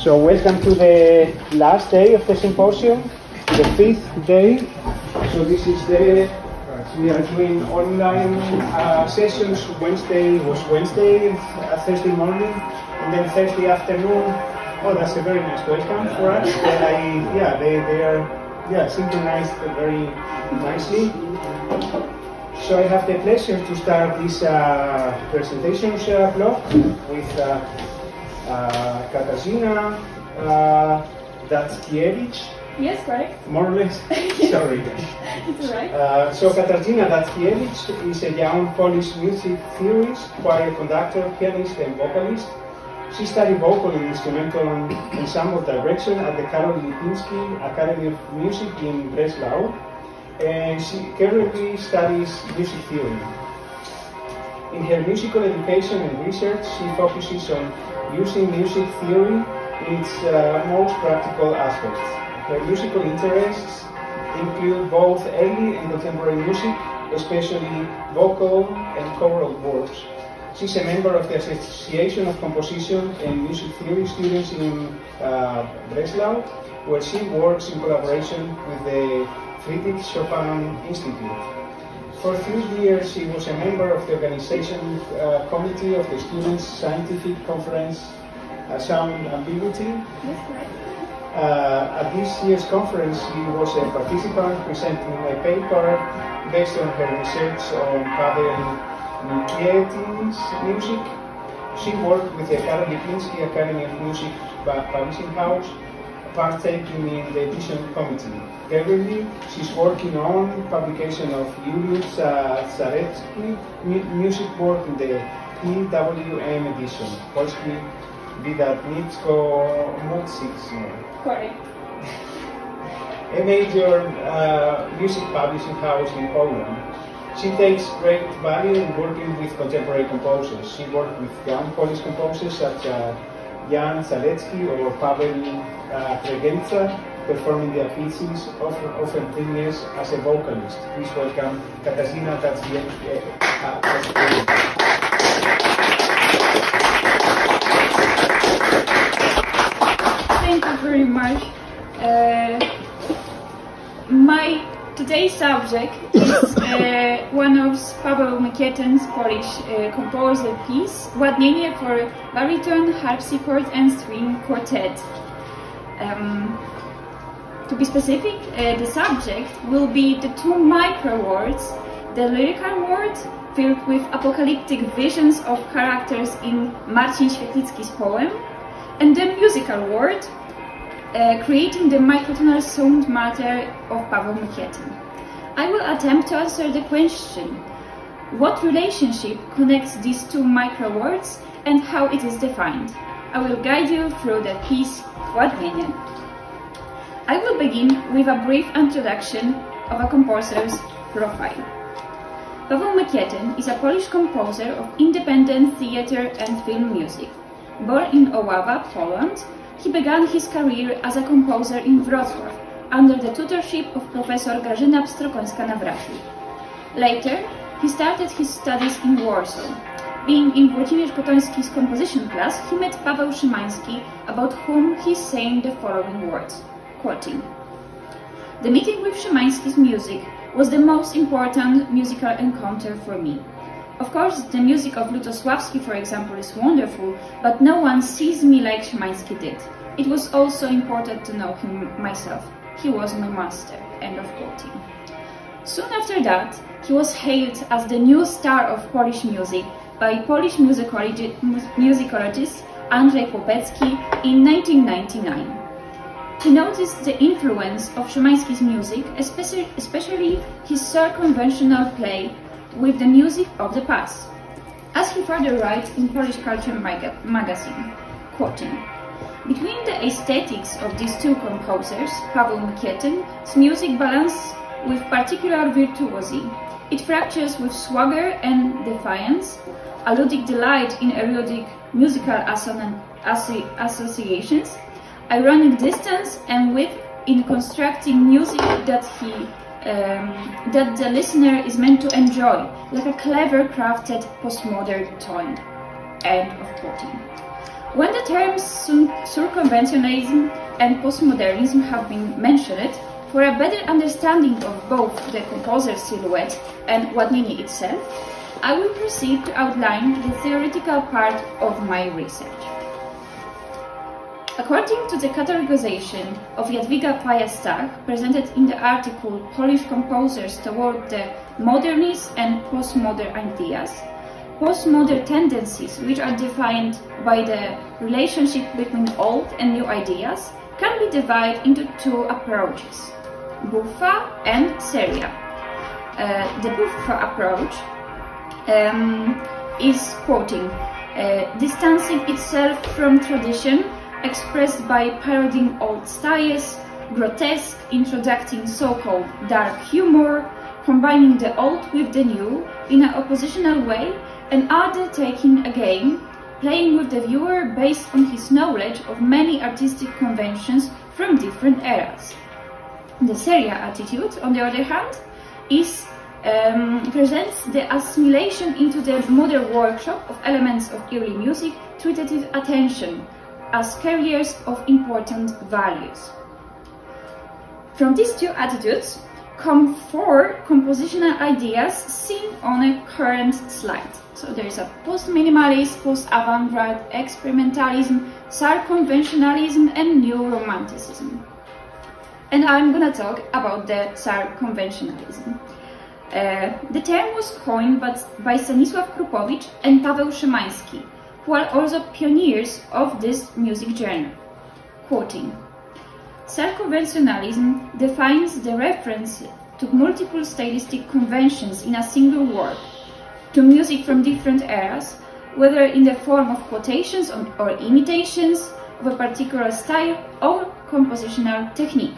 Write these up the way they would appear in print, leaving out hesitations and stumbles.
So welcome to the last day of the symposium, the 5th day. So this is we are doing online sessions. Wednesday was Wednesday, Thursday morning, and then Thursday afternoon. Oh, that's a very nice welcome for us. They are synchronized very nicely. So I have the pleasure to start this presentations block with Katarzyna Daszkiewicz. Yes, correct. More or less. Sorry. It's alright. So Katarzyna Daszkiewicz is a young Polish music theorist, choir conductor, pianist, and vocalist. She studied vocal and instrumental ensemble direction at the Karol Lipinski Academy of Music in Breslau, and she currently studies music theory. In her musical education and research, she focuses on using music theory in its most practical aspects. Her musical interests include both early and contemporary music, especially vocal and choral works. She's a member of the Association of Composition and Music Theory Students in Breslau, where she works in collaboration with the Friedrich Chopin Institute. For 3 years, she was a member of the organization committee of the Students' Scientific Conference, Sound Ambiguity. That's correct. At this year's conference, she was a participant presenting a paper based on her research on Paweł Mykietyn's music. She worked with the Karol Lipinski Academy of Music Publishing House, partaking in the edition committee. Currently, she's working on publication of Julius Zarecki music work in the PWM edition, Polski Wydawnictwo Muzyczne. Correct. A major music publishing house in Poland. She takes great value in working with contemporary composers. She worked with young Polish composers such as Jan Zalecki or Paweł Mykietyn, performing their pieces, often premieres as a vocalist. Please welcome Katarzyna Daszkiewicz. Thank you very much. My today's subject is one of Paweł Mykietyn's Polish composer piece, Ładnienie for Baritone, Harpsichord and String Quartet. To be specific, the subject will be the two micro words, the lyrical word filled with apocalyptic visions of characters in Marcin Świetlicki's poem, and the musical word, creating the microtonal sound matter of Paweł Mykietyn. I will attempt to answer the question, what relationship connects these two micro words and how it is defined. I will guide you through the piece Ładnienie. I will begin with a brief introduction of a composer's profile. Paweł Mykietyn is a Polish composer of independent theater and film music. Born in Oława, Poland, he began his career as a composer in Wrocław under the tutorship of Professor Grażyna Pstrokońska-Nawrocki. Later, he started his studies in Warsaw. Being in Włodzimierz Kotoński's composition class, he met Paweł Szymański, about whom he sang the following words, quoting, "The meeting with Szymański's music was the most important musical encounter for me. Of course, the music of Lutosławski, for example, is wonderful, but no one sees me like Szymański did. It was also important to know him myself. He was my master." End of quoting. Soon after that, he was hailed as the new star of Polish music by Polish musicologist Andrzej Chłopecki in 1999. He noticed the influence of Szymański's music, especially his circumventional play with the music of the past. As he further writes in Polish Culture magazine, quoting, "Between the aesthetics of these two composers, Paweł Mykietyn's music balances with particular virtuosity. It fractures with swagger and defiance, alludic delight in erotic musical associations, ironic distance and wit in constructing music that the listener is meant to enjoy, like a clever crafted postmodern toy." End of quoting. When the terms surconventionalism and postmodernism have been mentioned, for a better understanding of both the composer's silhouette and Ładnienie itself, I will proceed to outline the theoretical part of my research. According to the categorization of Jadwiga Paja-Stach, presented in the article Polish Composers Toward the Modernist and Postmodern Ideas, postmodern tendencies, which are defined by the relationship between old and new ideas, can be divided into two approaches, buffa and seria. The buffa approach is, quoting, distancing itself from tradition, expressed by parodying old styles, grotesque, introducing so-called dark humor, combining the old with the new in an oppositional way, and undertaking a game, playing with the viewer based on his knowledge of many artistic conventions from different eras. The seria attitude, on the other hand, presents the assimilation into the modern workshop of elements of early music treated with attention as carriers of important values. From these two attitudes come four compositional ideas seen on a current slide. So there is a post-minimalist, post-avant-garde, experimentalism, sarconventionalism, and new romanticism. And I'm gonna talk about the sarconventionalism. The term was coined by Stanisław Krupowicz and Paweł Szymański, who are also pioneers of this music genre. Quoting, sarconventionalism defines the reference to multiple stylistic conventions in a single work, to music from different eras, whether in the form of quotations or imitations of a particular style or compositional technique.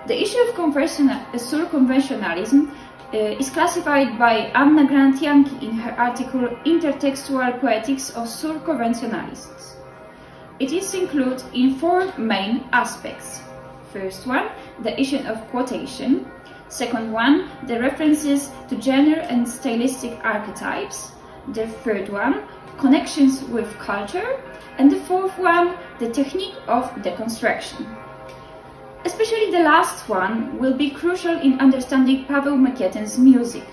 The issue of surconventionalism is classified by Anna Grant-Janki in her article Intertextual Poetics of Surconventionalists. It is included in four main aspects. First one, the issue of quotation. Second one, the references to genre and stylistic archetypes. The third one, connections with culture. And the fourth one, the technique of deconstruction. Especially the last one will be crucial in understanding Paweł Mykietyn's music.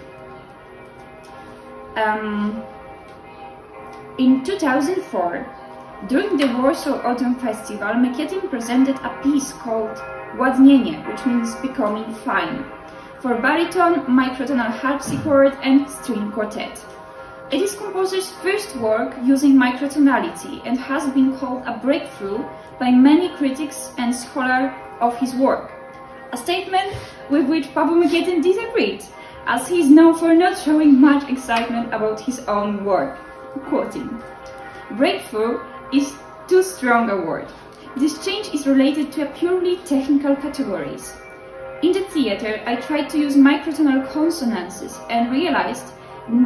In 2004, during the Warsaw Autumn Festival, Mykietyn presented a piece called Ładnienie, which means becoming fine, for baritone, microtonal harpsichord and string quartet. It is composer's first work using microtonality and has been called a breakthrough by many critics and scholars of his work, a statement with which Paweł Mykietyn disagreed, as he is known for not showing much excitement about his own work. Quoting, breakthrough is too strong a word. This change is related to a purely technical categories. In the theater, I tried to use microtonal consonances and realized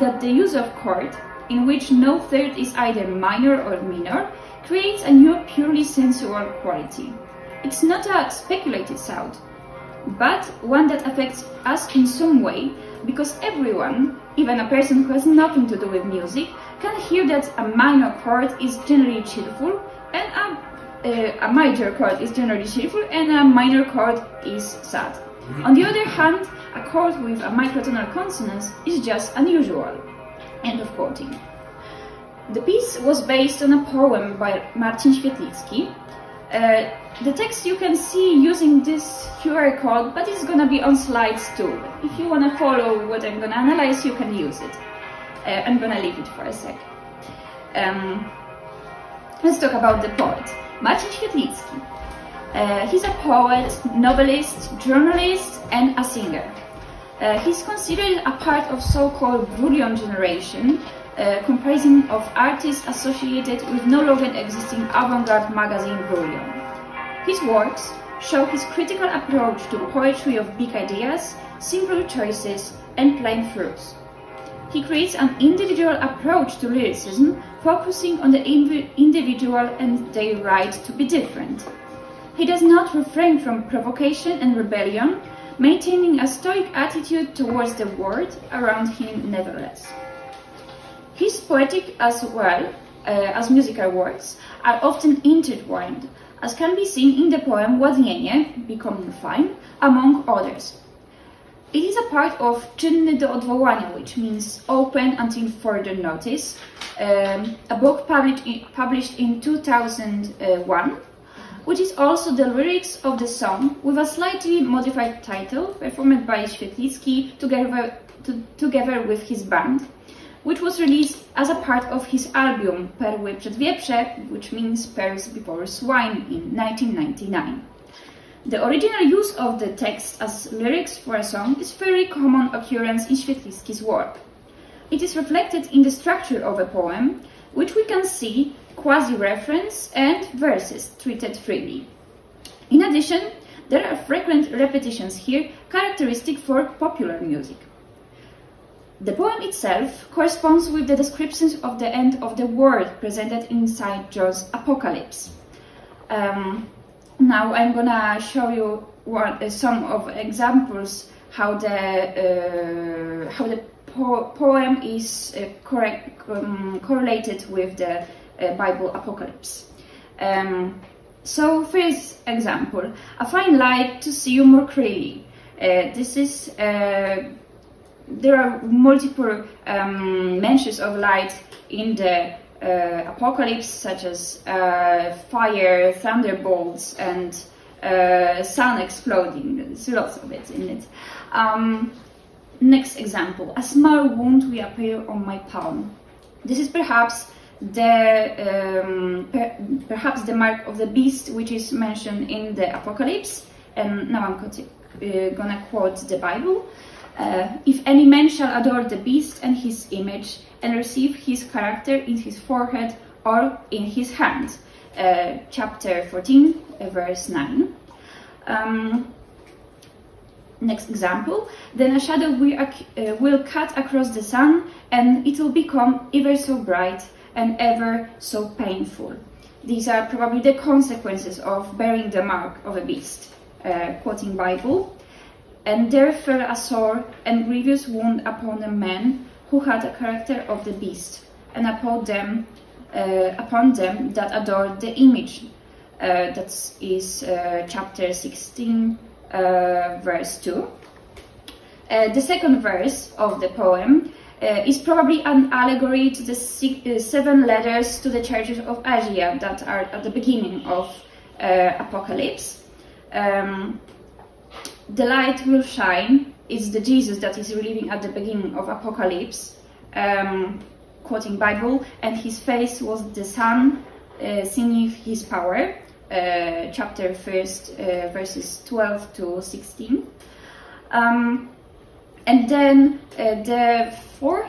that the use of chord, in which no third is either minor or minor, creates a new purely sensual quality. It's not a speculated sound, but one that affects us in some way, because everyone, even a person who has nothing to do with music, can hear that a minor chord is generally cheerful, and a major chord is generally cheerful, and a minor chord is sad. On the other hand, a chord with a microtonal consonance is just unusual. End of quoting. The piece was based on a poem by Marcin Świetlicki. The text you can see using this QR code, but it's gonna be on slides too. If you wanna follow what I'm gonna analyze, you can use it. I'm gonna leave it for a sec. Let's talk about the poet. Marcin Świetlicki. He's a poet, novelist, journalist, and a singer. He's considered a part of so-called brilliant generation, comprising of artists associated with no longer existing avant-garde magazine Brilliant. His works show his critical approach to poetry of big ideas, simple choices, and plain truths. He creates an individual approach to lyricism, focusing on the individual and their right to be different. He does not refrain from provocation and rebellion, maintaining a stoic attitude towards the world around him nevertheless. He's poetic as well as musical works are often intertwined, as can be seen in the poem Ładnienie, Becoming Fine, among others. It is a part of czynny do odwołania, which means open until further notice, a book published in 2001, which is also the lyrics of the song with a slightly modified title, performed by Świetlicki together with his band, which was released as a part of his album Perły przed wieprze, which means Pearls Before Swine, in 1999. The original use of the text as lyrics for a song is a very common occurrence in Świetlicki's work. It is reflected in the structure of a poem, which we can see quasi-reference and verses treated freely. In addition, there are frequent repetitions here characteristic for popular music. The poem itself corresponds with the descriptions of the end of the world presented inside John's Apocalypse. Now I'm gonna show you some of examples how the poem is correlated with the Bible Apocalypse. So first example, a fine light to see you more clearly. There are multiple mentions of light in the Apocalypse, such as fire, thunderbolts, and sun exploding. There's lots of it in it. Next example, a small wound will appear on my palm. This is perhaps the mark of the beast, which is mentioned in the Apocalypse. And now I'm gonna quote the Bible. If any man shall adore the beast and his image, and receive his character in his forehead or in his hand. Chapter 14, verse 9. Next example. Then a shadow will cut across the sun, and it will become ever so bright and ever so painful. These are probably the consequences of bearing the mark of a beast. Quoting Bible. And there fell a sore and grievous wound upon a man who had a character of the beast, and upon them that adored the image. That is chapter 16, verse 2. The second verse of the poem is probably an allegory to the 7 letters to the churches of Asia that are at the beginning of Apocalypse. The light will shine. It's the Jesus that is living at the beginning of Apocalypse, quoting Bible, and his face was the sun, singing his power, chapter 1, verses 12 to 16. And then there's 4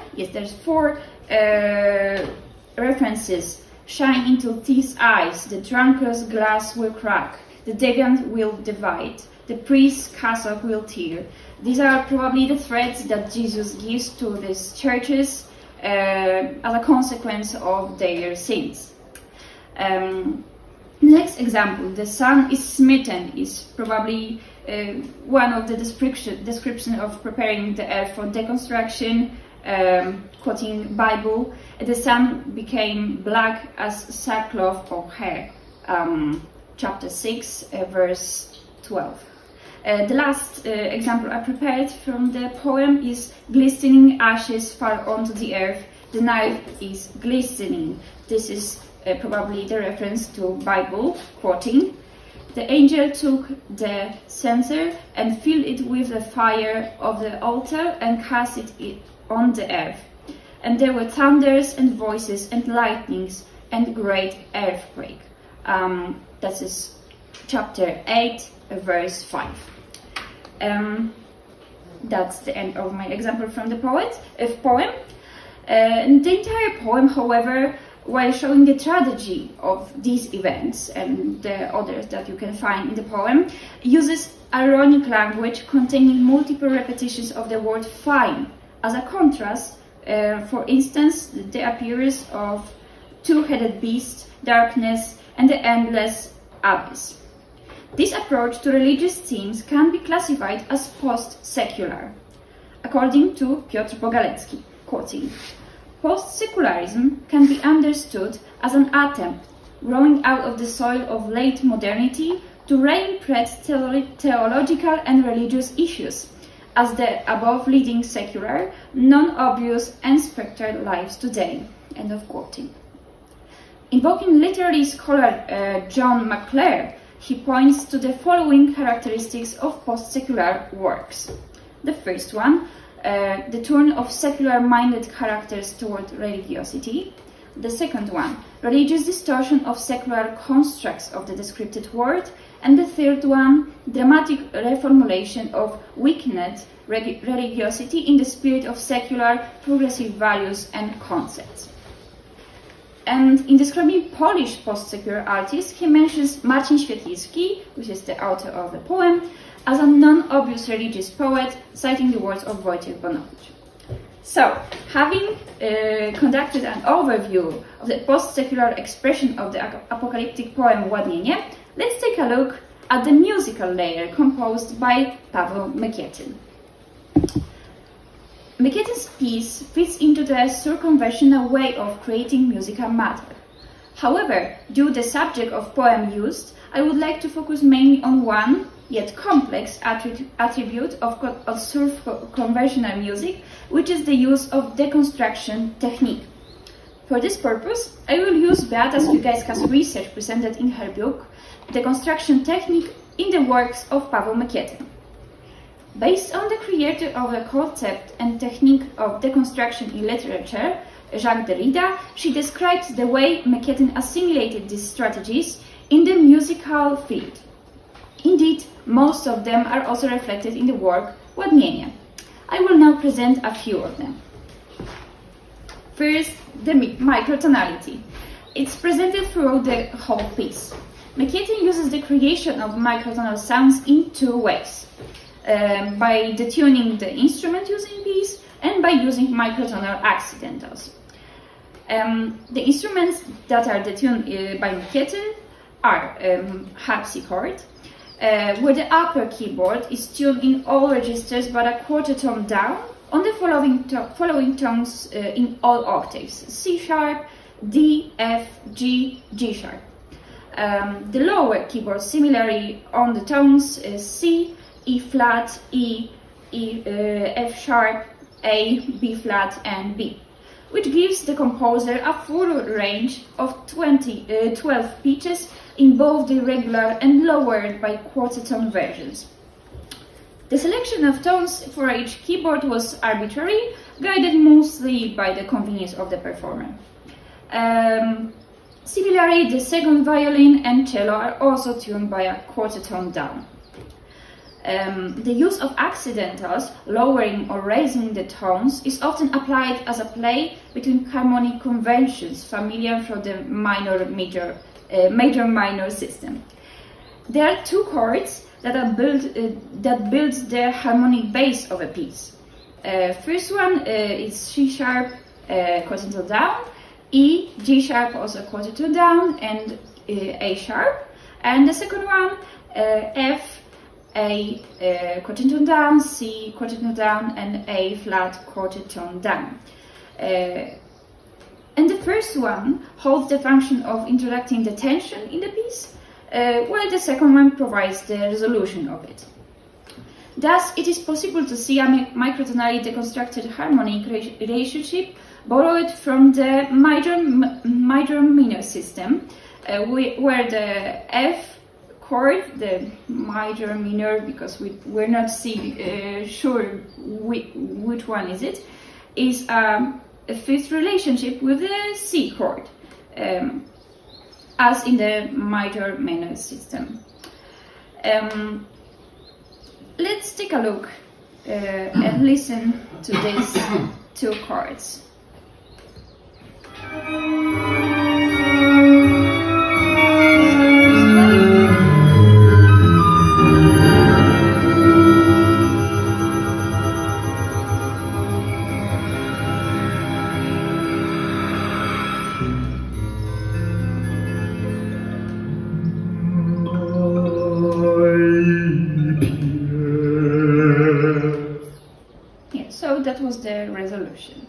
references. Shine into thieves' eyes, the drunkard's glass will crack, the deviant will divide, the priest's cassock will tear. These are probably the threats that Jesus gives to these churches as a consequence of their sins. Next example, the sun is smitten, is probably one of the description of preparing the earth for deconstruction, quoting Bible. The sun became black as sackcloth or hair, chapter 6, verse 12. The last example I prepared from the poem is glistening ashes fall onto the earth. The knife is glistening. This is probably the reference to Bible, quoting. The angel took the censer and filled it with the fire of the altar and cast it on the earth. And there were thunders and voices and lightnings and great earthquake. That is chapter 8, verse 5. That's the end of my example from the poem. The entire poem, however, while showing the tragedy of these events and the others that you can find in the poem, uses ironic language containing multiple repetitions of the word fine. As a contrast, for instance, the appearance of two-headed beast, darkness, and the endless abyss. This approach to religious themes can be classified as post-secular. According to Piotr Bogalecki, quoting, post-secularism can be understood as an attempt growing out of the soil of late modernity to reinterpret theological and religious issues as the above leading secular, non-obvious and spectral lives today. End of quoting. Invoking literary scholar John McClure, he points to the following characteristics of post-secular works. The first one, the turn of secular-minded characters toward religiosity. The second one, religious distortion of secular constructs of the descripted world. And the third one, dramatic reformulation of weakened religiosity in the spirit of secular progressive values and concepts. And in describing Polish post-secular artists, he mentions Marcin Świetlicki, which is the author of the poem, as a non-obvious religious poet, citing the words of Wojciech Bonowicz. So, having conducted an overview of the post-secular expression of the apocalyptic poem Ładnienie, let's take a look at the musical layer composed by Paweł Mykietyn. Mykietyn's piece fits into the circumventional way of creating musical matter. However, due to the subject of poem used, I would like to focus mainly on one, yet complex, attribute of conventional music, which is the use of deconstruction technique. For this purpose, I will use Beata Spilkajska's research presented in her book, Deconstruction Technique in the works of Paweł Mykietyn. Based on the creator of the concept and technique of deconstruction in literature, Jacques Derrida, she describes the way Mykietyn assimilated these strategies in the musical field. Indeed, most of them are also reflected in the work Ładnienie. I will now present a few of them. First, the microtonality. It's presented throughout the whole piece. Mykietyn uses the creation of microtonal sounds in two ways. By detuning the instrument using these and by using microtonal accidentals. The instruments that are detuned by Mykietyn are Harpsichord, where the upper keyboard is tuned in all registers but a quarter tone down on the following tones in all octaves: C sharp, D, F, G, G sharp. The lower keyboard similarly on the tones C, E flat, E, F sharp, A, B flat and B, which gives the composer a full range of 12 pitches in both the regular and lowered by quarter tone versions. The selection of tones for each keyboard was arbitrary, guided mostly by the convenience of the performer. Similarly, the second violin and cello are also tuned by a quarter tone down. The use of accidentals, lowering or raising the tones, is often applied as a play between harmonic conventions familiar from the major-minor system. There are two chords that builds the harmonic base of a piece. First one is C sharp, quarter tone down, E, G sharp, also quarter tone down, and A sharp. And the second one, F, A, quarter tone down, C, quarter tone down, and A flat, quarter tone down. And the first one holds the function of introducing the tension in the piece, while the second one provides the resolution of it. Thus, it is possible to see a microtonally deconstructed harmonic relationship borrowed from the major-minor system, where the F chord, the major-minor, because we're not sure which one is it, is a fifth relationship with the C chord, as in the major-minor system. Let's take a look and listen to these two chords. So that was the resolution.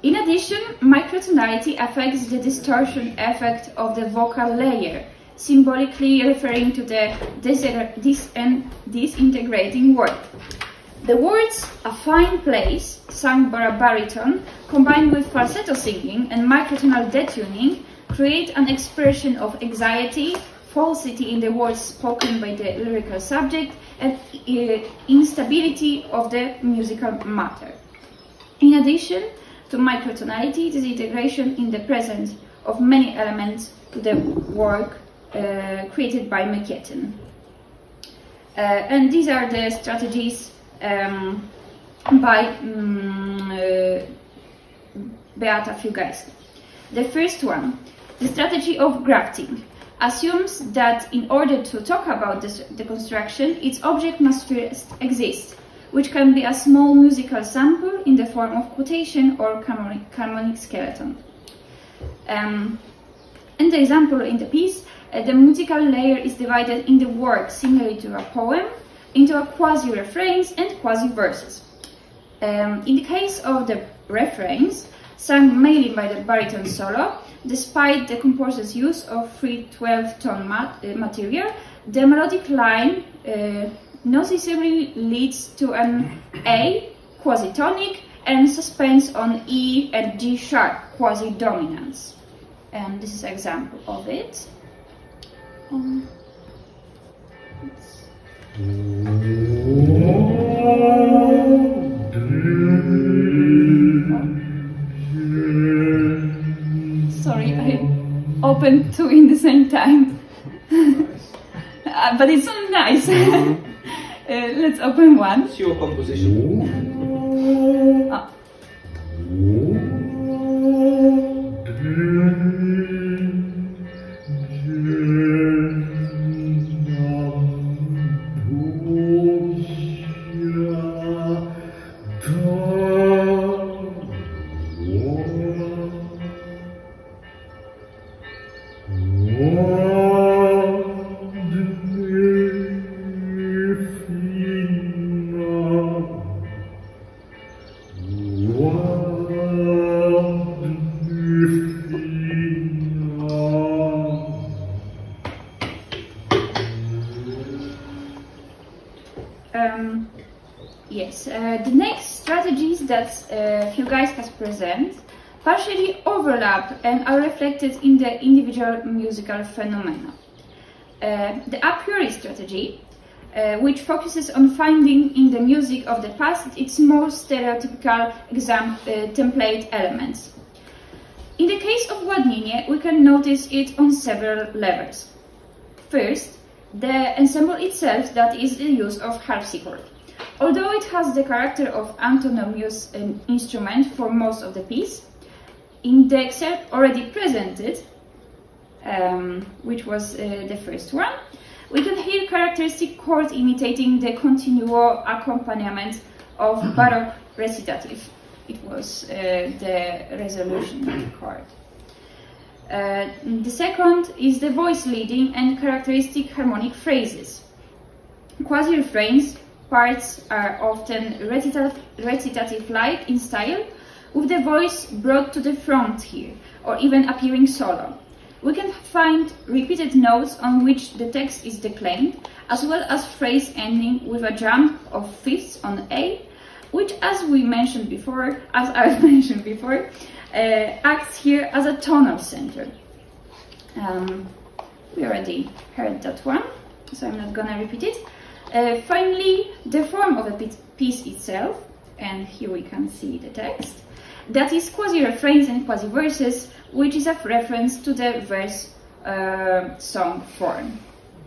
In addition, microtonality affects the distortion effect of the vocal layer, symbolically referring to the disintegrating word. The words "a fine place," sung by a baritone, combined with falsetto singing and microtonal detuning, create an expression of anxiety, falsity in the words spoken by the lyrical subject, and instability of the musical matter. In addition to microtonality, it is integration in the presence of many elements to the work created by Mykietyn. And these are the strategies by Beata Fiugaista. The first one, the strategy of grafting, assumes that in order to talk about the construction, its object must first exist, which can be a small musical sample in the form of quotation or harmonic skeleton. And the example in the piece, the musical layer is divided in the work, similarly to a poem, into a quasi-refrains and quasi-verses. In the case of the refrains, sung mainly by the baritone solo, despite the composer's use of free 12-tone material, the melodic line noticeably leads to an A quasi-tonic and suspense on E and G sharp quasi-dominance. And this is an example of it. Sorry, I opened two in the same time. But it's so nice. Let's open one. It's your composition. Oh. The next strategies that Fiugaista present partially overlap and are reflected in the individual musical phenomena. The a priori strategy, which focuses on finding in the music of the past its more stereotypical template elements. In the case of Ładnienie, we can notice it on several levels. First, the ensemble itself, that is the use of harpsichord. Although it has the character of autonomous instrument for most of the piece, in the excerpt already presented, which was the first one, we can hear characteristic chord imitating the continuo accompaniment of Baroque recitative. It was the resolution chord. The second is the voice leading and characteristic harmonic phrases. Quasi-refrains parts are often recitative-like in style, with the voice brought to the front here, or even appearing solo. We can find repeated notes on which the text is declaimed, as well as phrase ending with a jump of fifths on A, which, as I mentioned before, acts here as a tonal center. We already heard that one, so I'm not gonna repeat it. Finally, the form of the piece itself, and here we can see the text, that is quasi-refrains and quasi-verses, which is a reference to the verse-song form.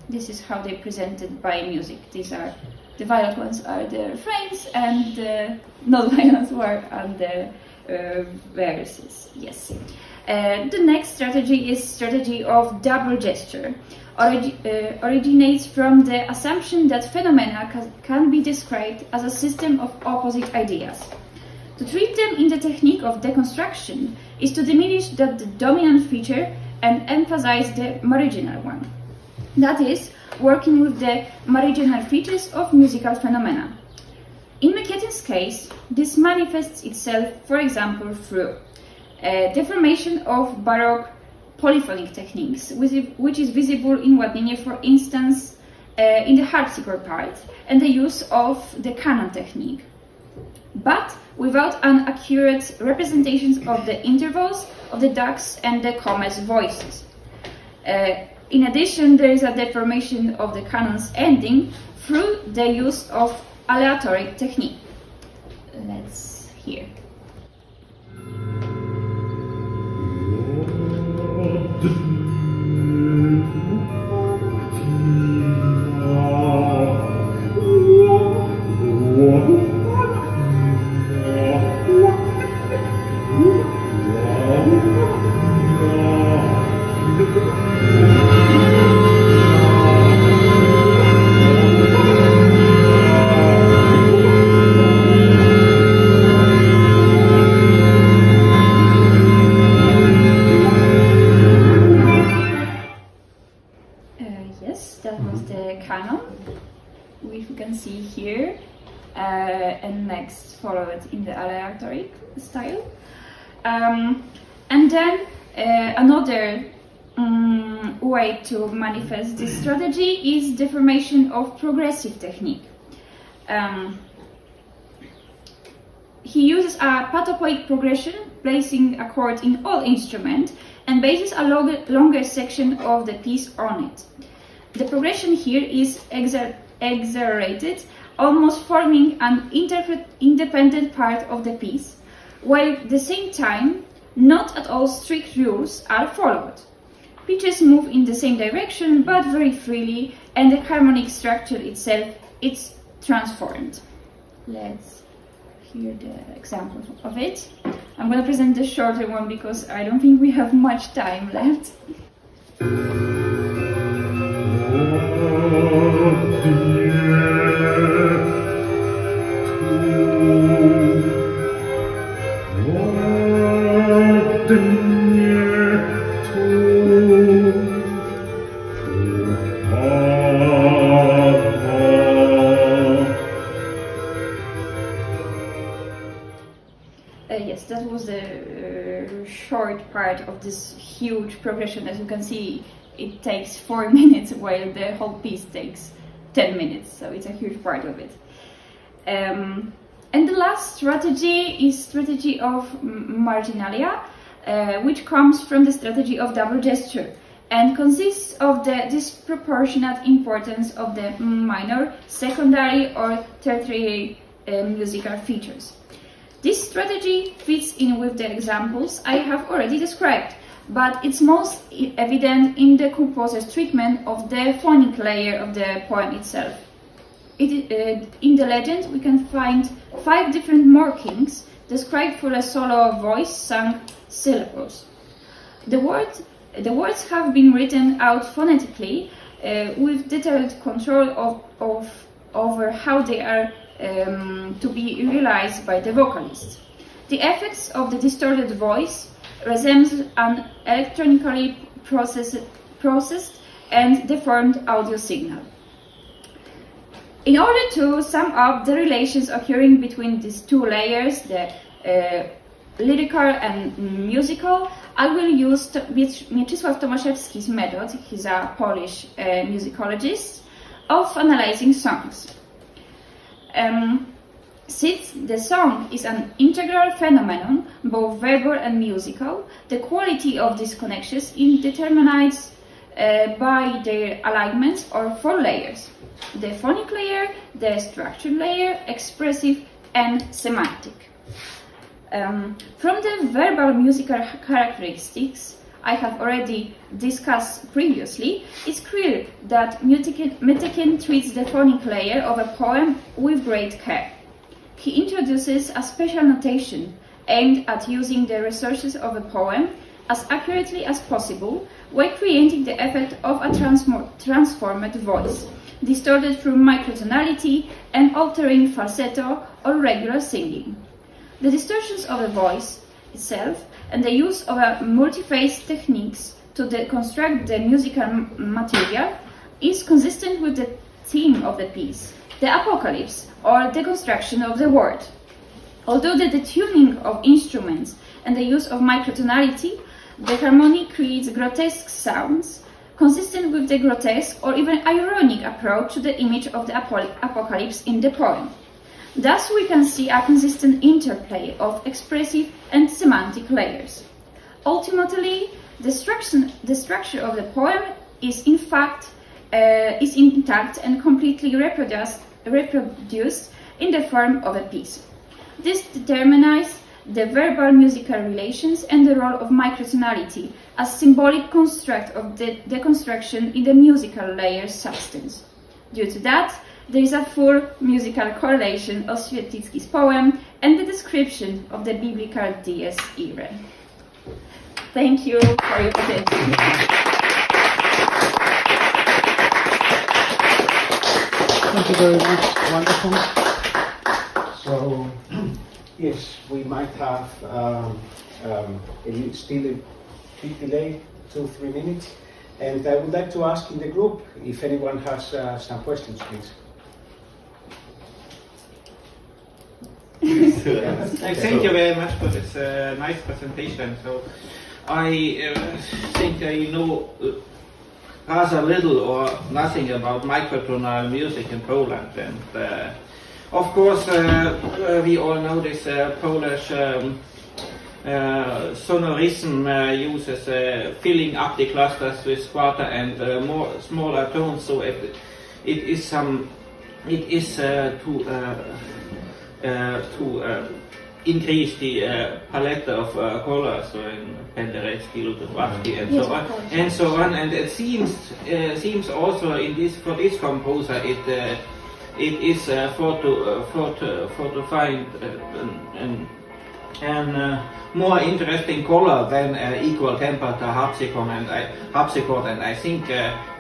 This is how they presented by music. These are the violent ones are the refrains, and the non-violent are the verses. Yes. The next strategy is strategy of double gesture. Originates from the assumption that phenomena can be described as a system of opposite ideas. To treat them in the technique of deconstruction is to diminish the dominant feature and emphasize the marginal one. That is, working with the marginal features of musical phenomena. In Mykietyn's case, this manifests itself, for example, through the formation of Baroque polyphonic techniques, which is visible in Ładnienie, for instance, in the harpsichord part, and the use of the canon technique, but without an accurate representation of the intervals of the ducks and the comets' voices. In addition, there is a deformation of the canon's ending through the use of aleatory technique. Let's hear. That was the canon, which we can see here, and next follow it in the aleatory style. And then another way to manifest this strategy is the formation of progressive technique. He uses a patopoic progression, placing a chord in all instruments, and bases a longer section of the piece on it. The progression here is exaggerated, almost forming an independent part of the piece, while at the same time not at all strict rules are followed. Pitches move in the same direction but very freely, and the harmonic structure itself is transformed. Let's hear the example of it. I'm going to present the shorter one because I don't think we have much time left. Yes, that was the short part of this huge progression. As you can see, it takes 4 minutes while the whole piece takes 10 minutes, so it's a huge part of it. And the last strategy is strategy of marginalia, which comes from the strategy of double gesture and consists of the disproportionate importance of the minor, secondary or tertiary musical features. This strategy fits in with the examples I have already described, but it's most evident in the composer's treatment of the phonic layer of the poem itself. In the legend we can find 5 different markings described for a solo voice sung syllables. The words have been written out phonetically with detailed control over how they are to be realized by the vocalist. The effects of the distorted voice resemble an electronically processed and deformed audio signal. In order to sum up the relations occurring between these 2 layers, the lyrical and musical, I will use Mieczysław Tomaszewski's method, he's a Polish musicologist, of analyzing songs. Since the song is an integral phenomenon, both verbal and musical, the quality of these connections is determined by their alignments or 4 layers: the phonic layer, the structured layer, expressive, and semantic. From the verbal musical characteristics I have already discussed previously, it's clear that Mykietyn treats the phonic layer of a poem with great care. He introduces a special notation aimed at using the resources of a poem as accurately as possible while creating the effect of a transformed voice, distorted through microtonality and altering falsetto or regular singing. The distortions of the voice itself and the use of multi-phase techniques to construct the musical material is consistent with the theme of the piece, the apocalypse or deconstruction of the world. Although the tuning of instruments and the use of microtonality, the harmony creates grotesque sounds, consistent with the grotesque or even ironic approach to the image of the apocalypse in the poem. Thus we can see a consistent interplay of expressive and semantic layers. Ultimately, the structure of the poem is in fact is intact and completely reproduced in the form of a piece. This determines the verbal musical relations and the role of microtonality as symbolic construct of the deconstruction in the musical layer substance. Due to that, there is a full musical correlation of Świetlicki's poem and the description of the biblical dies irae. Thank you for your attention. Thank you very much. Wonderful. So, yes, we might have still a bit delay, 2-3 minutes. And I would like to ask in the group if anyone has some questions, please. Thank you very much for this nice presentation. So, I think I know rather little or nothing about microtonal music in Poland, and of course we all know this Polish sonorism uses filling up the clusters with quarter and more smaller tones, so it is to increase the palette of colors, so in Penderecki, Lutowski, and so on, and so on. And it seems also in this, for this composer, it is for to find an more interesting color than equal temper to harpsichord, and I think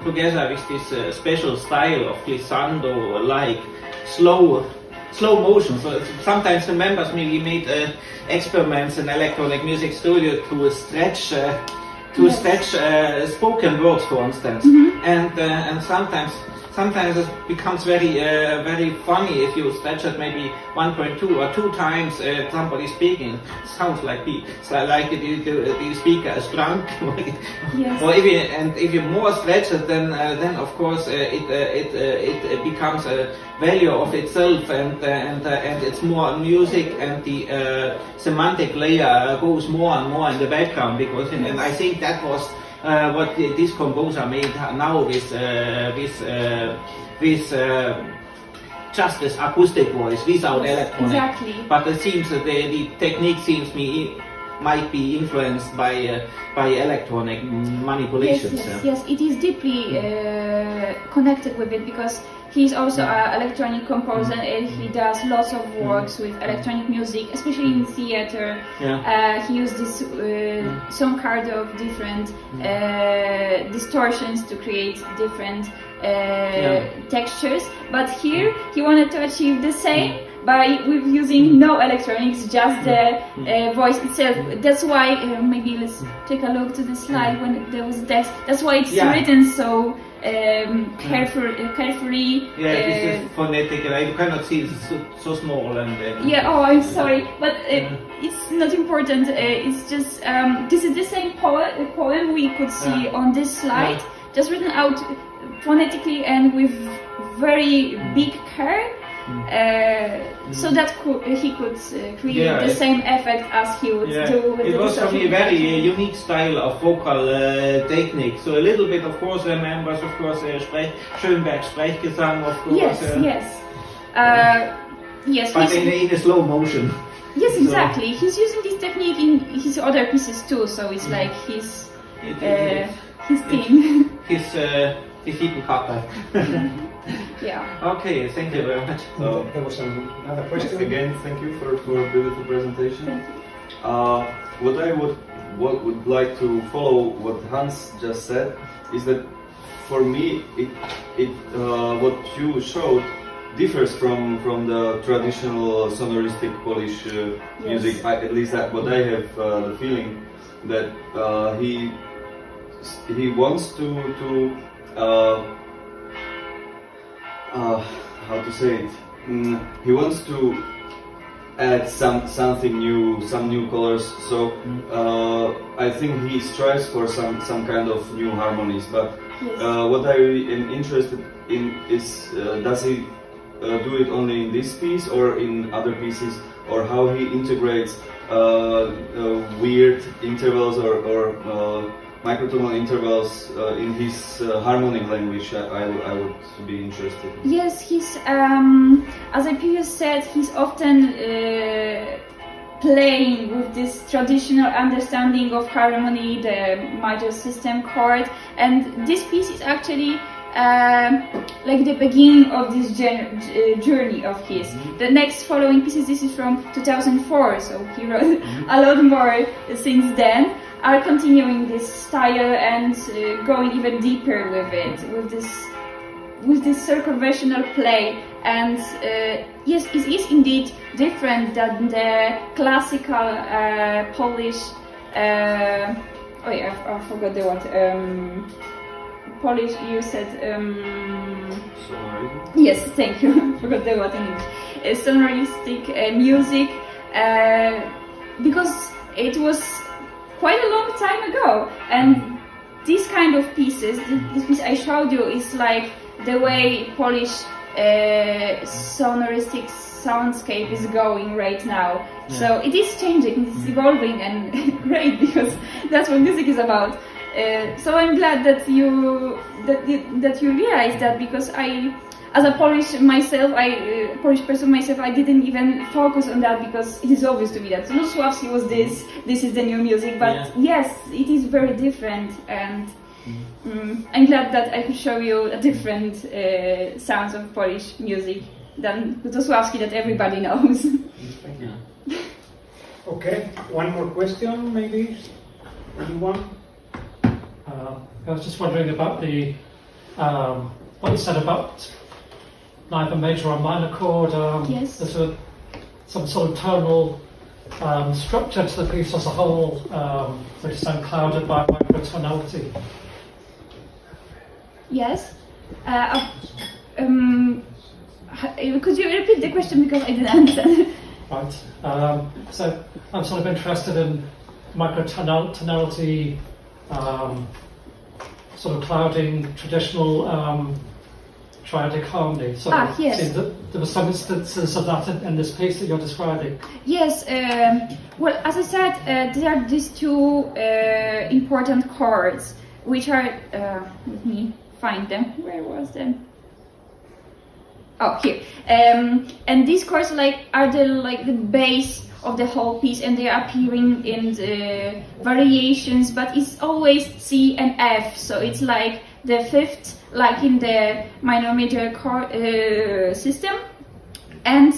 together with this special style of glissando, like slow motion. So sometimes the members maybe made experiments in electronic music studio to stretch spoken words, for instance, and sometimes it becomes very funny if you stretch it maybe 1.2 or 2 times somebody speaking. It sounds like the speaker is drunk. Yes. Or if you more stretch it, then of course it becomes a value of itself, and it's more music, and the semantic layer goes more and more in the background, because and I think that was what this composer made now with just this acoustic voice without electronic. Exactly. But it seems that the technique might be influenced by electronic manipulations. Yes, it is deeply connected with it, because he's also an electronic composer, and he does lots of works with electronic music, especially in theater. He used this some kind of different distortions to create different textures. But here he wanted to achieve the same with using no electronics, just the voice itself. That's why maybe let's take a look to the slide when there was text. That's why it's written so carefully. This is phonetic. I cannot see, it's so small. And I'm sorry, but it's not important. It's just this is the same poem we could see on this slide, just written out phonetically and with very big care. So that he could create the same effect as he would do with it was for me a very unique style of vocal technique. So a little bit, of course, remembers, of course, Schönberg's Sprechgesang, of course. Yes. But in a slow motion. Yes, exactly. So, he's using this technique in his other pieces too. So it's like his theme. His hidden partner. Okay, thank you very much. There was another question. Again, thank you for a beautiful presentation. What I would like to follow what Hans just said is that for me what you showed differs from the traditional sonoristic Polish music. At least what I have the feeling that he wants to how to say it? He wants to add something new, some new colors. So I think he strives for some kind of new harmonies. But what I am interested in is does he do it only in this piece or in other pieces, or how he integrates weird intervals or microtonal intervals in his harmonic language. I would be interested. Yes, he's, as I previously said, he's often playing with this traditional understanding of harmony, the major system chord, and this piece is actually like the beginning of this journey of his. The next following pieces, this is from 2004, so he wrote a lot more since then, are continuing this style and going even deeper with it, with this circumventional play. And yes, it is indeed different than the classical Polish. Oh yeah, I forgot the word. Polish, you said. Sonority? Yes, thank you. I forgot the word in English. Sonoristic music, because it was quite a long time ago, and these kind of pieces, this piece I showed you, is like the way Polish sonoristic soundscape is going right now. Yeah. So it is changing, it's evolving, and great, because that's what music is about. So I'm glad that you realize that, because I, as a Polish person myself, I didn't even focus on that, because it is obvious to me that Lusławski was this is the new music, but yes, it is very different, and I'm glad that I could show you a different sounds of Polish music than Lusławski that everybody knows. Thank you. Okay, one more question maybe? Anyone? I was just wondering about the what you said about neither major or minor chord. Yes. There's some sort of tonal structure to the piece as a whole, which is unclouded by microtonality. Yes. Could you repeat the question, because I didn't understand? Right. So I'm sort of interested in microtonality. Sort of clouding traditional triadic harmony. So yes. It seems that there were some instances of that in this piece that you're describing. Yes. Well, as I said, there are these two important chords, which are. Let me find them. Where was them? Oh, here. And these chords are the base of the whole piece, and they are appearing in the variations, but it's always C and F, so it's like the fifth, like in the minor major chord system, and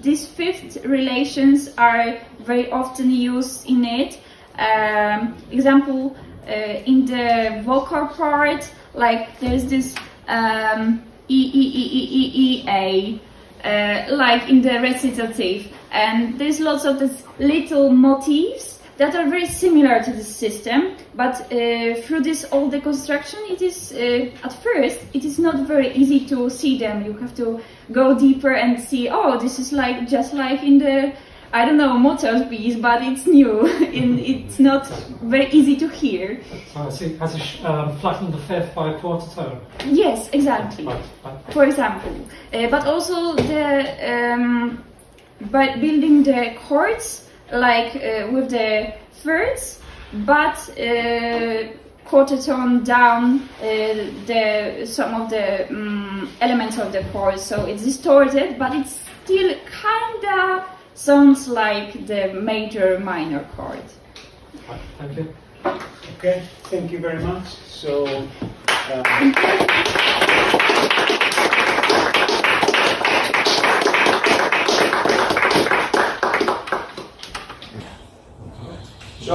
these fifth relations are very often used in it. Example, in the vocal part, like there's this E, like in the recitative, and there's lots of these little motifs that are very similar to the system, but through this all the construction, it is at first it is not very easy to see them. You have to go deeper and see, oh, this is like just like in the, I don't know, Mozart piece, but it's new. It's not very easy to hear. Has he flattened the fifth by a quarter tone? Yes, exactly. Right. For example, but also the by building the chords like with the thirds, but quarter tone down some of the elements of the chords, so it's distorted, but it's still kinda sounds like the major minor chord. Thank you. Okay, thank you very much. So,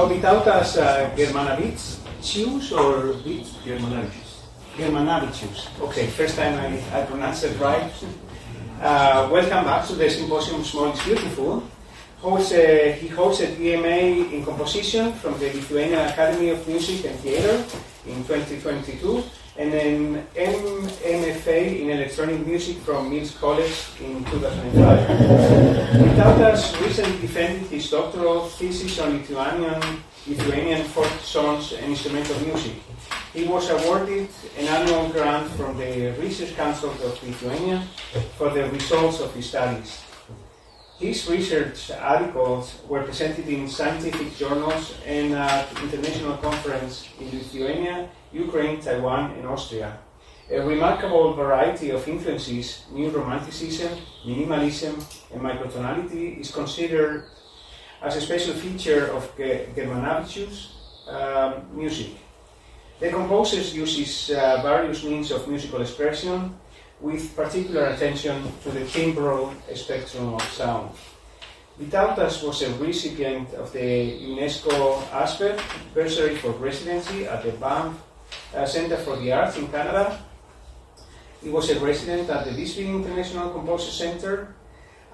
Vytautas Germanavičius or Germanavičius. Okay, first time I pronounced it right. Welcome back to the Symposium Small is Beautiful. He hosted EMA in composition from the Lithuanian Academy of Music and Theatre in 2022, and an MFA in electronic music from Mills College in 2005. Vytautas recently defended his doctoral thesis on Lithuanian folk songs and instrumental music. He was awarded an annual grant from the Research Council of Lithuania for the results of his studies. His research articles were presented in scientific journals and at international conferences in Lithuania, Ukraine, Taiwan, and Austria. A remarkable variety of influences, New Romanticism, Minimalism, and microtonality, is considered as a special feature of Germanavičius music. The composer uses various means of musical expression, with particular attention to the timbral spectrum of sound. Vytautas was a recipient of the UNESCO ASPER bursary for residency at the Banff Center for the Arts in Canada. He was a resident at the Visby International Composer Center,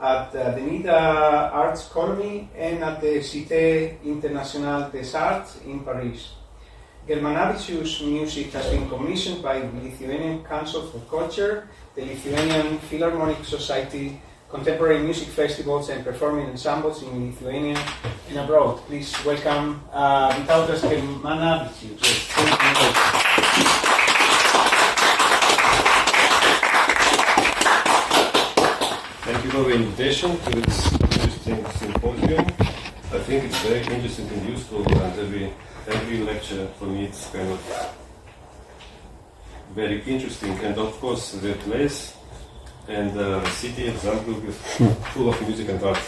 at the NIDA Arts Colony, and at the Cité Internationale des Arts in Paris. Germanavičius music has been commissioned by the Lithuanian Council for Culture, the Lithuanian Philharmonic Society, contemporary music festivals and performing ensembles in Lithuania and abroad. Please welcome Vytautas Germanavičius. Thank you for the invitation to this interesting symposium. I think it's very interesting and useful, and every lecture for me it's kind of very interesting, and of course the place and the city of Salzburg is full of music and art.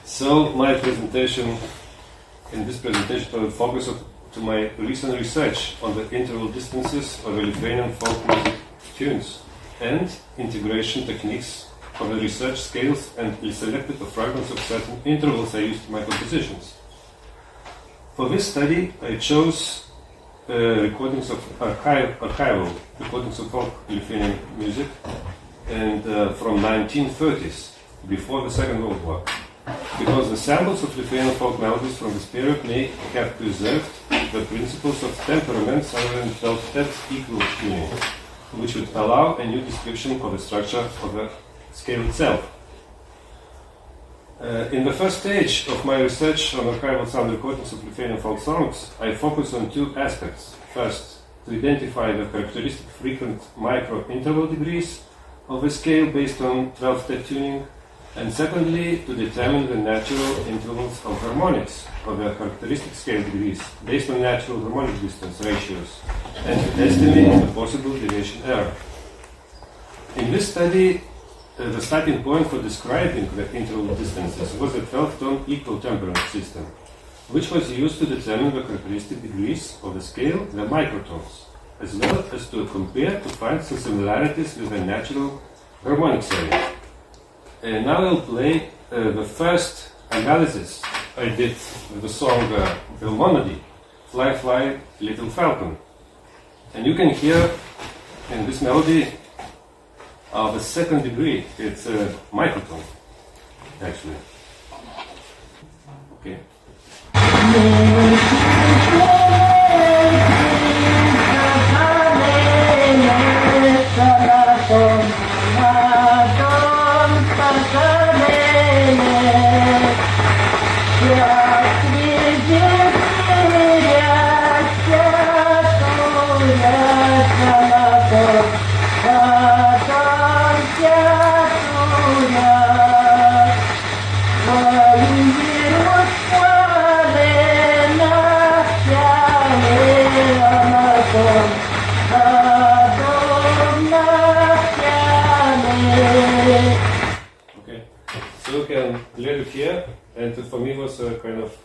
So my presentation, in this presentation I will focus to my recent research on the interval distances of the Lithuanian folk music tunes and integration techniques of the research scales, and selected the fragments of certain intervals I used in my compositions. For this study, I chose recordings of archival recordings of folk Lithuanian music, and from 1930s, before the Second World War, because the samples of Lithuanian folk melodies from this period may have preserved the principles of temperament other than felt equal tuning, which would allow a new description of the structure of the scale itself. In the first stage of my research on archival sound recordings of Lithuanian folk songs, I focus on two aspects. First, to identify the characteristic frequent micro-interval degrees of the scale based on 12-step tuning, and secondly, to determine the natural intervals of harmonics of the characteristic scale degrees based on natural harmonic distance ratios, and to estimate the possible deviation error. In this study, the starting point for describing the interval distances was the 12-tone equal temperament system, which was used to determine the characteristic degrees of the scale, the microtones, as well as to compare to find some similarities with the natural harmonic series. And now I'll play the first analysis I did with the song Belmonody, Fly, Fly, Little Falcon. And you can hear in this melody the second degree. It's a microtone, actually. Okay. Here, and for me was a kind of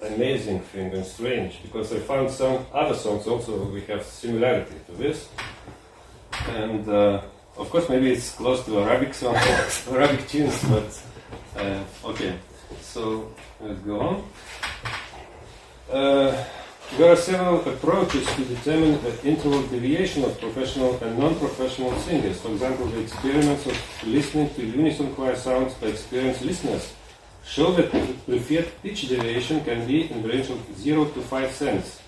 amazing thing and strange, because I found some other songs also we have similarity to this, and of course maybe it's close to Arabic songs, Arabic tunes, but okay, so let's go on. There are several approaches to determine the interval deviation of professional and non-professional singers. For example, the experiments of listening to unison choir sounds by experienced listeners show that the preferred pitch deviation can be in the range of 0 to 5 cents.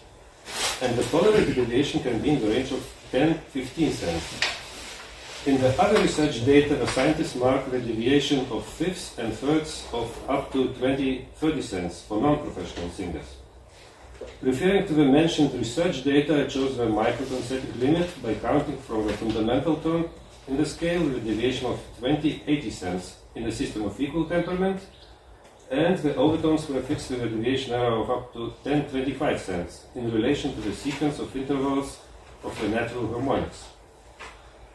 and the polarity deviation can be in the range of 10-15 cents. In the other research data, the scientists mark the deviation of fifths and thirds of up to 20-30 cents for non-professional singers. Referring to the mentioned research data, I chose the microtone setting limit by counting from the fundamental tone in the scale with a deviation of 20-80 cents in the system of equal temperament, and the overtones were fixed with a deviation error of up to 10-25 cents in relation to the sequence of intervals of the natural harmonics.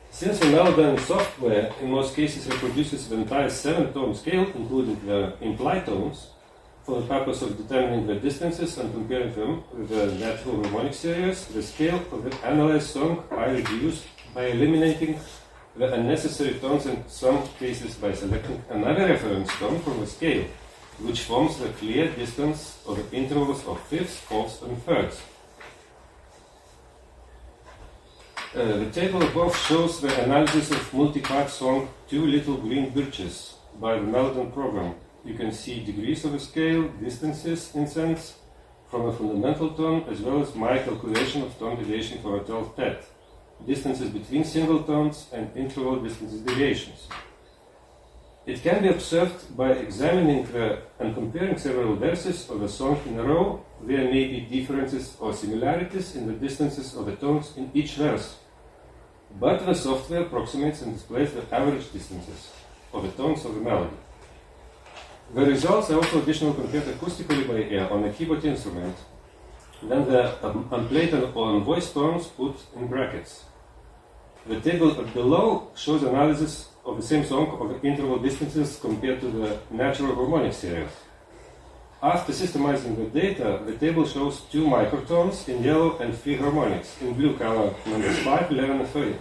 Since the melody software in most cases reproduces the entire 7-tone scale, including the implied tones, for the purpose of determining the distances and comparing them with the natural harmonic series, the scale of the analyzed song are reduced by eliminating the unnecessary tones, in some cases by selecting another reference tone from the scale, which forms the clear distance of the intervals of fifths, fourths, and thirds. The table above shows the analysis of multi-part song Two Little Green Birches by the Melodon program. You can see degrees of the scale, distances in cents from a fundamental tone, as well as my calculation of tone deviation for a 12th tet, distances between single tones, and interval distances deviations. It can be observed by examining and comparing several verses of a song in a row. There may be differences or similarities in the distances of the tones in each verse, but the software approximates and displays the average distances of the tones of the melody. The results are also additionally compared acoustically by ear on a keyboard instrument, then the unplayed and on voice tones put in brackets. The table below shows analysis of the same song of the interval distances compared to the natural harmonic series. After systemizing the data, the table shows 2 microtones in yellow and 3 harmonics in blue color, numbers 5, 11, and 30.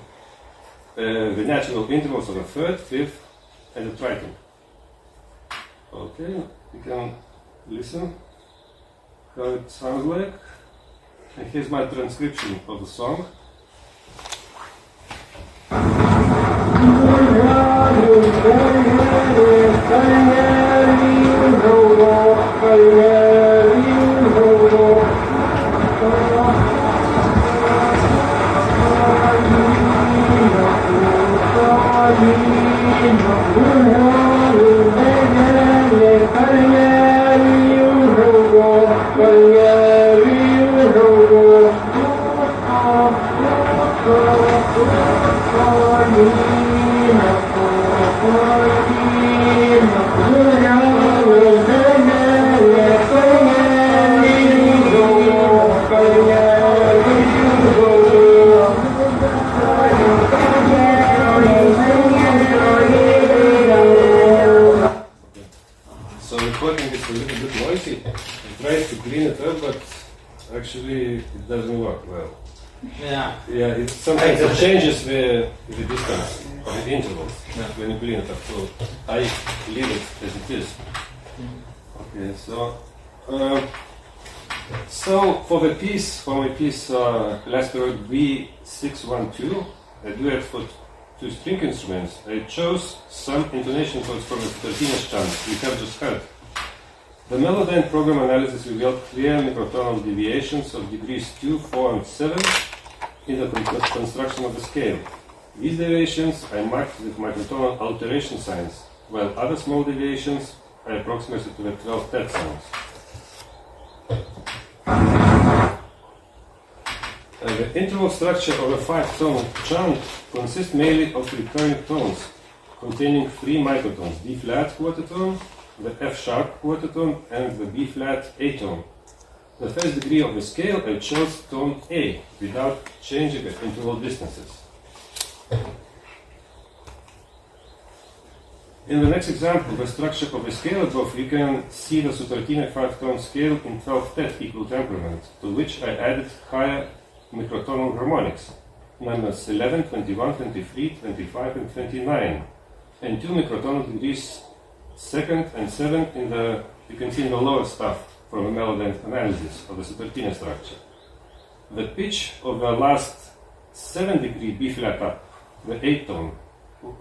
The natural intervals of the 3rd, 5th, and the tritone. Okay, you can listen how it sounds like. And here's my transcription of the song. Actually, it doesn't work well. Yeah, it sometimes it changes the distance of the intervals when you clean it up. So I leave it as it is. Okay, so for my piece, last period B612, a duet for 2 string instruments, I chose some intonation chords from the Sutartiné chant we have just heard. The Melodine program analysis revealed clear microtonal deviations of degrees 2, 4, and 7 in the construction of the scale. These deviations I marked with microtonal alteration signs, while other small deviations I approximated to the 12th tet sounds. The interval structure of a 5-tone chant consists mainly of recurring tones containing 3 microtones: D-flat quarter tone, the F-sharp quarter tone, and the B-flat A-tone. The first degree of the scale I chose tone A without changing the interval distances. In the next example, the structure of the scale above, you can see the Sutartiné 5-tone scale in 12th tet equal temperament, to which I added higher microtonal harmonics, numbers 11, 21, 23, 25, and 29, and 2 microtonal degrees 2nd and 7th in the, you can see in the lower stuff from the melody analysis of the Sutartiné structure. The pitch of the last 7-degree B-flat up, the A-tone,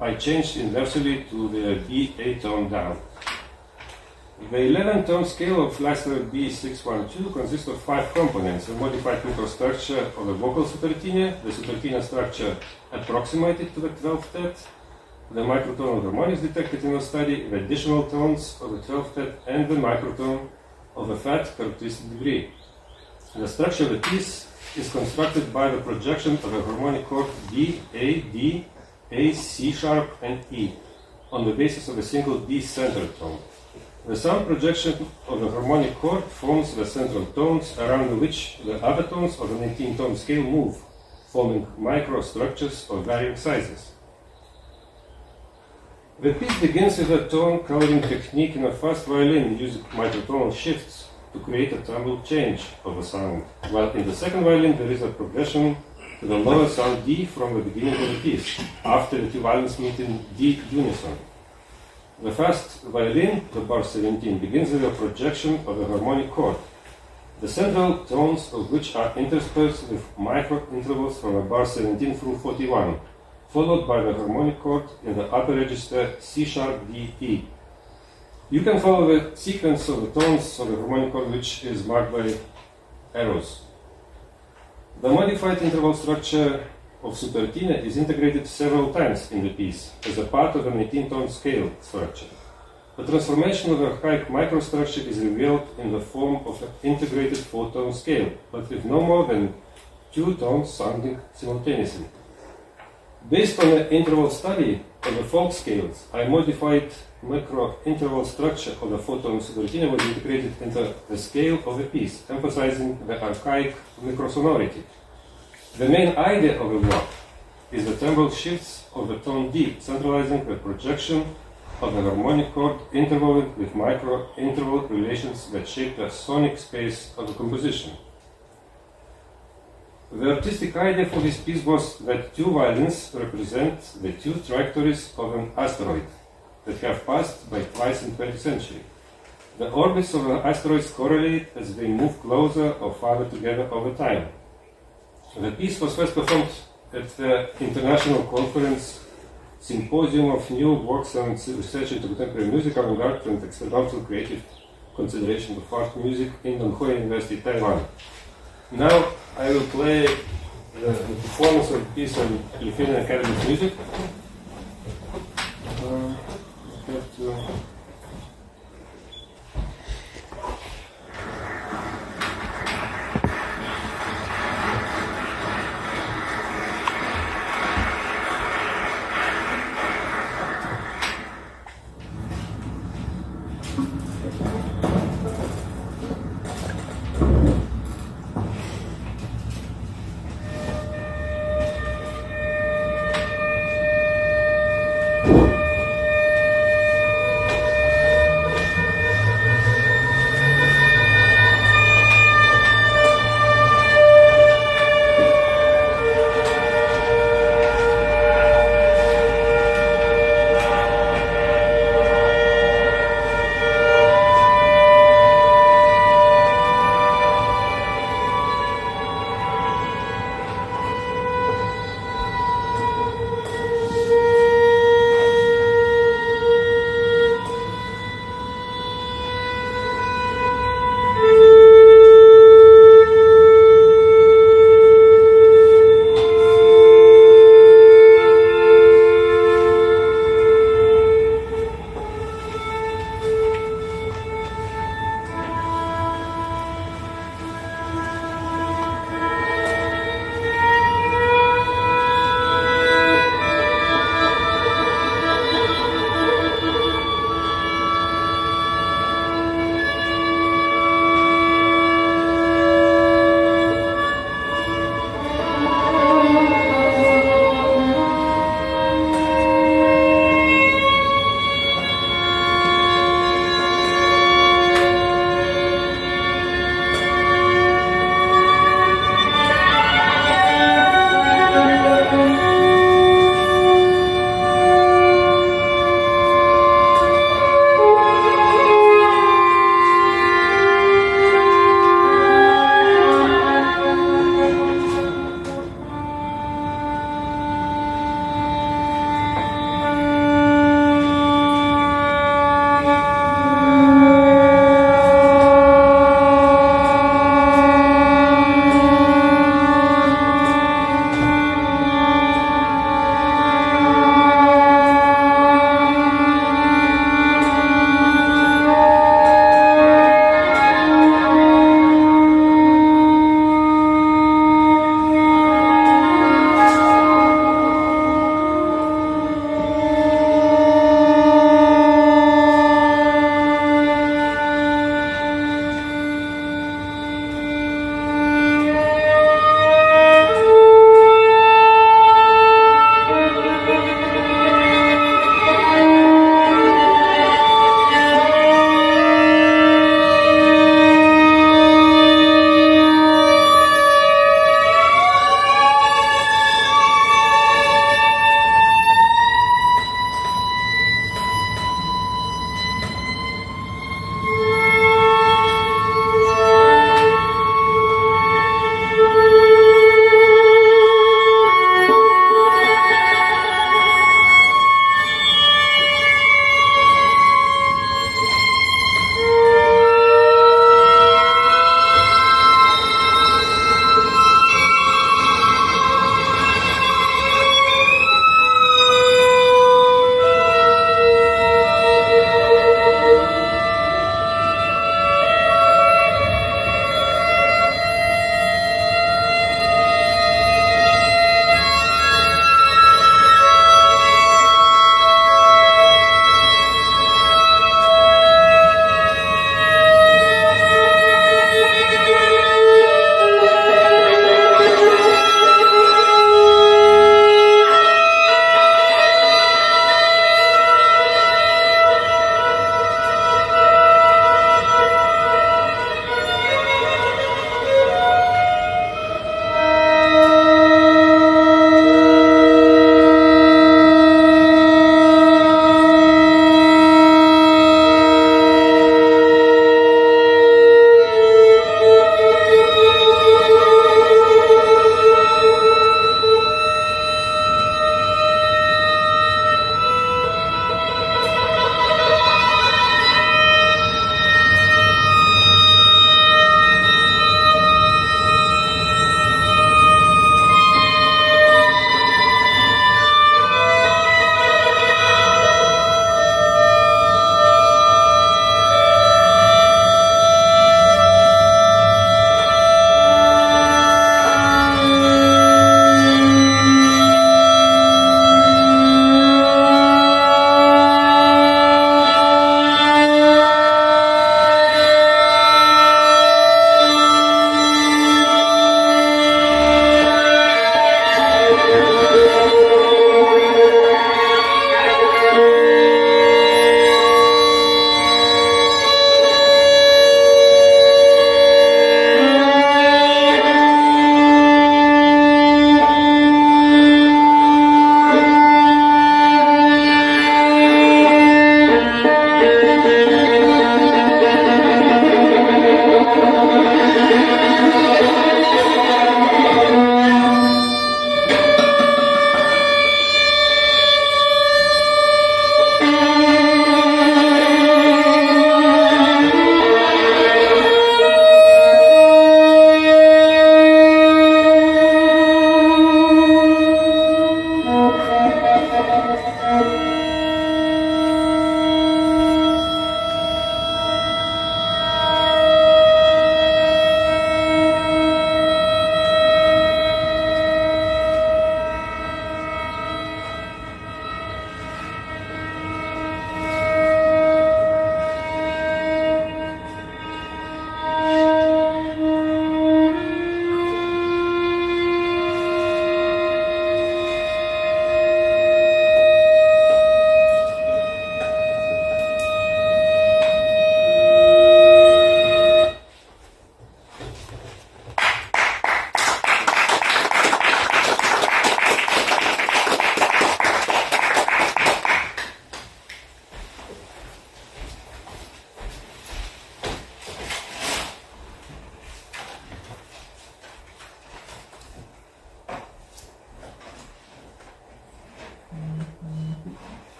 I changed inversely to the B-A-tone down. The 11-tone scale of Leicester B612 consists of 5 components: a modified microstructure of the vocal Sutartiné, the Sutartiné structure approximated to the 12th tet, the microtonal harmonics detected in the study, the additional tones of the 12th tet, and the microtone of the fat characteristic degree. The structure of the piece is constructed by the projection of a harmonic chord D, A, C sharp, and E on the basis of a single D centered tone. The sound projection of the harmonic chord forms the central tones around which the other tones of the 19-tone scale move, forming microstructures of varying sizes. The piece begins with a tone coloring technique in a fast violin using microtonal shifts to create a tempo change of the sound, while in the second violin there is a progression to the lower sound D from the beginning of the piece, after the two violins meet in D unison. The fast violin, the bar 17, begins with a projection of the harmonic chord, the central tones of which are interspersed with micro intervals from the bar 17 through 41, followed by the harmonic chord in the upper register C sharp D E. You can follow the sequence of the tones of the harmonic chord, which is marked by arrows. The modified interval structure of Sutartiné is integrated several times in the piece as a part of an 18-tone scale structure. The transformation of the archaic microstructure is revealed in the form of an integrated 4-tone scale, but with no more than 2 tones sounding simultaneously. Based on the interval study of the folk scales, a modified micro-interval structure of the 4-tone Sutartiné was integrated into the scale of the piece, emphasizing the archaic microsonority. The main idea of the work is the temporal shifts of the tone D, centralizing the projection of the harmonic chord intervalling with micro-interval relations that shape the sonic space of the composition. The artistic idea for this piece was that 2 violins represent the 2 trajectories of an asteroid that have passed by twice in the 20th century. The orbits of the asteroids correlate as they move closer or farther together over time. The piece was first performed at the International Conference Symposium of New Works and Research into Contemporary Music, Avant-Garde and Experimental Creative Consideration of Art Music in Nanhui University, Taiwan. Now I will play the performance of the piece on Lithuanian Academy of Music.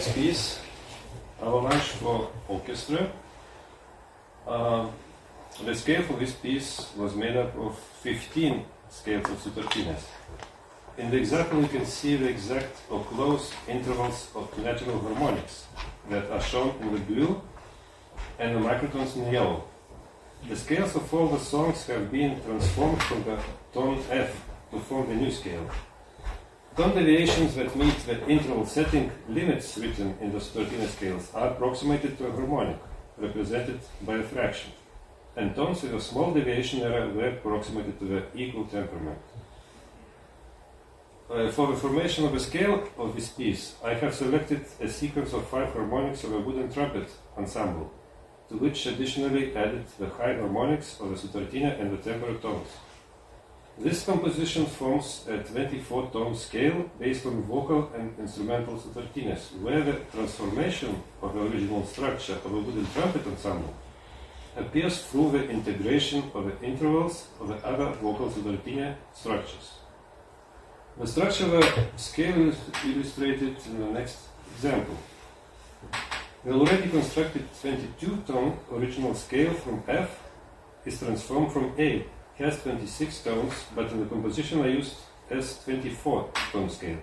this piece, Avalanche for Orchestra. The scale for this piece was made up of 15 scales of Sutartines. In the example you can see the exact or close intervals of natural harmonics that are shown in the blue and the microtones in yellow. The scales of all the songs have been transformed from the tone F to form the new scale. Tone deviations that meet the interval setting limits written in the Sutartine scales are approximated to a harmonic, represented by a fraction, and tones with a small deviation error were approximated to the equal temperament. For the formation of a scale of this piece, I have selected a sequence of 5 harmonics of a wooden trumpet ensemble, to which additionally added the high harmonics of the Sutartine and the temperate tones. This composition forms a 24-tone scale based on vocal and instrumental Sutartines, where the transformation of the original structure of a wooden trumpet ensemble appears through the integration of the intervals of the other vocal Sutartine structures. The structure of the scale is illustrated in the next example. The already constructed 22-tone original scale from F is transformed from A, has 26 tones, but in the composition I used as 24-tone scale.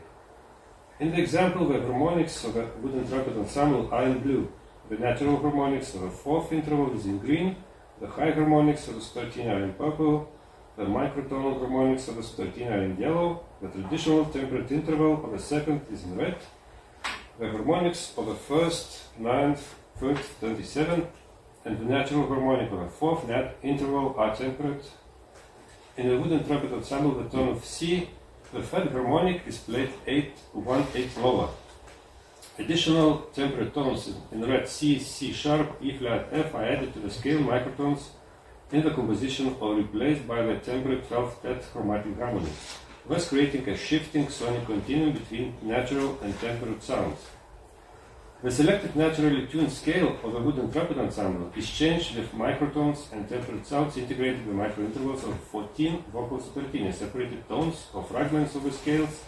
In the example, the harmonics of the wooden trumpet ensemble are in blue, the natural harmonics of the 4th interval is in green, the high harmonics of the Sutartine are in purple, the microtonal harmonics of the Sutartine are in yellow, the traditional temperate interval of the 2nd is in red, the harmonics of the 1st, 9th, 1st, 27th, and the natural harmonic of the 4th nat interval are temperate. In the wooden trumpet ensemble, the tone of C, the 3rd harmonic is played 1/8 lower. Additional temperate tones in red C, C sharp, E flat, F are added to the scale microtones in the composition or replaced by the temperate 12th tet chromatic harmony, thus creating a shifting sonic continuum between natural and temperate sounds. The selected naturally tuned scale of the wooden trumpet ensemble is changed with microtones and temperate sounds integrated with microintervals of 14 vocal Sutartine separated tones or fragments of the scales,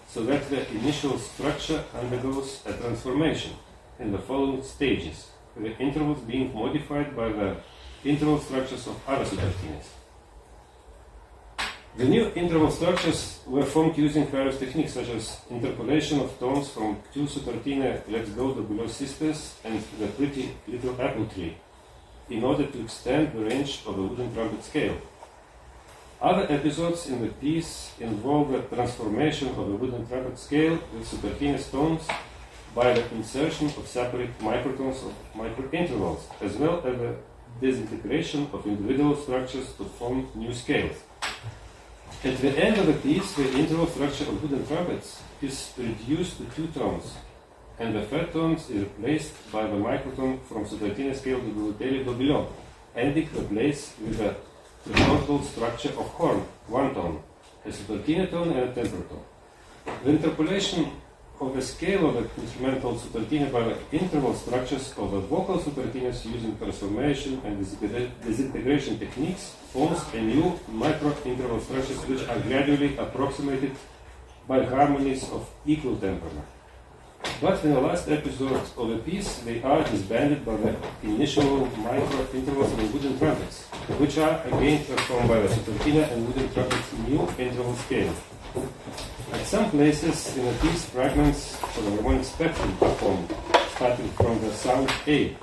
so that the initial structure undergoes a transformation in the following stages, with the intervals being modified by the interval structures of other Sutartines. The new interval structures were formed using various techniques such as interpolation of tones from 2 Sutartine Let's Go the Below Sisters and the Pretty Little Apple Tree, in order to extend the range of the wooden trumpet scale. Other episodes in the piece involve the transformation of the wooden trumpet scale with Sutartine tones by the insertion of separate microtones of microintervals, as well as the disintegration of individual structures to form new scales. At the end of the piece, the interval structure of wooden trumpets is reduced to 2 tones, and the 3rd tone is replaced by the microtone from Sutartine scale to Guluteli do below, ending the place with the tritonal structure of horn, 1 tone, a Sutartine tone and a temperate tone. The interpolation of the scale of the instrumental Sutartine by the interval structures of the vocal Sutartines using transformation and disintegration techniques forms a new micro-interval structures which are gradually approximated by harmonies of equal temperament. But in the last episode of the piece, they are disbanded by the initial micro-intervals of the wooden trumpets, which are again transformed by the Sutartine and wooden trumpets' new interval scale. At some places in the piece, fragments of the harmonic spectrum are formed, starting from the sound A,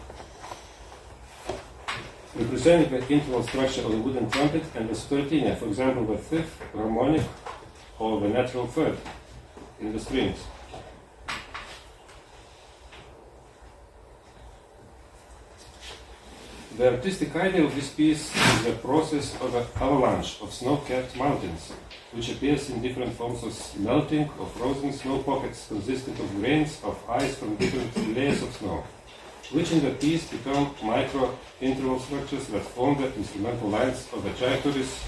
representing the interval structure of the wooden trumpet and the Sutartine, for example, the 5th harmonic or the natural 3rd in the strings. The artistic idea of this piece is the process of an avalanche of snow-capped mountains, which appears in different forms of melting or frozen snow pockets consisting of grains of ice from different layers of snow, which in the piece become micro-interval structures that form the instrumental lines of the trajectories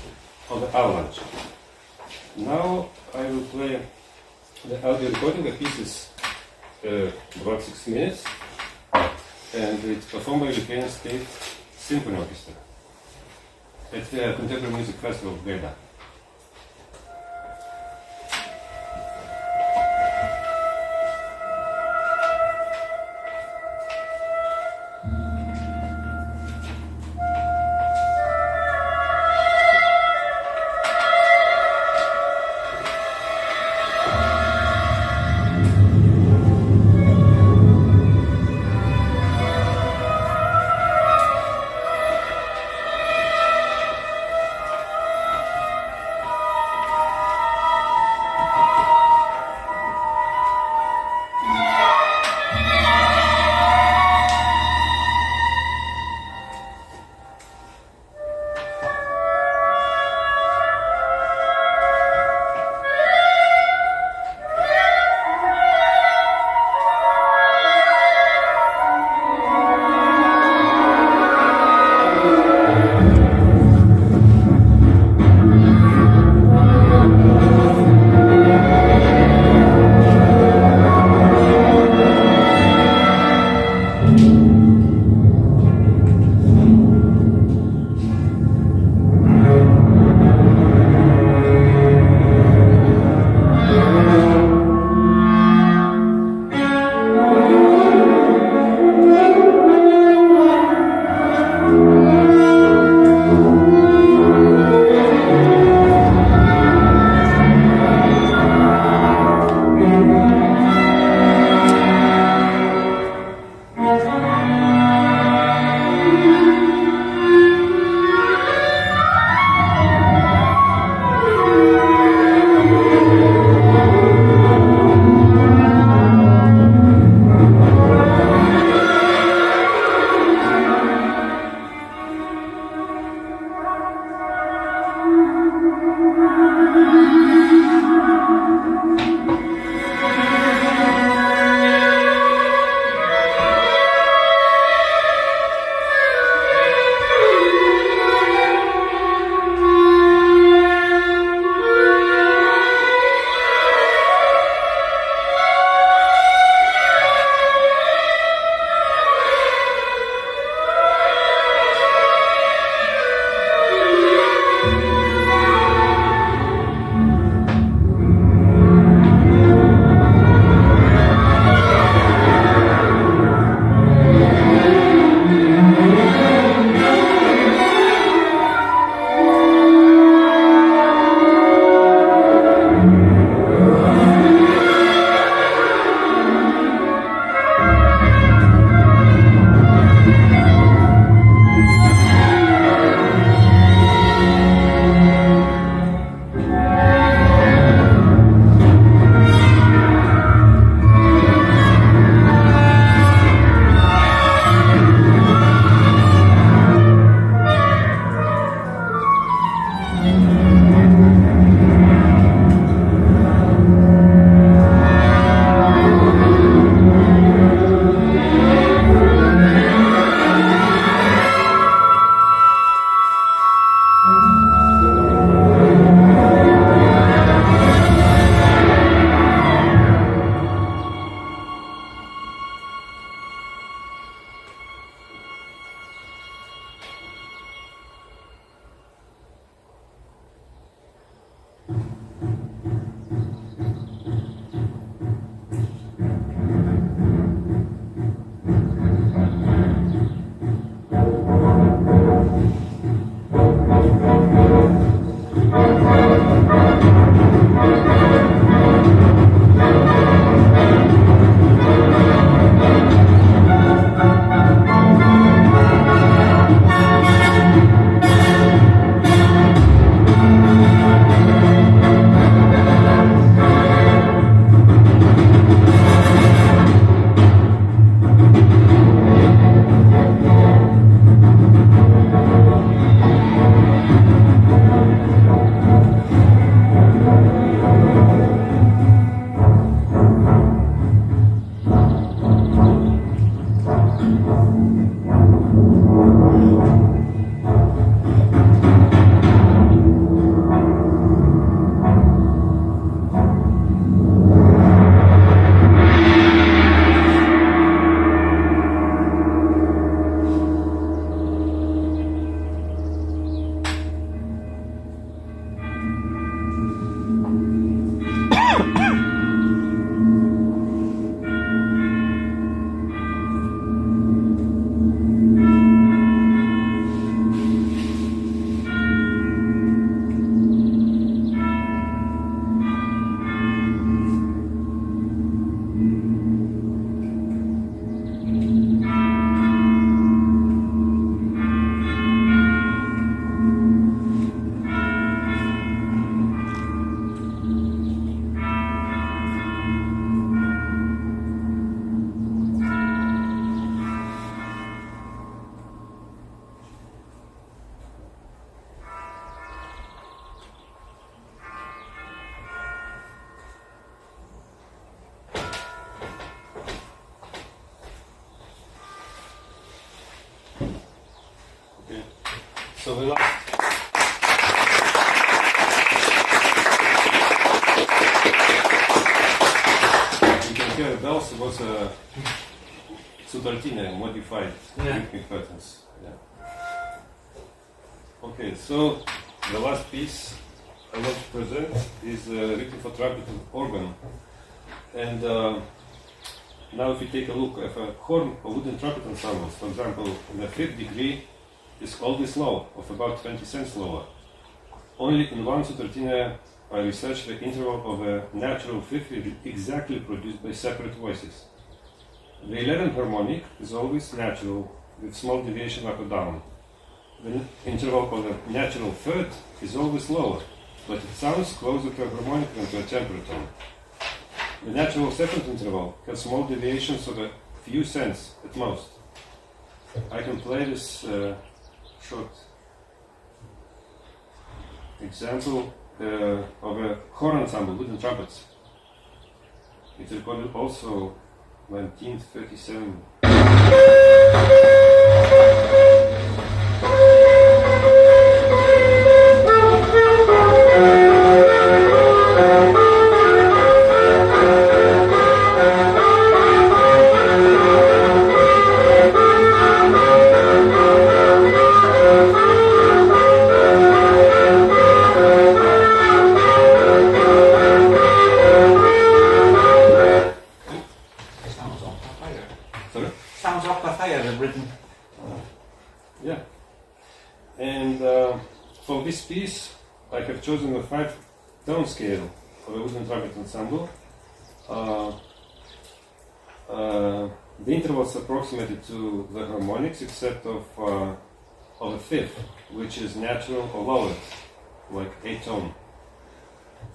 of the avalanche. Now I will play the audio recording. The piece is about 6 minutes, and it's performed by the Lithuanian State Symphony Orchestra at the Contemporary Music Festival of Gaida. So the last. You can hear the bells. It was a Sutartiné modified rhythmic patterns. Yeah. Okay, so the last piece I want to present is written for trumpet and organ. And now if you take a look at a horn or wooden trumpet ensembles, for example, in the 5th degree is always low, of about 20 cents lower. Only in one Sutartiné I researched the interval of a natural fifth exactly produced by separate voices. The 11th harmonic is always natural, with small deviation up or down. The interval of the natural third is always lower, but it sounds closer to a harmonic than to a temperatone. The natural second interval has small deviations of a few cents at most. I can play this short example of a horn ensemble, wooden trumpets. It's recorded also 1937. Yeah, and for this piece I have chosen a 5-tone scale of a wooden trumpet ensemble. The intervals approximated to the harmonics except of a fifth, which is natural or lower, like 8-tone.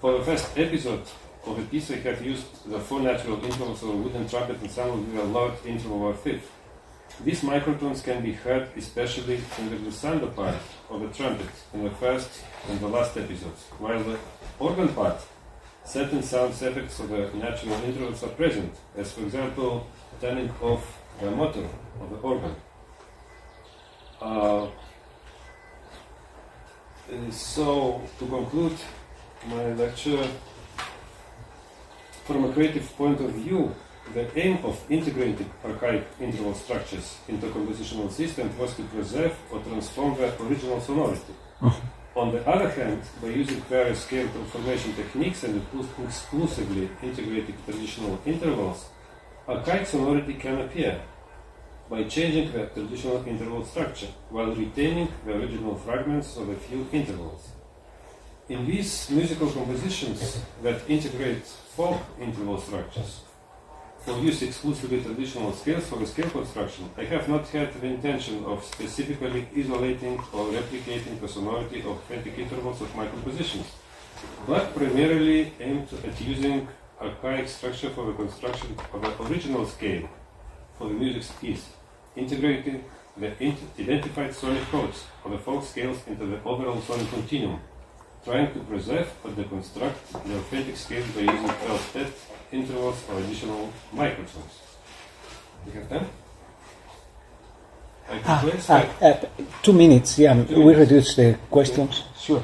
For the first episode of the piece I have used the 4 natural intervals of a wooden trumpet ensemble with a lowered interval of a fifth. These microtones can be heard especially in the glissando part of the trumpet in the first and the last episodes, while the organ part, certain sound effects of the natural intervals are present, as for example, turning off the motor of the organ. So, to conclude my lecture, from a creative point of view, the aim of integrating archaic interval structures into a compositional system was to preserve or transform the original sonority. On the other hand, by using various scale transformation techniques and exclusively integrating traditional intervals, archaic sonority can appear by changing the traditional interval structure while retaining the original fragments of a few intervals. In these musical compositions that integrate folk interval structures or use exclusively traditional scales for the scale construction, I have not had the intention of specifically isolating or replicating the sonority of authentic intervals of my compositions, but primarily aimed at using archaic structure for the construction of an original scale for the music's piece, integrating the identified sonic codes of the folk scales into the overall sonic continuum, trying to preserve or deconstruct the authentic scales by using 12th intervals or additional microtones. You have time? I can place 2 minutes, yeah. 2 minutes. We reduce the questions. Okay. Sure.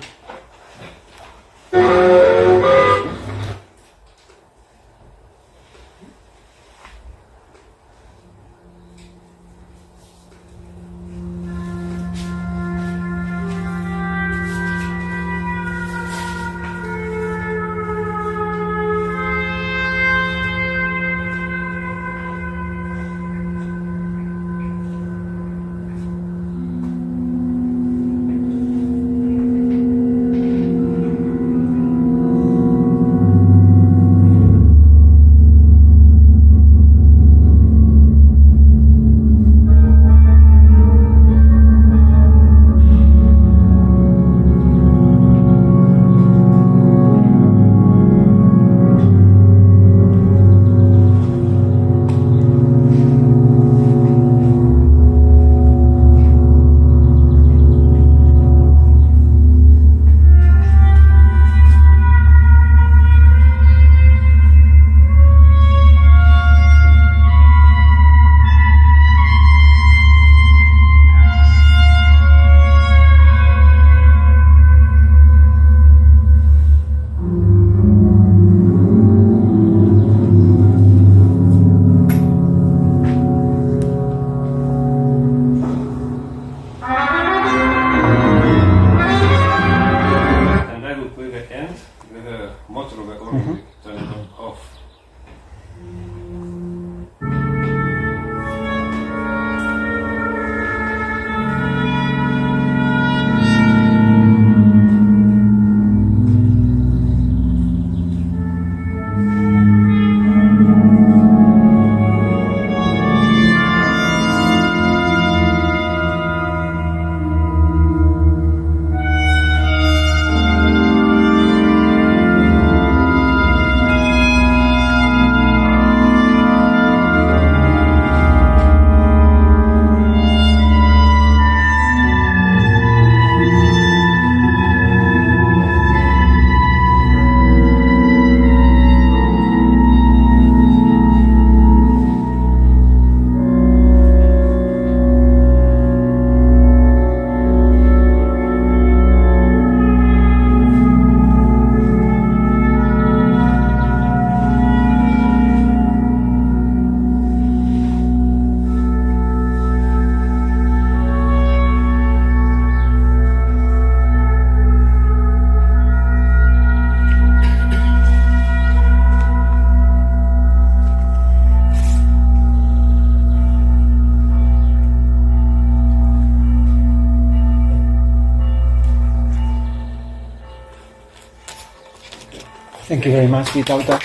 Thank you very much, Vytautas.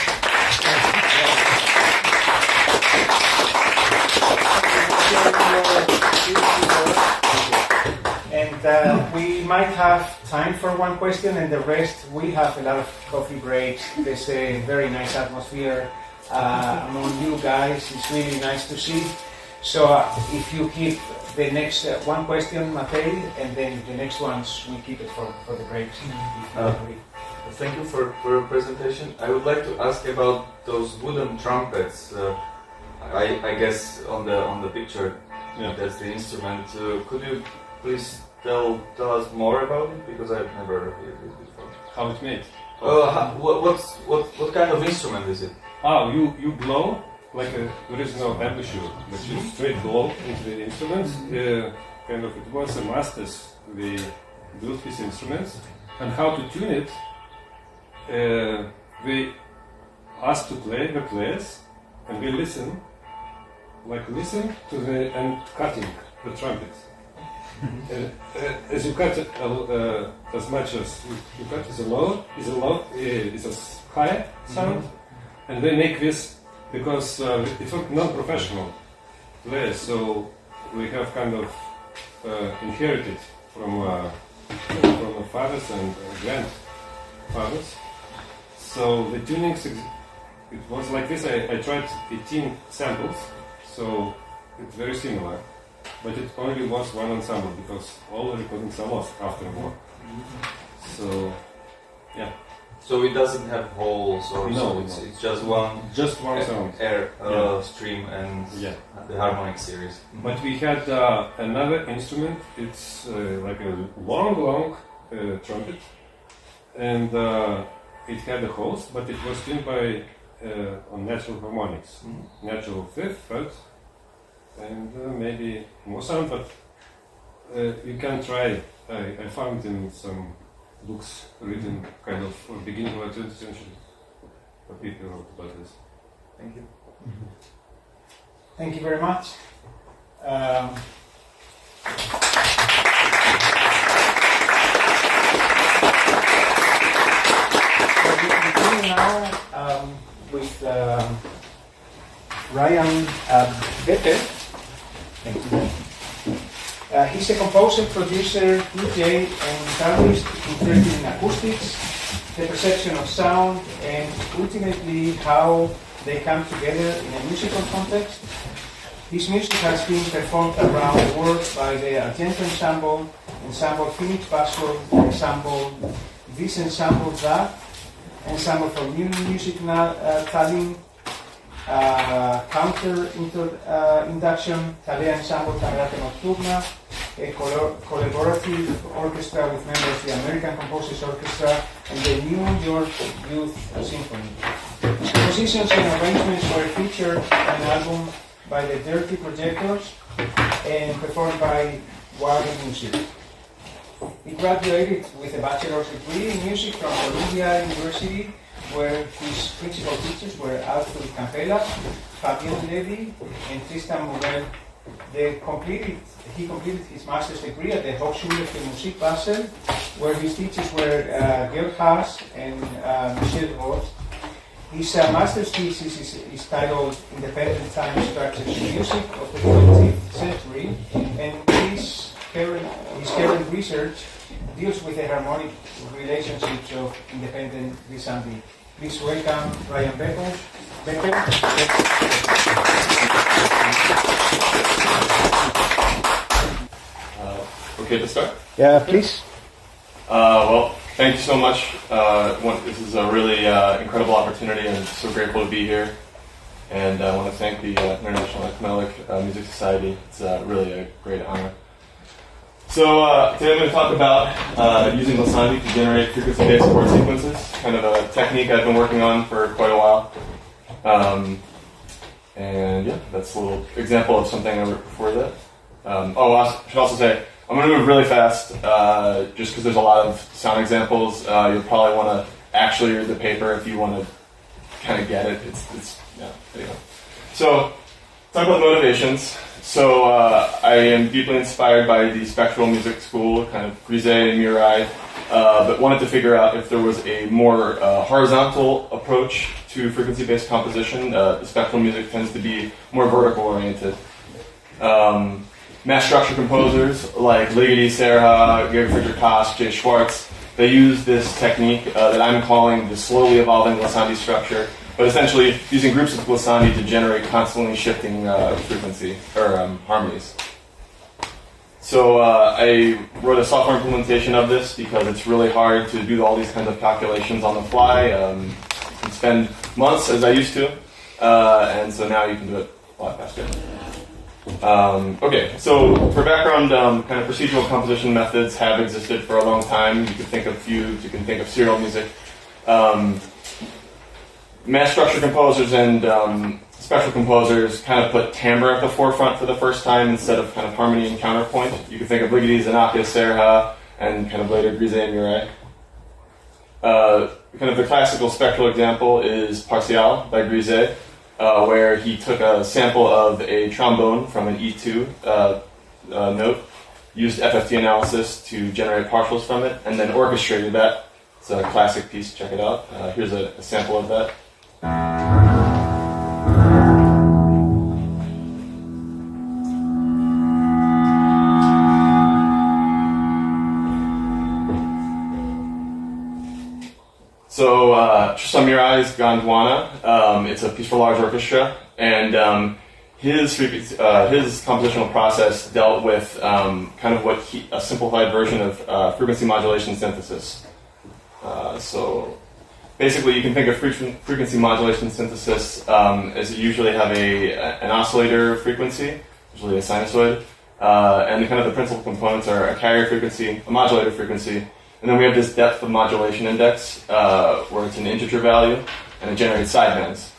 And we might have time for one question, and the rest we have a lot of coffee breaks. There's a very nice atmosphere among you guys. It's really nice to see. So if you keep the next one question, Matei, and then the next ones we keep it for the breaks. Thank you for your presentation. I would like to ask about those wooden trumpets. I guess on the picture, that's the instrument. Could you please tell us more about it, because I've never heard it before. How it's made? What kind of instrument is it? You blow like there is no embouchure, but you straight blow into the instruments. It was a masters. build his instruments, and how to tune it. We ask to play the players, and we listen to the and cutting the trumpets. As you cut as much as you cut is a high sound, and they make this because it's not non-professional players, so we have kind of inherited from the fathers and grandfathers. So the tunings, it was like this. I tried 18 samples, so it's very similar. But it only was one ensemble because all the recordings are lost after war. So, yeah. So it doesn't have holes or no, so. It's just one sound, air stream and the harmonic series. But we had another instrument. It's like a long trumpet, and it had a holes, but it was tuned by on natural harmonics, natural fifth, third, and maybe more sound. But you can try. I found in some books written kind of beginning of the 20th century. People wrote about this. Thank you. Thank you very much. We're beginning now with Ryan Beppel. Thank you. He's a composer, producer, DJ, and guitarist interested in acoustics, the perception of sound, and ultimately how they come together in a musical context. His music has been performed around the world by the Argentine Ensemble Phoenix Basel, Ensemble This Ensemble That, Ensemble for New Music Tallinn, Counter Induction, Thalia Ensemble Camerata Nocturna, a collaborative orchestra with members of the American Composers Orchestra and the New York Youth Symphony. His compositions and arrangements were featured on an album by the Dirty Projectors and performed by Warner Music. He graduated with a bachelor's degree in music from Columbia University, where his principal teachers were Arthur Campella, Fabien Levy, and Tristan Morel. He completed his master's degree at the Hochschule für Musik Basel, where his teachers were Georg Haas and Michel Roth. His master's thesis is titled Independent Time Structures in Music of the 20th Century, and his current research deals with the harmonic relationships of independent Glissandi. Please welcome Ryan Beppel. Okay to start? Yeah, please. Well, thank you so much. This is a really incredible opportunity, and I'm so grateful to be here. And I want to thank the International Ecumenical Music Society. It's really a great honor. So today I'm going to talk about using Glissandi to generate frequency-based chord sequences, kind of a technique I've been working on for quite a while. And yeah, that's a little example of something I wrote before that. I should also say, I'm going to move really fast, just because there's a lot of sound examples. You'll probably want to actually read the paper if you want to kind of get it. Anyway. So, talk about the motivations. So, I am deeply inspired by the spectral music school, kind of Grisé and Murai, but wanted to figure out if there was a more horizontal approach to frequency-based composition. The spectral music tends to be more vertical-oriented. Mass structure composers like Ligeti, Serha, Georg Friedrich Haas, Jay Schwartz, they use this technique that I'm calling the slowly evolving Glissandi structure, but essentially using groups of Glissandi to generate constantly shifting frequency or harmonies. So I wrote a software implementation of this because it's really hard to do all these kinds of calculations on the fly. You can spend months, as I used to, and so now you can do it a lot faster. Okay, so for background, kind of procedural composition methods have existed for a long time. You can think of fugues, you can think of serial music. Mass structure composers and special composers kind of put timbre at the forefront for the first time instead of kind of harmony and counterpoint. You can think of Ligeti, Zanakis, Serha, and kind of later Grisé and Muret. Kind of the classical spectral example is Partial by Grisé, where he took a sample of a trombone from an E2 note, used FFT analysis to generate partials from it, and then orchestrated that. It's a classic piece, check it out. Here's a sample of that. So, Tristan Muray's Gondwana, it's a piece for large orchestra, and his compositional process dealt with kind of a simplified version of frequency modulation synthesis. So, basically, you can think of frequency modulation synthesis as you usually have an oscillator frequency, usually a sinusoid, and the principal components are a carrier frequency, a modulator frequency, and then we have this depth of modulation index, where it's an integer value, and it generates sidebands.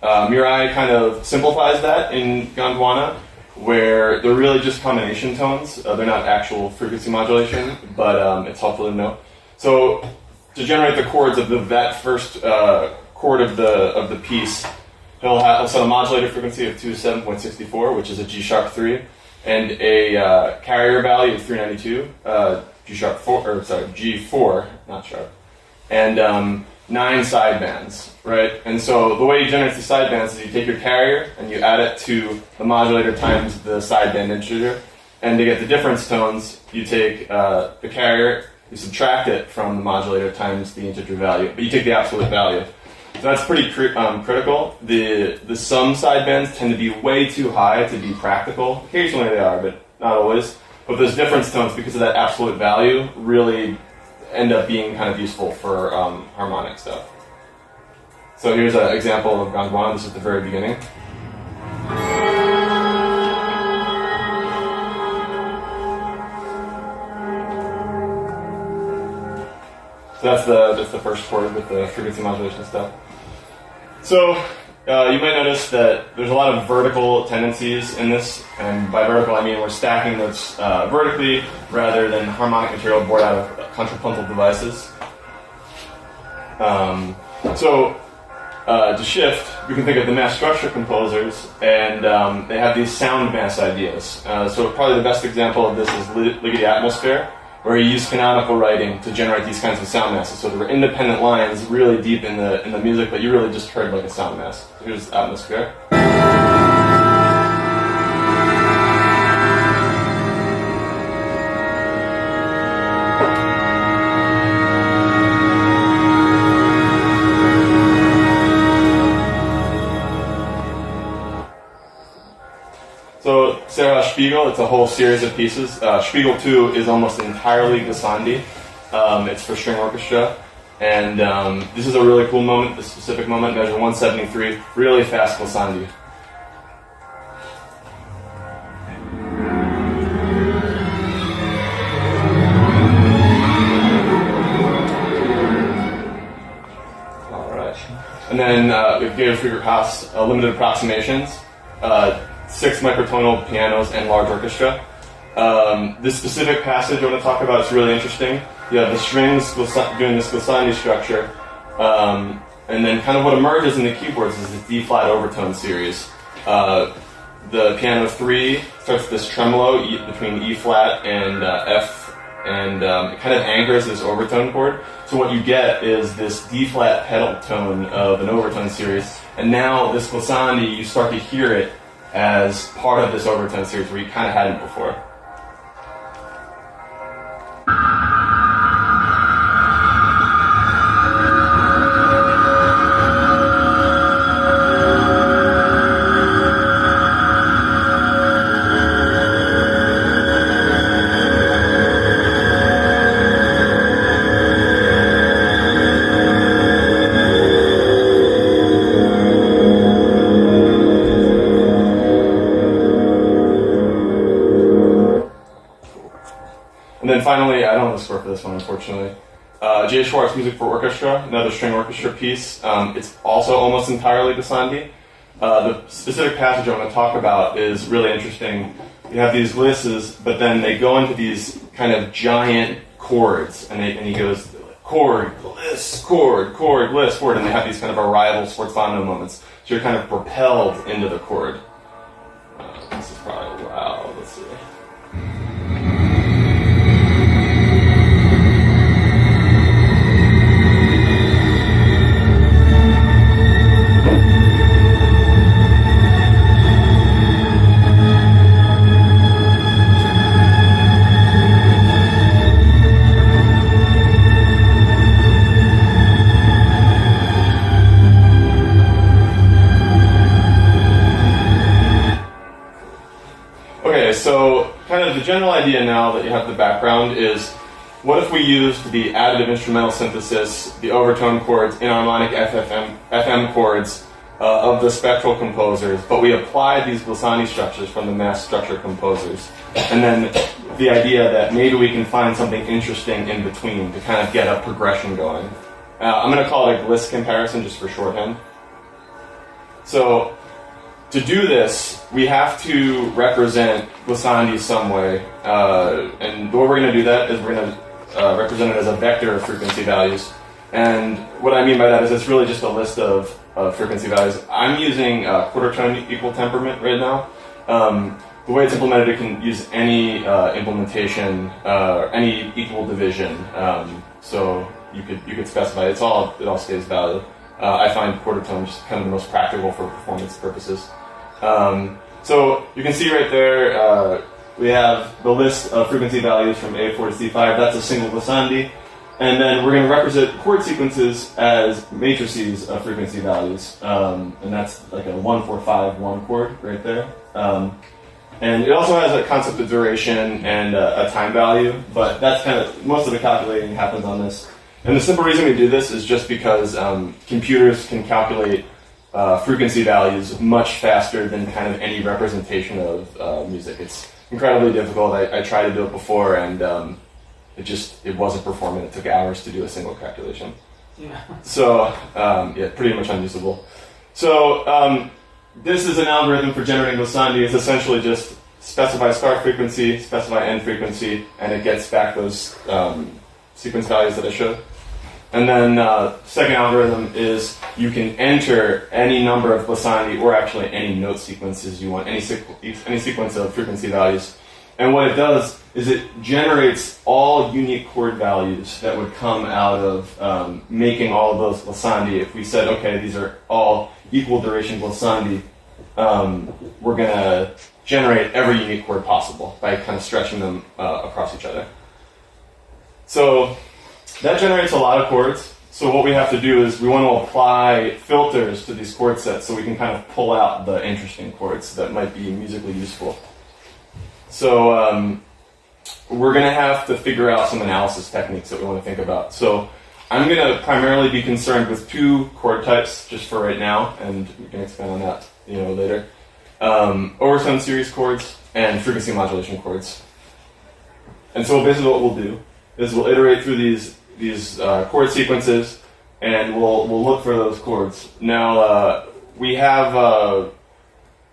Muray kind of simplifies that in Gondwana, where they're really just combination tones. They're not actual frequency modulation, but it's helpful to know. So to generate the chords of that first chord of the piece, he'll set a modulator frequency of 207.64, which is a G sharp 3, and a carrier value of 392, G4, not sharp, and 9 sidebands, right? And so the way you generate the sidebands is you take your carrier and you add it to the modulator times the sideband integer, and to get the difference tones, you take the carrier, you subtract it from the modulator times the integer value, but you take the absolute value. So that's pretty critical. The sum sidebands tend to be way too high to be practical. Occasionally they are, but not always. But those difference tones, because of that absolute value, really end up being kind of useful for harmonic stuff. So here's an example of Gondwana. This is the very beginning. So that's the first chord with the frequency modulation stuff. So you might notice that there's a lot of vertical tendencies in this, and by vertical I mean we're stacking notes vertically rather than harmonic material bored out of contrapuntal devices. To shift, you can think of the mass structure composers, and they have these sound mass ideas. So probably the best example of this is Ligeti Atmosphere, where he used canonical writing to generate these kinds of sound masses. So there were independent lines really deep in the music, but you really just heard like a sound mass. Here's Atmosphere. So Sarah Spiegel, it's a whole series of pieces. Spiegel 2 is almost entirely Glissandi. It's for string orchestra. And this is a really cool moment, this specific moment, measure 173, really fast Glissandi. All right. And then we have Georg Friedrich Haas, limited approximations. 6 microtonal pianos and large orchestra. This specific passage I want to talk about is really interesting. You have the strings doing this glissandi structure, and then kind of what emerges in the keyboards is this D-flat overtone series. The piano 3 starts this tremolo between E-flat and F, and it kind of anchors this overtone chord. So what you get is this D-flat pedal tone of an overtone series, and now this glissandi, you start to hear it as part of this overtone series where you kind of hadn't before. Finally, I don't have the score for this one, unfortunately. J. Schwartz, Music for Orchestra, another string orchestra piece. It's also almost entirely Glissandi. The specific passage I want to talk about is really interesting. you have these glisses, but then they go into these kind of giant chords, and he goes chord, gliss, chord, gliss, chord, and they have these kind of arrival sforzando moments. So you're kind of propelled into the chord. This is probably loud. Let's see. So kind of the general idea now that you have the background is, what if we used the additive instrumental synthesis, the overtone chords, inharmonic FM chords of the spectral composers, but we applied these glissandi structures from the mass structure composers. And then the idea that maybe we can find something interesting in between to kind of get a progression going. I'm going to call it a gliss comparison just for shorthand. So to do this, we have to represent glissandi some way, and the way we're going to do that is we're going to represent it as a vector of frequency values. And what I mean by that is it's really just a list of frequency values. I'm using quarter tone equal temperament right now. The way it's implemented, it can use any implementation, any equal division. So you could specify it all stays valid. I find quarter tone just kind of the most practical for performance purposes. So you can see right there, we have the list of frequency values from A4 to C5. That's a single glissandi. And then we're going to represent chord sequences as matrices of frequency values. And that's like a 1-4-5-1 chord right there. And it also has a concept of duration and a time value, but that's kind of, most of the calculating happens on this. And the simple reason we do this is just because computers can calculate frequency values much faster than kind of any representation of music. It's incredibly difficult. I tried to do it before, and it wasn't performing. It took hours to do a single calculation. Yeah. So pretty much unusable. So this is an algorithm for generating glissandi. It's essentially just specify start frequency, specify end frequency, and it gets back those sequence values that I showed. And then second algorithm is you can enter any number of glissandi, or actually any note sequences you want, any sequence of frequency values. And what it does is it generates all unique chord values that would come out of making all of those glissandi. If we said, okay, these are all equal duration glissandi, we're going to generate every unique chord possible by kind of stretching them across each other. So that generates a lot of chords. So what we have to do is we want to apply filters to these chord sets so we can kind of pull out the interesting chords that might be musically useful. So we're going to have to figure out some analysis techniques that we want to think about. So I'm going to primarily be concerned with two chord types just for right now, and we can expand on that later. Overtone series chords and frequency modulation chords. And so basically what we'll do is we'll iterate through these chord sequences, and we'll look for those chords. Now we have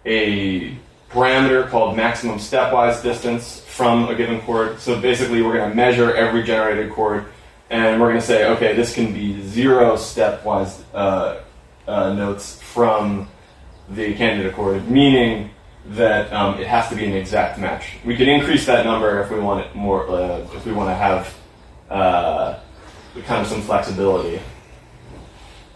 a parameter called maximum stepwise distance from a given chord. So basically we're going to measure every generated chord, and we're going to say, okay, this can be 0 stepwise notes from the candidate chord, meaning that it has to be an exact match. We can increase that number if we want it more, if we want to have kind of some flexibility.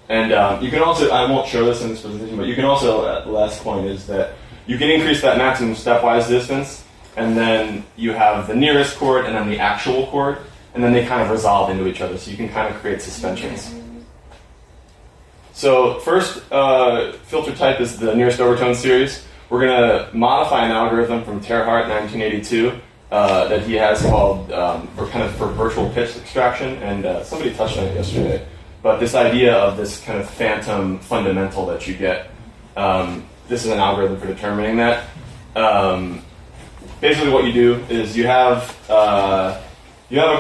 And you can also, I won't show this in this presentation, but you can also, the last point is that you can increase that maximum stepwise distance, and then you have the nearest chord and then the actual chord, and then they kind of resolve into each other, so you can kind of create suspensions. So first filter type is the nearest overtone series. We're going to modify an algorithm from Terhart 1982 that he has called for virtual pitch extraction, and somebody touched on it yesterday. But this idea of this kind of phantom fundamental that you get, this is an algorithm for determining that. Basically, what you do is you have a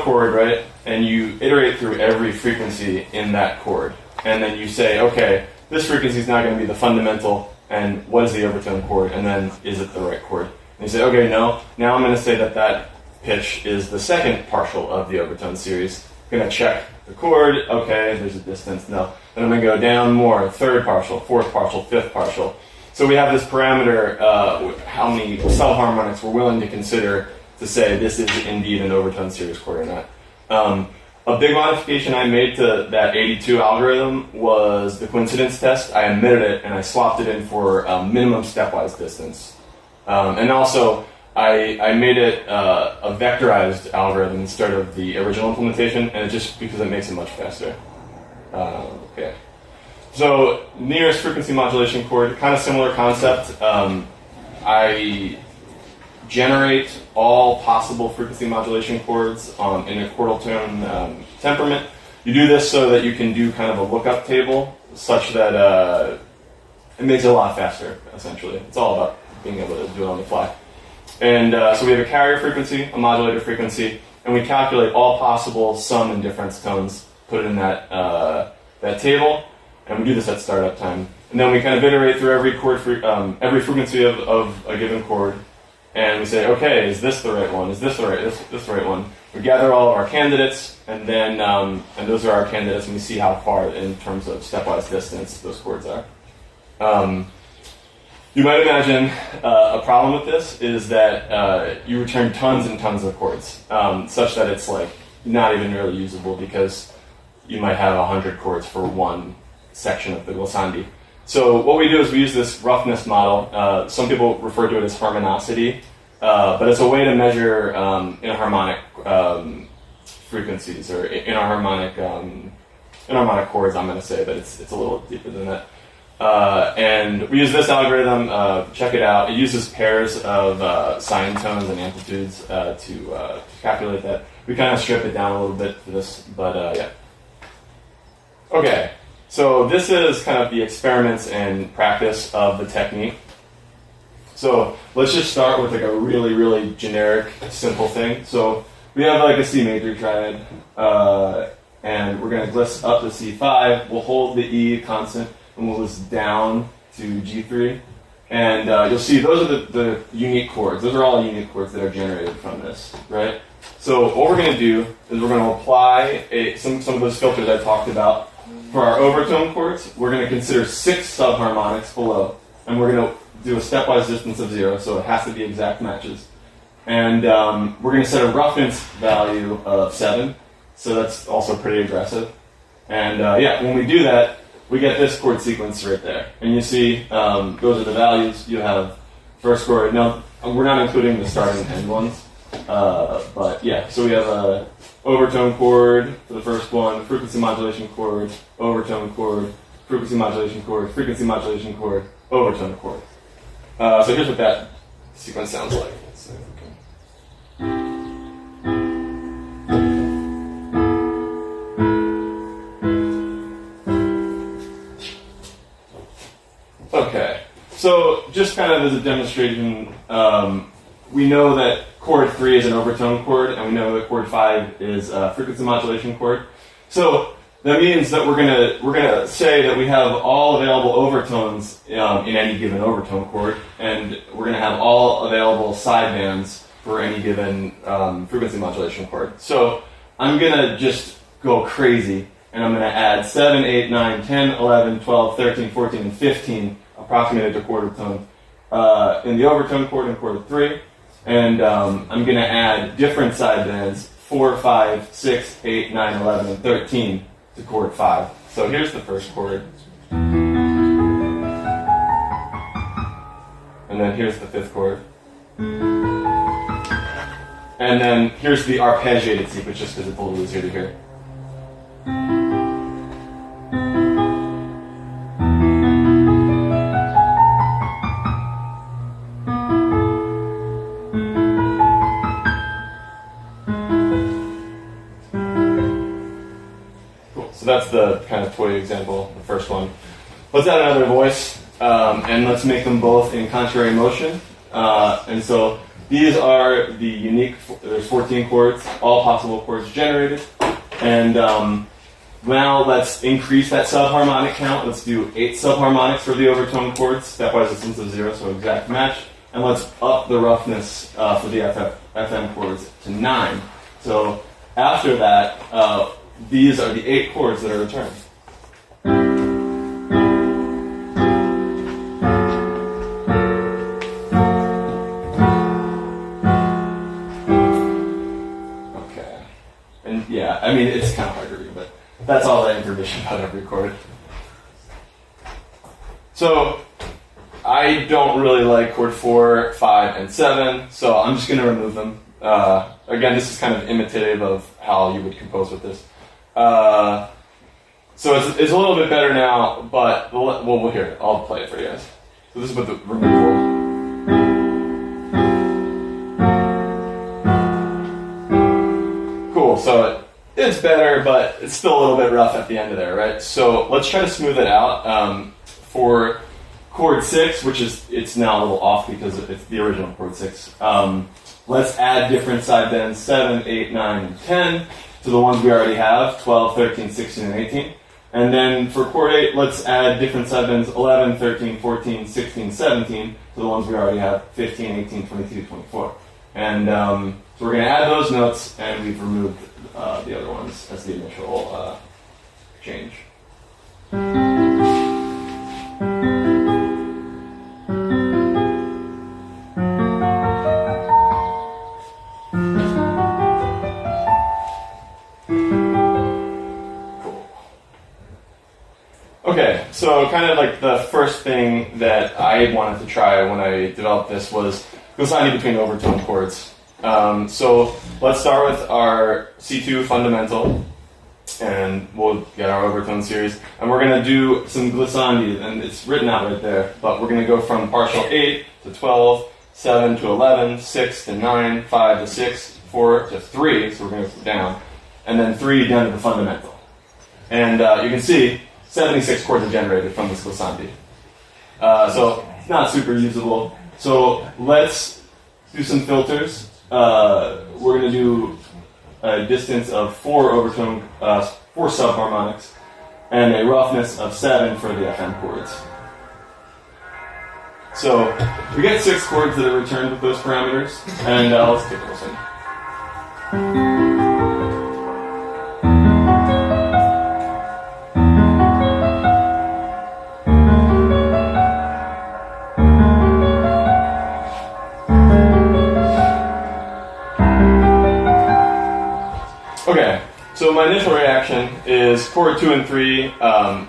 chord, right, and you iterate through every frequency in that chord, and then you say, okay, this frequency is now going to be the fundamental, and what is the overtone chord, and then is it the right chord? And you say, okay, no, now I'm going to say that pitch is the second partial of the overtone series. I'm going to check the chord, okay, there's a distance, no. Then I'm going to go down more, third partial, fourth partial, fifth partial. So we have this parameter, how many subharmonics we're willing to consider to say this is indeed an overtone series chord or not. A big modification I made to that 82 algorithm was the coincidence test. I omitted it and I swapped it in for minimum stepwise distance. And also, I made it a vectorized algorithm instead of the original implementation, and just because it makes it much faster. Okay. So, nearest frequency modulation chord, kind of similar concept. I generate all possible frequency modulation chords in a chordal tone temperament. You do this so that you can do kind of a lookup table, such that it makes it a lot faster, essentially. It's all about being able to do it on the fly. And so we have a carrier frequency, a modulator frequency, and we calculate all possible sum and difference tones, put it in that table, and we do this at startup time. And then we kind of iterate through every every frequency of a given chord, and we say, okay, is this the right one? Is this the right one? We gather all of our candidates, and then and those are our candidates, and we see how far in terms of stepwise distance those chords are. You might imagine a problem with this is that you return tons and tons of chords, such that it's like not even really usable because you might have 100 chords for one section of the glissandi. So what we do is we use this roughness model. Some people refer to it as harmonicity, but it's a way to measure inharmonic frequencies or inharmonic chords. I'm going to say, but it's a little deeper than that. And we use this algorithm. Check it out. It uses pairs of sine tones and amplitudes to calculate that. We kind of strip it down a little bit for this, but yeah. Okay. So this is kind of the experiments and practice of the technique. So let's just start with like a really, really generic, simple thing. So we have like a C major triad, and we're going to gliss up to C5. We'll hold the E constant, and we'll list down to G3. And you'll see those are the unique chords. Those are all unique chords that are generated from this, right? So what we're going to do is we're going to apply some of those filters I talked about. For our overtone chords, we're going to consider 6 subharmonics below, and we're going to do a stepwise distance of 0, so it has to be exact matches. And we're going to set a roughness value of 7, so that's also pretty aggressive. And yeah, when we do that, we get this chord sequence right there. And you see, those are the values. You have first chord. Now, we're not including the start and end ones, but yeah, so we have a overtone chord for the first one, frequency modulation chord, overtone chord, frequency modulation chord, frequency modulation chord, overtone chord. So here's what that sequence sounds like. Let's see if we can. Okay, so just kind of as a demonstration, we know that chord 3 is an overtone chord, and we know that chord 5 is a frequency modulation chord. So that means that we're gonna say that we have all available overtones in any given overtone chord, and we're gonna have all available sidebands for any given frequency modulation chord. So I'm gonna just go crazy, and I'm gonna add 7, 8, 9, 10, 11, 12, 13, 14, and 15 approximated to quarter tone in the overtone chord in chord 3. And I'm going to add different sidebands, 4, 5, 6, 8, 9, 11, and 13 to chord 5. So here's the first chord. And then here's the 5th chord. And then here's the arpeggiated sequence, just because it's a little easier to hear. So that's the kind of toy example, the first one. Let's add another voice, and let's make them both in contrary motion. And so these are the unique, there's 14 chords, all possible chords generated. And now let's increase that subharmonic count. Let's do 8 subharmonics for the overtone chords, stepwise distance of 0, so exact match. and let's up the roughness for the FM chords to 9. So after that, these are the 8 chords that are returned. Okay. And yeah, I mean, it's kind of hard to read, but that's all that information about every chord. So I don't really like chord 4, 5, and 7, so I'm just going to remove them. Again, this is kind of imitative of how you would compose with this. So it's a little bit better now, but we'll hear it. I'll play it for you guys. So this is with the removal. Cool, so it's better, but it's still a little bit rough at the end of there, right? So let's try to smooth it out. For chord 6, which is, it's now a little off because it's the original chord 6. Let's add different side bends 7, 8, 9, and 10 to the ones we already have, 12, 13, 16, and 18. And then for chord 8, let's add different side bends 11, 13, 14, 16, 17 to the ones we already have, 15, 18, 22, 24. And so we're going to add those notes, and we've removed the other ones as the initial change. Okay, so kind of like the first thing that I wanted to try when I developed this was Glissandi between overtone chords. So let's start with our C2 fundamental, and we'll get our overtone series. And we're going to do some Glissandi, and it's written out right there, but we're going to go from partial 8 to 12, 7 to 11, 6 to 9, 5 to 6, 4 to 3, so we're going to go down, and then 3 down to the fundamental. And you can see 76 chords are generated from this Glissandi. So it's not super usable. So let's do some filters. We're going to do a distance of 4 overtone, 4 subharmonics, and a roughness of 7 for the FM chords. So we get 6 chords that are returned with those parameters, and let's take a listen. Okay, so my initial reaction is chord 2 and 3,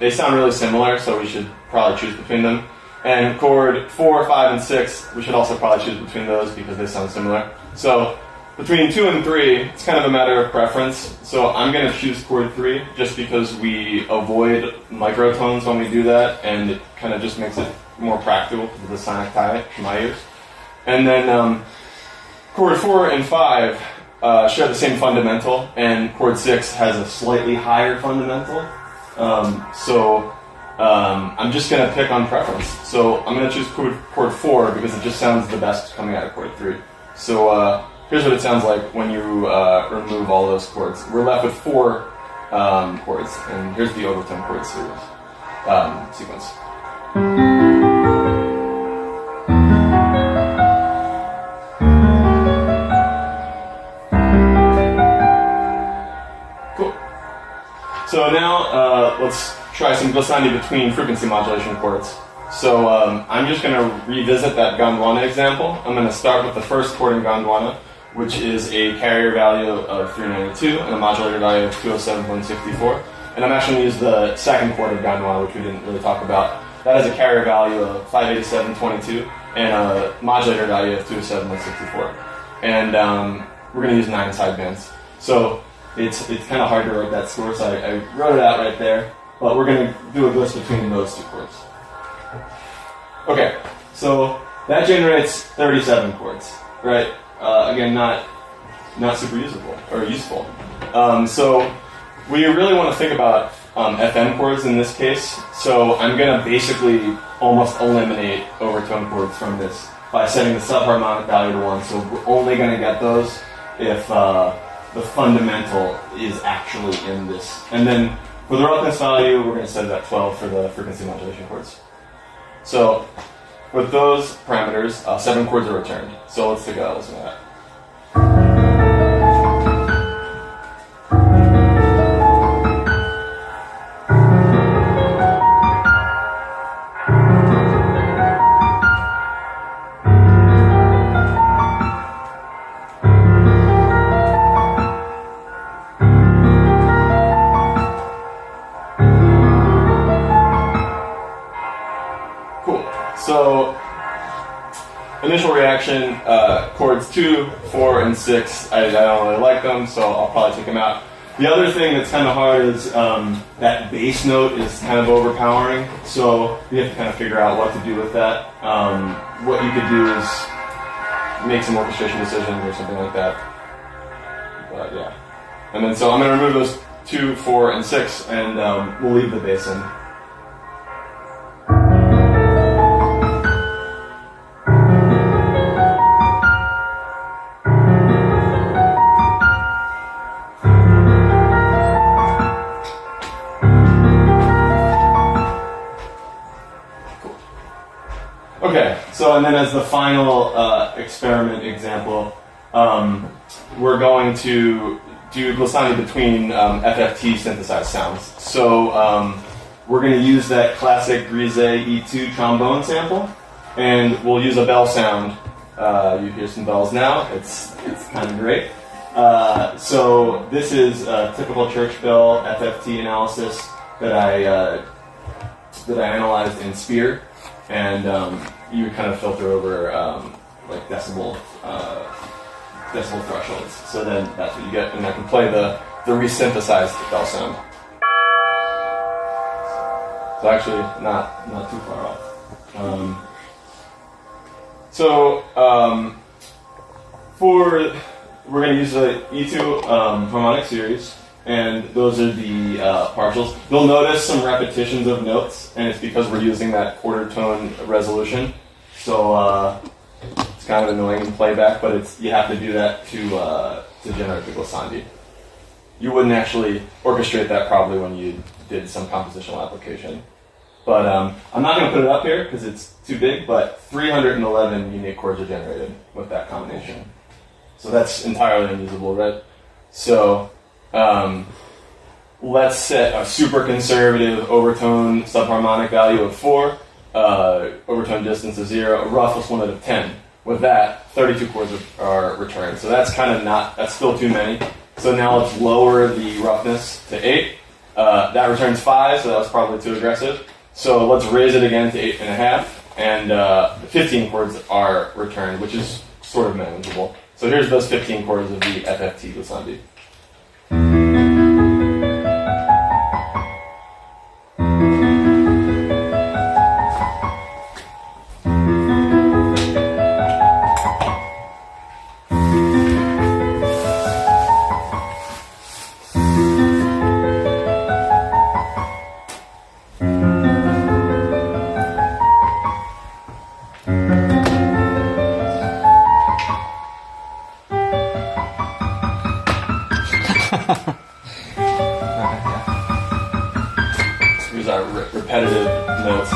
they sound really similar, so we should probably choose between them. And chord 4, 5, and 6, we should also probably choose between those because they sound similar. So between 2 and 3, it's kind of a matter of preference. So I'm going to choose chord 3 just because we avoid microtones when we do that, and it kind of just makes it more practical for the sonic tie to my ears. And then chord 4 and 5 share the same fundamental, and chord 6 has a slightly higher fundamental. I'm just going to pick on preference. So I'm going to choose chord 4 because it just sounds the best coming out of chord 3. So here's what it sounds like when you remove all those chords. We're left with 4 chords, and here's the overtone chord series sequence. So now let's try some glissandi between frequency modulation chords. So I'm just going to revisit that Gondwana example. I'm going to start with the first chord in Gondwana, which is a carrier value of 392 and a modulator value of 207.64. And I'm actually going to use the second chord of Gondwana, which we didn't really talk about. That has a carrier value of 587.22 and a modulator value of 207.64. And we're going to use 9 sidebands. So it's kind of hard to write that score, so I wrote it out right there. But we're going to do a gliss between those 2 chords. Okay, so that generates 37 chords, right? Again, not super usable or useful. So we really want to think about FM chords in this case. So I'm going to basically almost eliminate overtone chords from this by setting the subharmonic value to 1. So we're only going to get those if the fundamental is actually in this. And then for the roughness value, we're going to set it at 12 for the frequency modulation chords. So with those parameters, 7 chords are returned. So let's take a listen to that. So, initial reaction, chords 2, 4, and 6, I don't really like them, so I'll probably take them out. The other thing that's kind of hard is that bass note is kind of overpowering, so you have to kind of figure out what to do with that. What you could do is make some orchestration decisions or something like that. But yeah. And then so I'm going to remove those 2, 4, and 6, and we'll leave the bass in. Okay, so and then as the final experiment example, we're going to do Glissandi between FFT synthesized sounds. So we're going to use that classic Grise E2 trombone sample, and we'll use a bell sound. You hear some bells now. It's kind of great. So this is a typical church bell FFT analysis that I analyzed in Spear. And you would kind of filter over like decibel thresholds. So then that's what you get, and I can play the resynthesized bell sound. So actually, not too far off. We're going to use the E2 harmonic series. And those are the partials. You'll notice some repetitions of notes, and it's because we're using that quarter tone resolution. So it's kind of annoying in playback, but you have to do that to generate the glissandi. You wouldn't actually orchestrate that probably when you did some compositional application. But I'm not going to put it up here because it's too big, but 311 unique chords are generated with that combination. So that's entirely unusable, right? So let's set a super conservative overtone subharmonic value of 4, overtone distance of 0, a roughness limit of 10. With that, 32 chords are returned. So that's that's still too many. So now let's lower the roughness to 8. That returns 5, so that was probably too aggressive. So let's raise it again to 8.5, and 15 chords are returned, which is sort of manageable. So here's those 15 chords of the FFT Glissandi. Here's our repetitive notes.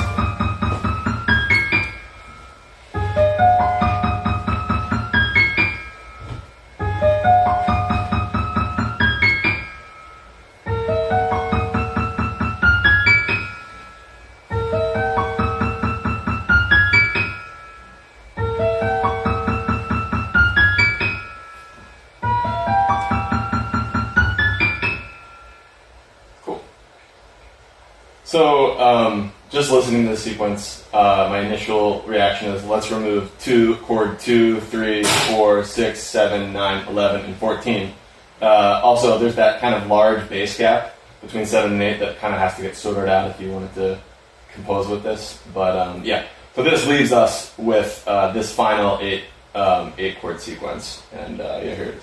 So, just listening to the sequence, my initial reaction is let's remove chord 2, 3, 4, 6, 7, 9, 11, and 14. Also, there's that kind of large bass gap between 7 and 8 that kind of has to get sorted out if you wanted to compose with this. But yeah, so this leaves us with this final 8 chord sequence, and yeah, here it is.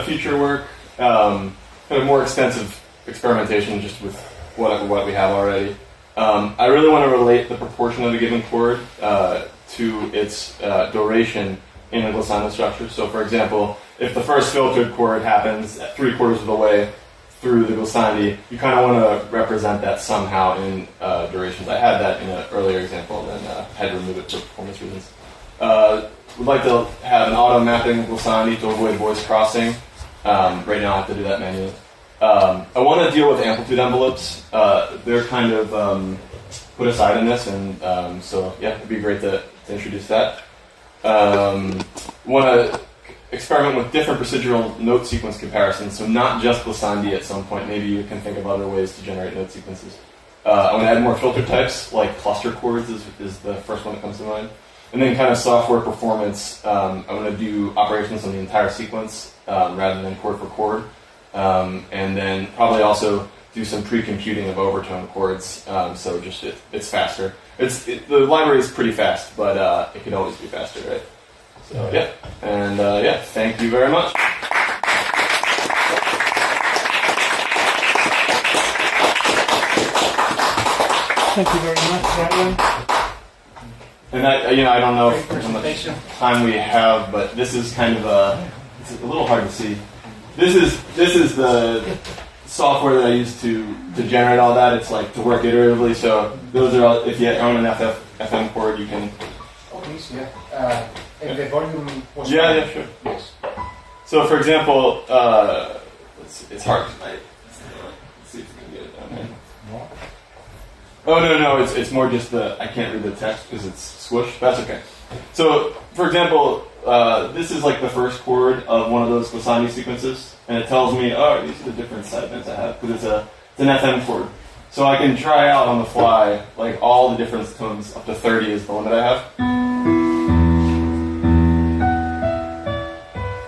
future work, kind of more extensive experimentation just with what we have already. I really want to relate the proportion of a given chord to its duration in a glissando structure. So, for example, if the first filtered chord happens at 3/4 of the way through the glissandi, you kind of want to represent that somehow in durations. I had that in an earlier example and then had to remove it for performance reasons. We'd like to have an auto-mapping glissandi to avoid voice crossing. Right now I have to do that manually. I want to deal with amplitude envelopes. They're kind of put aside in this, and so yeah, it'd be great to introduce that. Want to experiment with different procedural note sequence comparisons, so not just glissandi at some point. Maybe you can think of other ways to generate note sequences. I want to add more filter types, like cluster chords is the first one that comes to mind. And then kind of software performance, I'm going to do operations on the entire sequence rather than chord for chord. And then probably also do some pre-computing of overtone chords, so just it's faster. The library is pretty fast, but it can always be faster, right? So yeah, and yeah, thank you very much. Thank you very much, Ryan. And I don't know how much time we have, but this is kind of it's a little hard to see. This is the software that I use to generate all that. It's like to work iteratively. So those are all, if you own an FM chord, you can. Oh, please, yeah. And the volume was. Yeah, sure. Yes. So, for example, it's hard tonight. Let's see if we can get it down here. Oh no, it's more just I can't read the text because it's squished. That's okay. So, for example, this is like the first chord of one of those glissandi sequences, and it tells me, oh, these are the different segments I have because it's an FM chord. So I can try out on the fly like all the different tones. Up to 30 is the limit I have.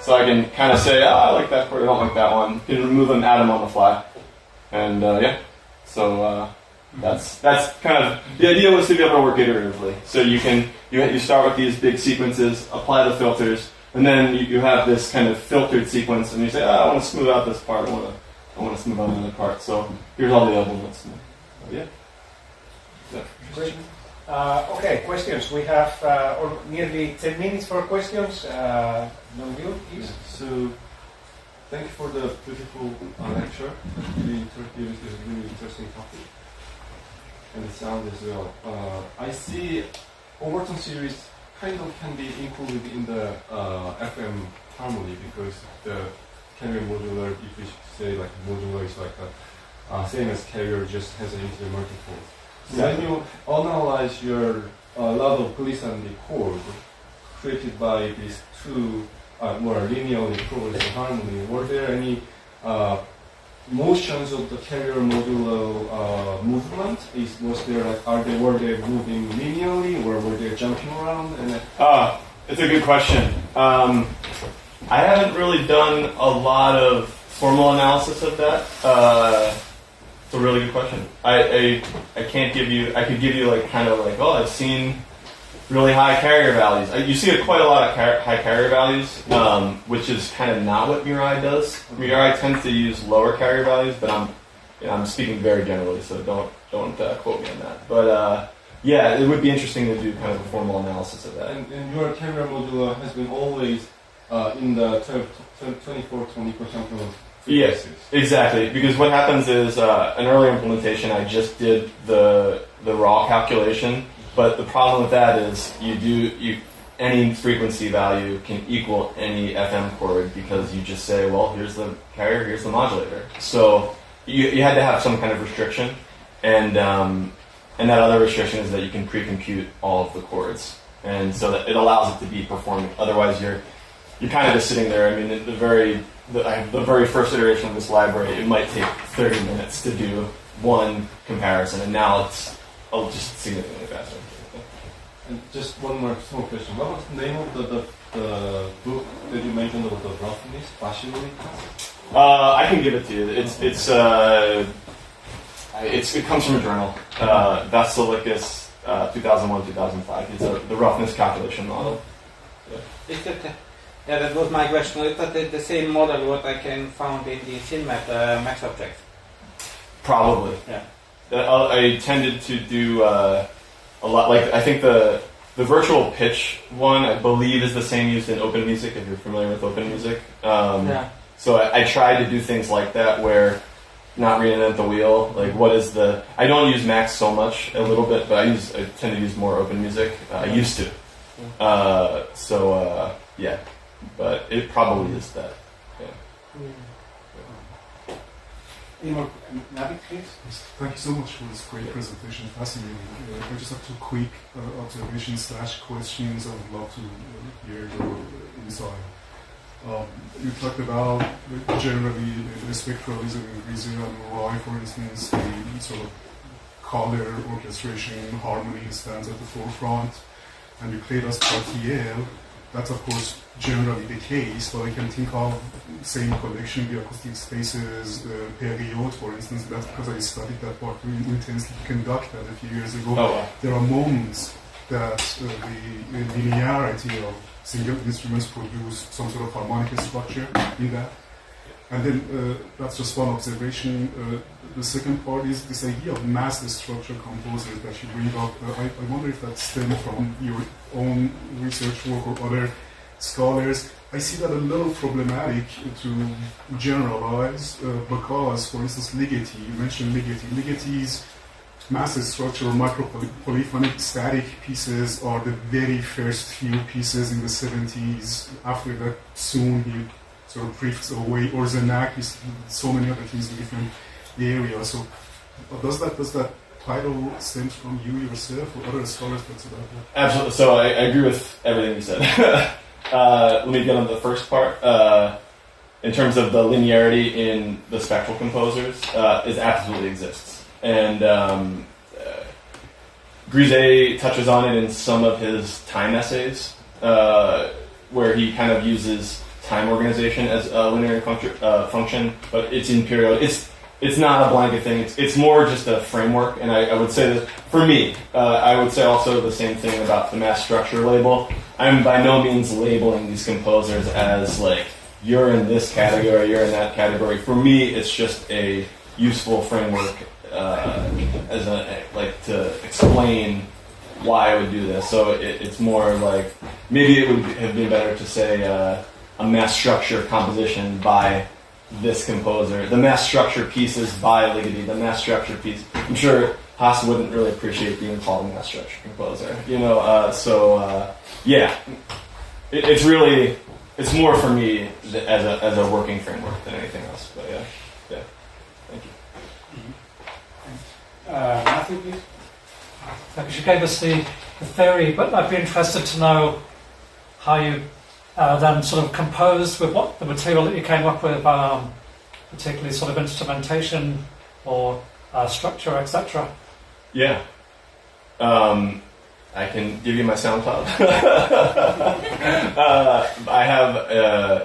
So I can kind of say, I like that chord, I don't like that one. You can remove them, add them on the fly, and yeah. So. That's kind of the idea was to be able to work iteratively. So you start with these big sequences, apply the filters, and then you have this kind of filtered sequence, and you say, I want to smooth out this part, I want to smooth out another part. So here's all the elements. Yeah. Great. Okay, questions. We have nearly 10 minutes for questions. You, please. So, thank you for the beautiful lecture. The interview is a really interesting topic. And the sound as well. I see overtone series kind of can be included in the FM harmony because the carrier modular, if we say like modular is like a same as carrier, just has an infinite multiple. So when you analyze your lot of glissandi chord created by these two more linearly progressive harmony, were there any motions of the carrier modular movement? Were they moving linearly or were they jumping around? It's a good question. I haven't really done a lot of formal analysis of that. It's a really good question. I can't give you. I could give you like kind of like, I've seen really high carrier values. You see quite a lot of high carrier values, which is kind of not what Mirai does. Mirai tends to use lower carrier values, but I'm speaking very generally, so don't quote me on that. But yeah, it would be interesting to do kind of a formal analysis of that. And your carrier modular has been always in the 24-20% Yes, exactly. Because what happens is an earlier implementation, I just did the raw calculation. But the problem with that is any frequency value can equal any FM chord because you just say, well, here's the carrier, here's the modulator. So you had to have some kind of restriction, and that other restriction is that you can pre-compute all of the chords, and so that it allows it to be performed. Otherwise, you're kind of just sitting there. I mean, the very first iteration of this library, it might take 30 minutes to do one comparison, and now it's just significantly faster. And just one more small question. What was the name of the book that you mentioned about the roughness? I can give it to you. It comes from a journal, Vasilikis, 2001-2005. It's the roughness calculation model. Is that Yeah, that was my question. Is that the same model what I can found in the SynMat Max Object? Probably. Yeah. I tended to do a lot. Like I think the virtual pitch one, I believe, is the same used in Open Music. If you're familiar with Open Music. Yeah. So I tried to do things like that where not reinvent the wheel. Like what is the? I don't use Max so much, a little bit, but I tend to use more Open Music. I used to. Yeah, but it probably is that. Yeah. Any more, Navi, please? Yes, thank you so much for this great presentation. Fascinating. I just have two quick observations / questions. I would love to hear your insight. You talked about generally the spectralism in Grisel and Roy, for instance, the sort of color, orchestration, harmony stands at the forefront. And you played us Partiel. That's of course generally the case, but I can think of same collection, the acoustic spaces, Period, for instance. That's because I studied that part really intensely, conduct that a few years ago. Oh, wow. There are moments that the linearity of single instruments produce some sort of harmonic structure in that. And then that's just one observation. The second part is this idea of mass structure composers that you bring up. I wonder if that stems from your own research work or other scholars. I see that a little problematic to generalize because, for instance, Ligeti, you mentioned Ligeti. Ligeti's mass structure or micropolyphonic static pieces are the very first few pieces in the 70s. After that, soon he sort of drifts away, or Zenak is so many other things in different areas. So does that title stem from you yourself or other scholars that's about that? Absolutely. So I agree with everything you said. Let me get on the first part. In terms of the linearity in the spectral composers, it absolutely exists. And Grisel touches on it in some of his time essays, where he kind of uses time organization as a linear function, but it's in period. It's not a blanket thing. It's more just a framework. And I would say that for me, I would say also the same thing about the mass structure label. I'm by no means labeling these composers as like you're in this category, you're in that category. For me, it's just a useful framework as to explain why I would do this. So it's more like maybe it would have been better to say a mass structure composition by this composer, the mass structure pieces by Ligeti, the mass structure piece. I'm sure Haas wouldn't really appreciate being called a mass structure composer, yeah. It's more for me as a working framework than anything else. But yeah. Thank you. Matthew, please. Because you gave us the theory, but I'd be interested to know how you then sort of composed with what the material that you came up with, particularly sort of instrumentation or structure, etc. Yeah. I can give you my SoundCloud. I have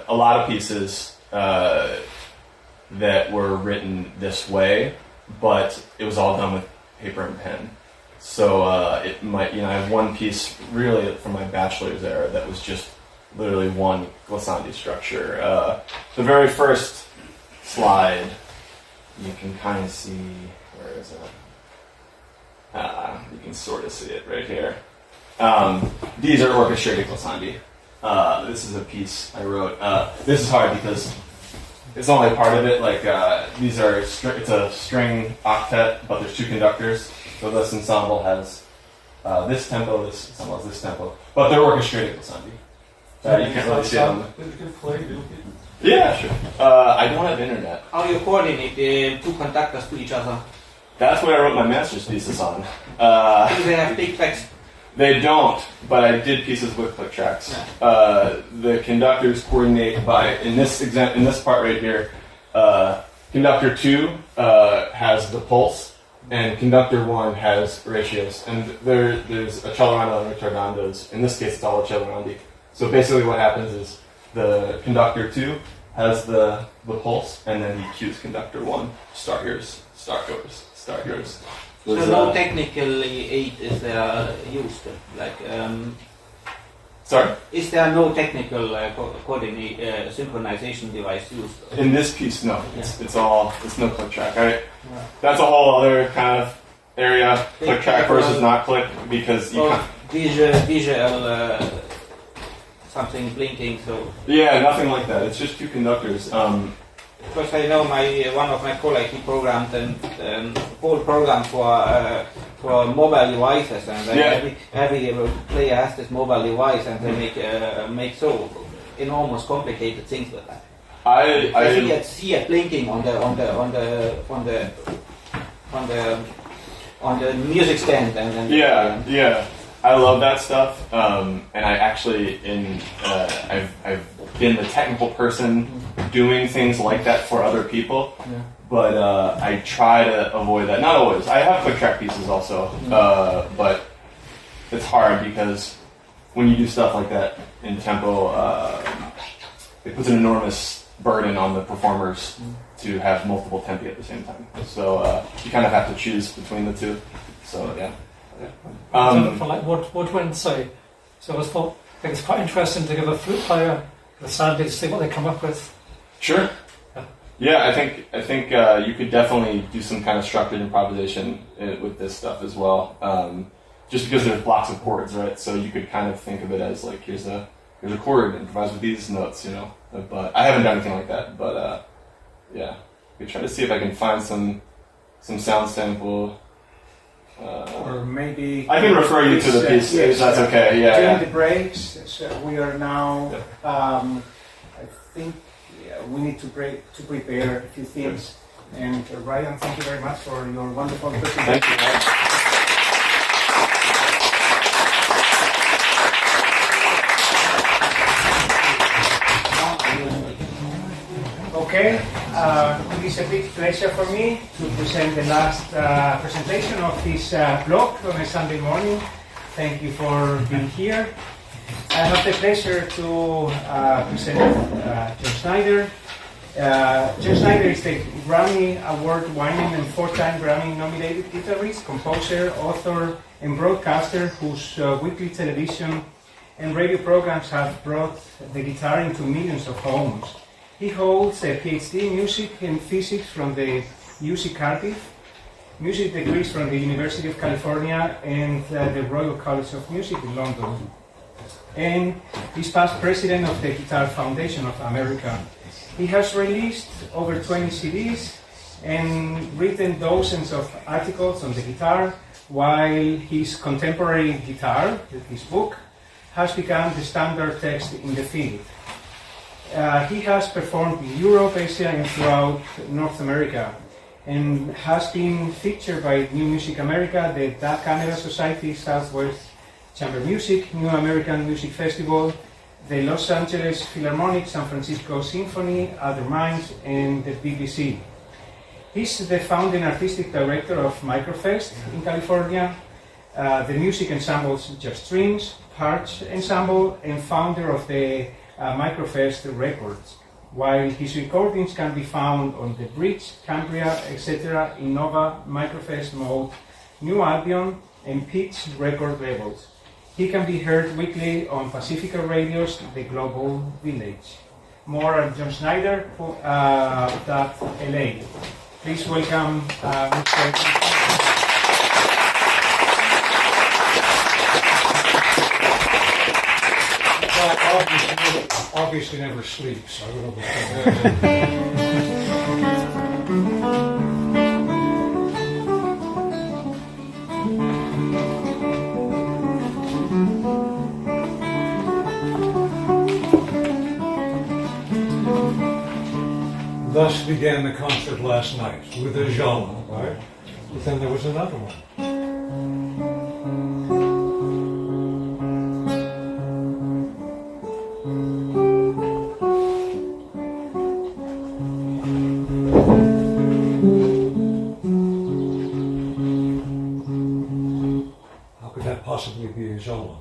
a lot of pieces that were written this way, but it was all done with paper and pen. So I have one piece really from my bachelor's era that was just literally one glissandi structure. The very first slide, you can kind of see, where is it? You can sort of see it right here. These are orchestrated glissandi. This is a piece I wrote. This is hard because it's only a part of it. Like these are, it's a string octet, but there's two conductors. So this ensemble has this tempo, this ensemble has this tempo, but they're orchestrated glissandi. You can't really see them. Yeah, sure. I don't have internet. How you coordinate the two conductors to each other? That's what I wrote my master's thesis on. Do they have big tracks? They don't, but I did pieces with click tracks. The conductors coordinate by, in this part right here, conductor 2 has the pulse, and conductor 1 has ratios. And there's accelerando and ritardandos. In this case, it's all accelerandi. So basically what happens is the conductor 2 has the pulse, and then he cues conductor 1, start yours, start yours, start yours. So no technically aid is there used, like... So Sorry? Is there no technical synchronization device used? In this piece, no. It's no click track. That's a whole other kind of area, click track versus not click, because you can't... Visual something blinking, so... Yeah, nothing like that. It's just two conductors. Because I know one of my colleagues, he programmed a whole program for mobile devices, and every player has this mobile device, and they make so enormous complicated things with that. I see it blinking on the music stand, and then yeah. I love that stuff, and I actually I've been the technical person doing things like that for other people, but I try to avoid that. Not always. I have click track pieces also, but it's hard because when you do stuff like that in tempo, it puts an enormous burden on the performers to have multiple tempi at the same time. So you kind of have to choose between the two. So yeah. For like woodwind, say. So I think it's quite interesting to give a flute player the sounding to see what they come up with. Sure. Yeah, I think you could definitely do some kind of structured improvisation with this stuff as well. Just because there's blocks of chords, right? So you could kind of think of it as like here's a chord, improvise with these notes, you know. But I haven't done anything like that. But yeah, I could try to see if I can find some sound sample. Or maybe I can refer you to the piece if that's okay. Yeah. During the breaks, so we are now. I think we need to prepare a few things. And Ryan, thank you very much for your wonderful presentation. Thank you. Okay, it is a big pleasure for me to present the last presentation of this blog on a Sunday morning. Thank you for being here. I have the pleasure to present John Schneider. John Schneider is the Grammy Award-winning and 4-time Grammy-nominated guitarist, composer, author, and broadcaster whose weekly television and radio programs have brought the guitar into millions of homes. He holds a PhD in music and physics from the UC Cardiff, music degrees from the University of California and the Royal College of Music in London. And he's past president of the Guitar Foundation of America. He has released over 20 CDs and written dozens of articles on the guitar, while his contemporary guitar, his book, has become the standard text in the field. He has performed in Europe, Asia, and throughout North America, and has been featured by New Music America, the Da Camera Society, Southwest Chamber Music, New American Music Festival, the Los Angeles Philharmonic, San Francisco Symphony, Other Minds, and the BBC. He's the founding artistic director of Microfest in California, the music ensembles Just Strings, Parch Ensemble, and founder of the Microfest Records, while his recordings can be found on The Bridge, Cambria, etc., Innova, Microfest Mode, New Albion, and Pitch record labels. He can be heard weekly on Pacifica Radio's The Global Village. More at johnschneider.la. Please welcome Mr. Obviously never sleeps. I don't know about Thus began the concert last night with a genre, right? But then there was another one. Possibly be a genre.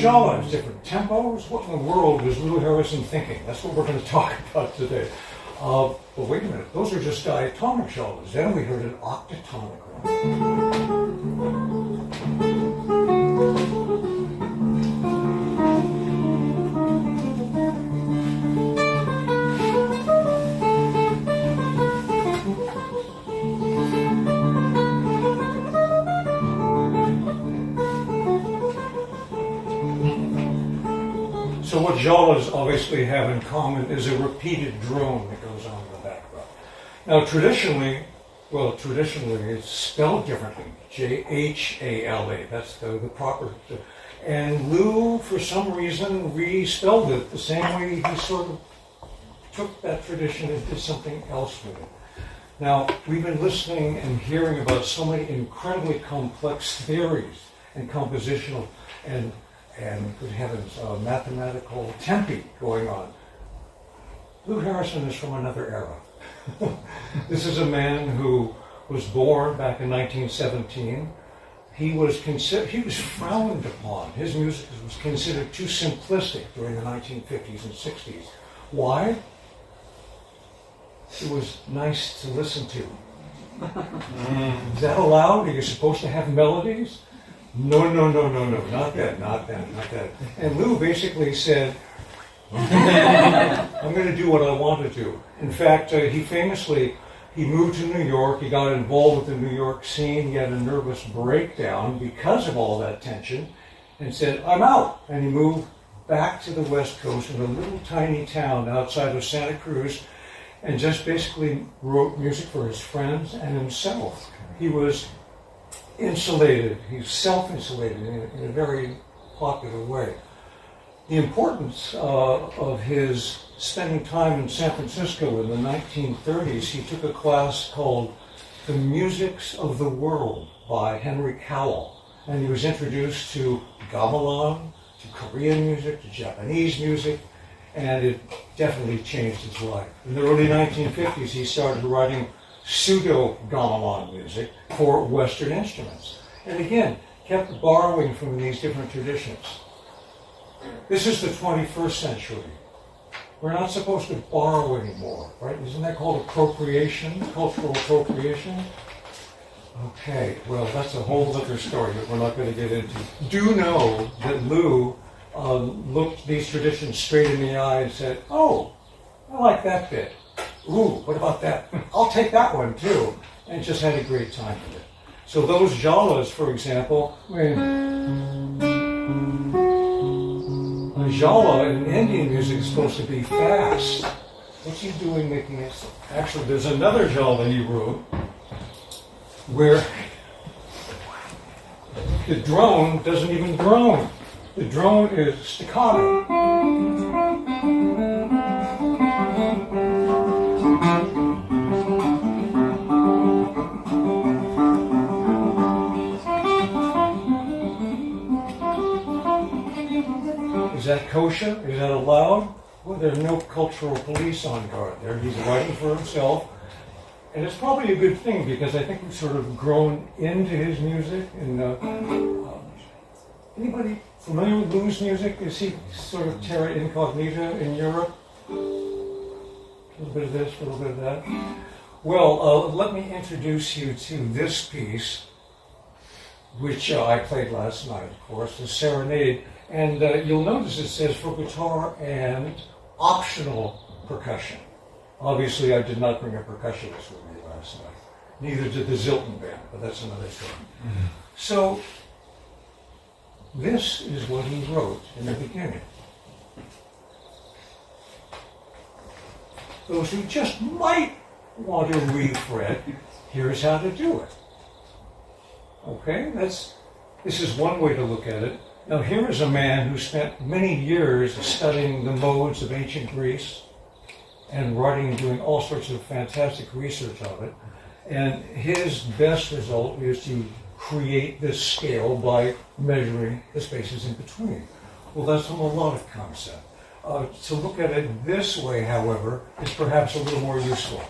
giallo has different tempos. What in the world was Lou Harrison thinking? That's what we're going to talk about today. But wait a minute, those are just diatonic giallos. Then we heard an octatonic one. So what giallos obviously have in common is a repeated drone that goes on in the background. Now traditionally it's spelled differently, J-H-A-L-A, that's the proper, and Lou, for some reason, respelled it the same way he sort of took that tradition and did something else with it. Now, we've been listening and hearing about so many incredibly complex theories and compositional and good heavens, mathematical tempi going on. Lou Harrison is from another era. This is a man who was born back in 1917. He was frowned upon. His music was considered too simplistic during the 1950s and 60s. Why? It was nice to listen to. Is that allowed? Are you supposed to have melodies? No, not that. And Lou basically said, I'm going to do what I want to do. In fact, he moved to New York, he got involved with the New York scene, he had a nervous breakdown because of all that tension, and said, I'm out. And he moved back to the West Coast in a little tiny town outside of Santa Cruz, and just basically wrote music for his friends and himself. He was insulated, he's self-insulated in a very popular way. The importance of his spending time in San Francisco in the 1930s, he took a class called The Musics of the World by Henry Cowell. And he was introduced to gamelan, to Korean music, to Japanese music, and it definitely changed his life. In the early 1950s, he started writing pseudo-gamelan music for Western instruments. And again, kept borrowing from these different traditions. This is the 21st century. We're not supposed to borrow anymore, right? Isn't that called appropriation, cultural appropriation? Okay, well, that's a whole other story that we're not going to get into. Do know that Lou looked these traditions straight in the eye and said, oh, I like that bit. Ooh, what about that? I'll take that one too. And just had a great time with it. So those giallos, for example, a giallo in Indian music is supposed to be fast. What's he doing making it? Actually, there's another giallo he wrote where the drone doesn't even drone. The drone is staccato. Is that kosher? Is that allowed? Well, there's no cultural police on guard there. He's writing for himself. And it's probably a good thing because I think we've sort of grown into his music. And anybody familiar with Lou's music? Is he sort of terra incognita in Europe? A little bit of this, a little bit of that. Well, let me introduce you to this piece, which I played last night, of course, the Serenade. And you'll notice it says for guitar and optional percussion. Obviously, I did not bring a percussionist with me last night. Neither did the Zilton band, but that's another story. Mm-hmm. So, this is what he wrote in the beginning. Those who just might want to refret, here's how to do it. Okay, this is one way to look at it. Now here is a man who spent many years studying the modes of ancient Greece and writing and doing all sorts of fantastic research of it. And his best result is to create this scale by measuring the spaces in between. Well, that's a melodic concept. To look at it this way, however, is perhaps a little more useful.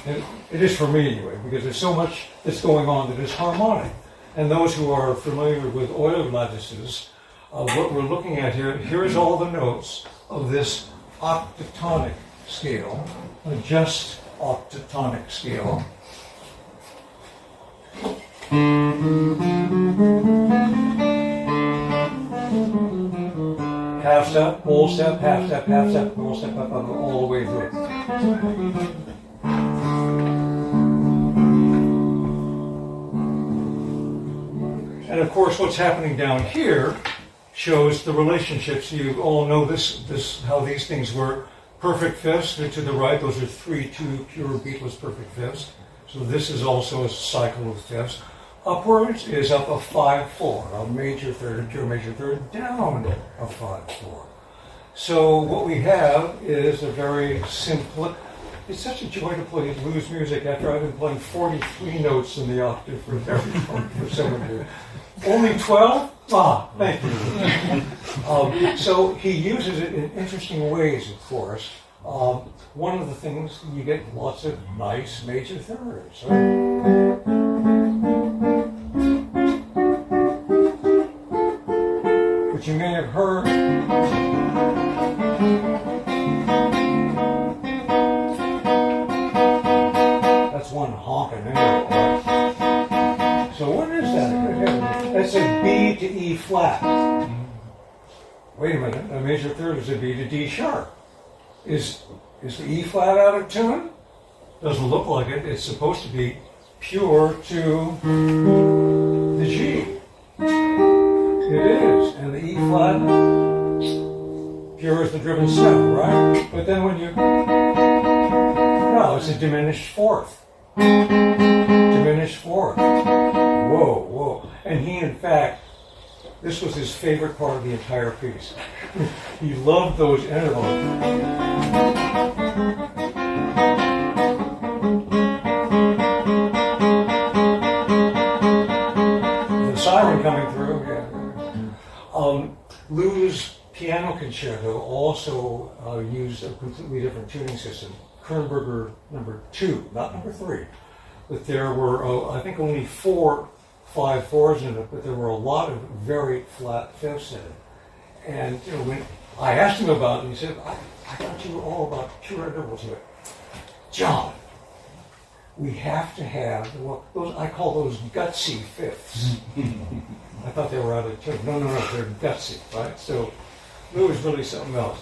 And it is for me anyway, because there's so much that's going on that is harmonic. And those who are familiar with oil lattices What we're looking at here's all the notes of this octatonic scale, a just octatonic scale. Half step, whole step, half step, whole step, up, all the way through. And of course, what's happening down here shows the relationships. You all know this how these things work. Perfect fifths to the right; those are 3/2 pure beatless perfect fifths. So this is also a cycle of fifths. Upwards is up a 5/4, a major third, a pure major third, down a 5/4. So what we have is a very simple. It's such a joy to play blues music after I've been playing 43 notes in the octave for so many years. Only 12? Ah, thank you. So he uses it in interesting ways, of course. One of the things, you get lots of nice major thirds. Right? But you may have heard that's one honking there. So what is that? That's a B to E flat. Wait a minute, a major third is a B to D sharp. Is the E flat out of tune? Doesn't look like it. It's supposed to be pure to the G. It is. And the E flat, pure as the driven step, right? But then when you, no, it's a diminished fourth. Diminished fourth. Whoa, whoa. And he, in fact, this was his favorite part of the entire piece. He loved those intervals. The siren coming through. Yeah. Lou's piano concerto also used a completely different tuning system. Kernberger number 2, not number 3. But there were, I think, only 4 5/4s in it, but there were a lot of very flat fifths in it. And when I asked him about it, he said, I thought you were all about pure intervals here. John, we have to have, those, I call those gutsy fifths. I thought they were out of tune. No, they're gutsy, right? So it was really something else.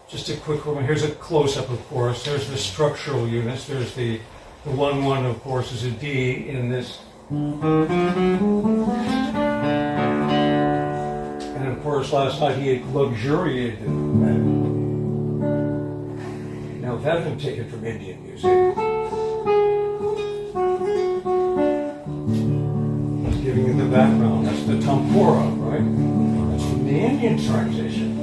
Just a quick one. Here's a close-up, of course. There's the structural units. There's the 1/1, of course, is a D in this. And of course, last night he had luxuriated in that. Now, that's been taken from Indian music. Just giving you the background. That's the tempura, right? That's from the Indian transition.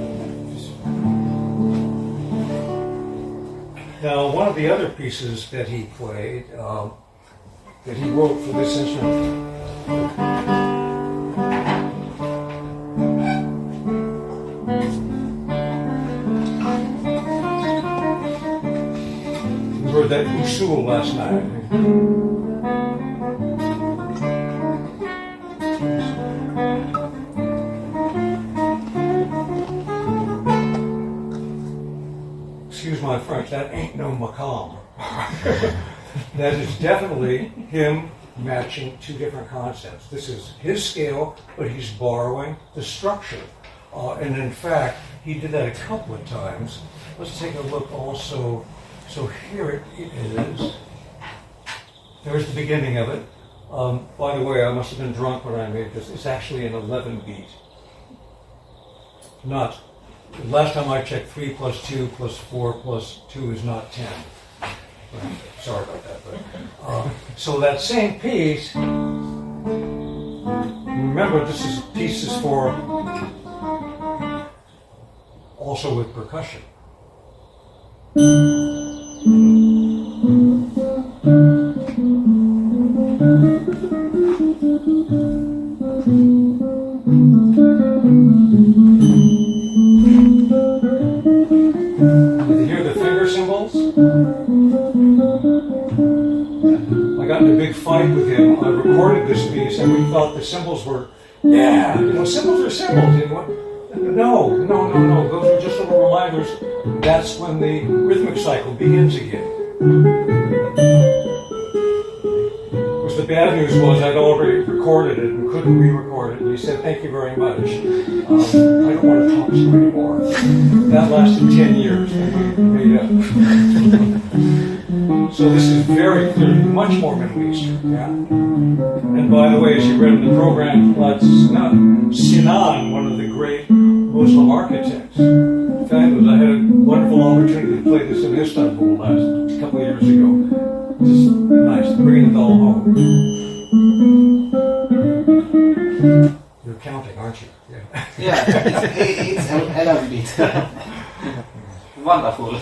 Now, one of the other pieces that he played, that he wrote for this instrument, we heard that usul last night. Excuse my French, that ain't no macam. That is definitely him matching two different concepts. This is his scale, but he's borrowing the structure. And in fact, he did that a couple of times. Let's take a look also. So here it is. There's the beginning of it. By the way, I must have been drunk when I made this. It's actually an 11 beat. Not. Last time I checked, 3 plus 2 plus 4 plus 2 is not 10. Sorry about that. But, so that same piece, remember this is pieces for also with percussion. I got in a big fight with him. I recorded this piece, and we thought the cymbals were Yeah, symbols are symbols. No, those are just little reminders. That's when the rhythmic cycle begins again. The bad news was I'd already recorded it and couldn't re-record it, and he said, thank you very much. I don't want to talk to you anymore. That lasted 10 years, and we made up. So this is very clearly much more Middle Eastern, yeah? And by the way, as you read in the program, Sinan, one of the great Muslim architects, fabulous. I had a wonderful opportunity to play this in Istanbul a couple of years ago. Just nice, bringing it all home. You're counting, aren't you? Yeah, it's a little bit. Wonderful.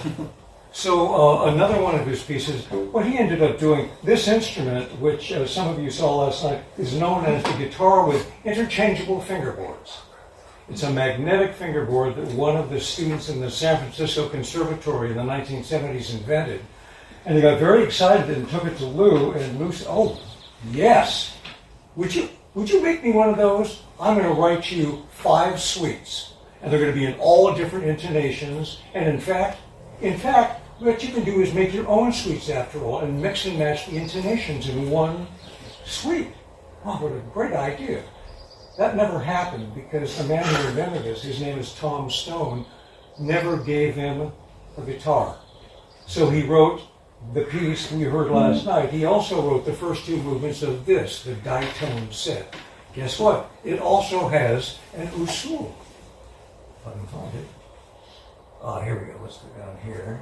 So another one of his pieces, what he ended up doing, this instrument, which some of you saw last night, is known as the guitar with interchangeable fingerboards. It's a magnetic fingerboard that one of the students in the San Francisco Conservatory in the 1970s invented. And he got very excited and took it to Lou, and Lou said, oh, yes, would you make me one of those? I'm going to write you 5 suites, and they're going to be in all different intonations, and in fact, what you can do is make your own suites after all, and mix and match the intonations in one suite. Oh, what a great idea. That never happened because the man who invented this, his name is Tom Stone, never gave him a guitar. So he wrote the piece we heard last night. He also wrote the first 2 movements of this, the Baritone set. Guess what? It also has an usul. If I can find it. Here we go. Let's go down here.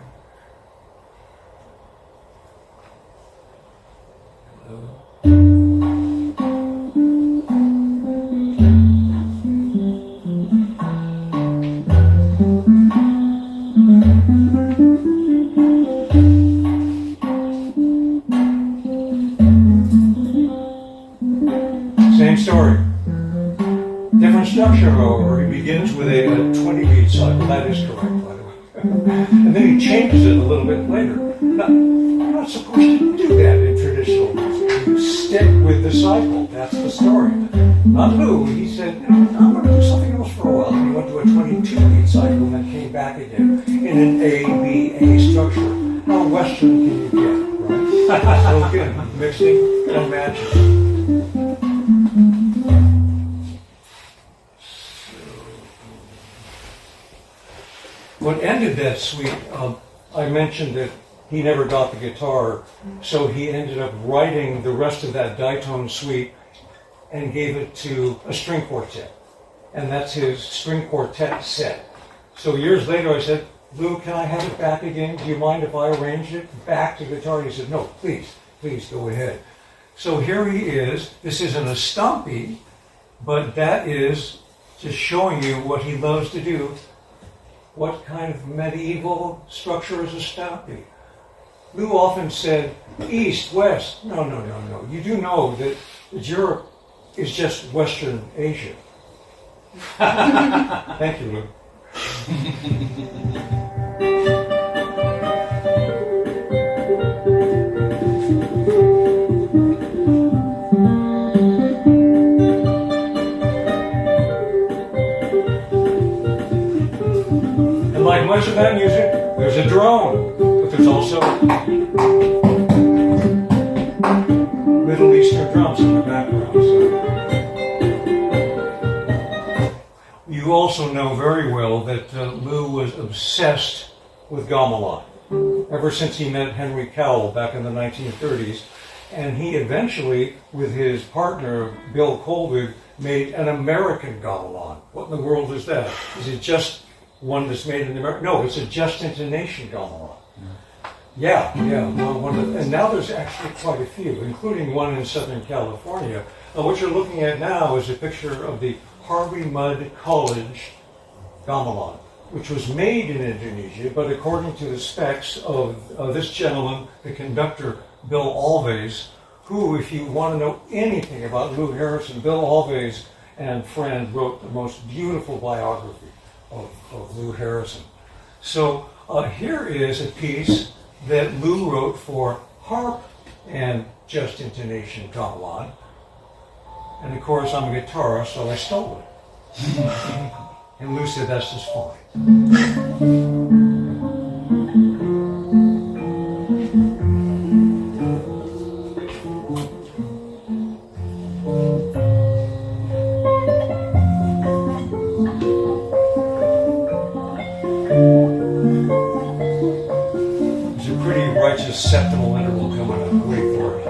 Hello. Same story. Different structure, however. He begins with a 20-beat cycle. That is correct, by the way. And then he changes it a little bit later. Now, you're not supposed to do that in traditional music. You stick with the cycle. That's the story. Not Lou. He said, I'm going to do something else for a while. And he went to a 22-beat cycle and then came back again in an A-B-A structure. How Western can you get, right? So again, mixing and matching. What ended that suite, I mentioned that he never got the guitar, so he ended up writing the rest of that ditone suite and gave it to a string quartet. And that's his string quartet set. So years later I said, Lou, can I have it back again? Do you mind if I arrange it back to guitar? And he said, no, please go ahead. So here he is. This isn't a Stompi, but that is just showing you what he loves to do. What kind of medieval structure is a Stompi? Lou often said, East, West. No. You do know that Europe is just Western Asia. Thank you, Lou. And like much of that music, there's a drone, but there's also Middle Eastern drums in the background. So. You also know very well that Lou was obsessed with gamelan ever since he met Henry Cowell back in the 1930s. And he eventually, with his partner, Bill Colvig, made an American gamelan. What in the world is that? Is it just one that's made in America? No, it's a just intonation gamelan. Yeah. Well, and now there's actually quite a few, including one in Southern California. What you're looking at now is a picture of the Harvey Mudd College gamelan, which was made in Indonesia, but according to the specs of this gentleman, the conductor, Bill Alves, who, if you want to know anything about Lou Harrison, Bill Alves and friend wrote the most beautiful biography of Lou Harrison. So here is a piece that Lou wrote for harp and just intonation gamelan. And of course, I'm a guitarist, so I stole it. And Lou said, that's just fine. There's a pretty righteous septimal interval coming up. Wait for it.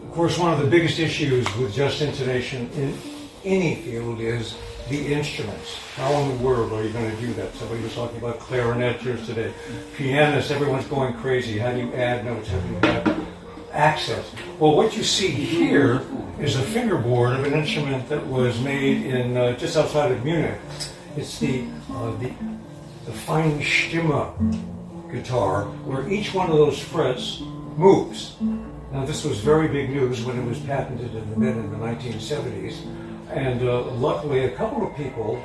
Of course, one of the biggest issues with just intonation in any field is the instruments. How in the world are you going to do that? Somebody was talking about clarineters today. Pianists, everyone's going crazy. How do you add notes? How do you add access? Well, what you see here is a fingerboard of an instrument that was made in just outside of Munich. It's the Feinstimme guitar, where each one of those frets moves. Now, this was very big news when it was patented in the 1970s, and luckily a couple of people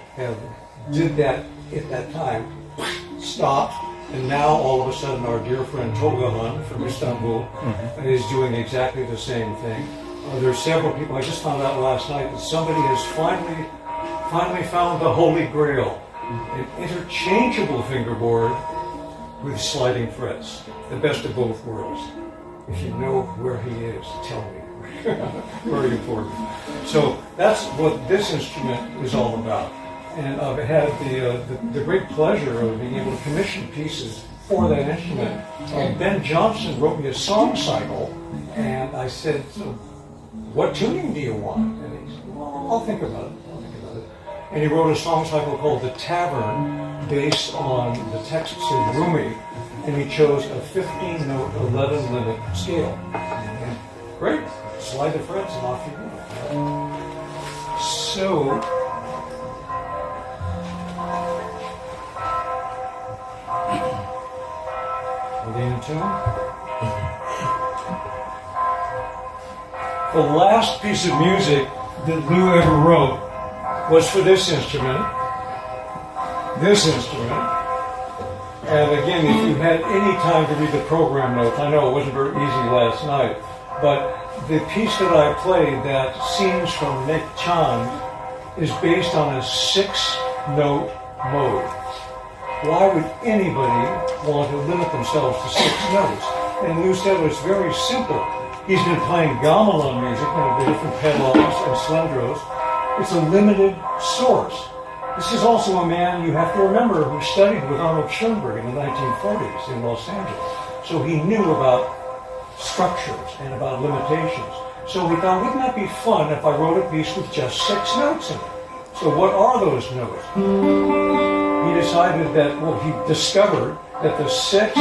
did that at that time, stopped, and now all of a sudden our dear friend Tolga from Istanbul is doing exactly the same thing. There's several people. I just found out last night that somebody has finally found the Holy Grail, an interchangeable fingerboard with sliding frets, the best of both worlds. If you know where he is, tell me. Very important. So that's what this instrument is all about. And I've had the great pleasure of being able to commission pieces for that instrument. Ben Johnson wrote me a song cycle, and I said, so what tuning do you want? And he said, well, I'll think about it. And he wrote a song cycle called The Tavern, based on the texts of Rumi, and he chose a 15-note 11-limit scale. And great, slide the frets and off you go. So, are they in tune? The last piece of music that Lou ever wrote was for this instrument. And again, if you had any time to read the program notes, I know it wasn't very easy last night, but the piece that I played, that Scenes from Nek Chand, is based on a 6-note mode. Why would anybody want to limit themselves to 6 notes? And Lou said it was very simple. He's been playing gamelan music, the different pedals and slendros. It's a limited source. This is also a man, you have to remember, who studied with Arnold Schoenberg in the 1940s in Los Angeles. So he knew about structures and about limitations. So we thought, wouldn't that be fun if I wrote a piece with just 6 notes in it? So what are those notes? He decided that, he discovered that the 6th,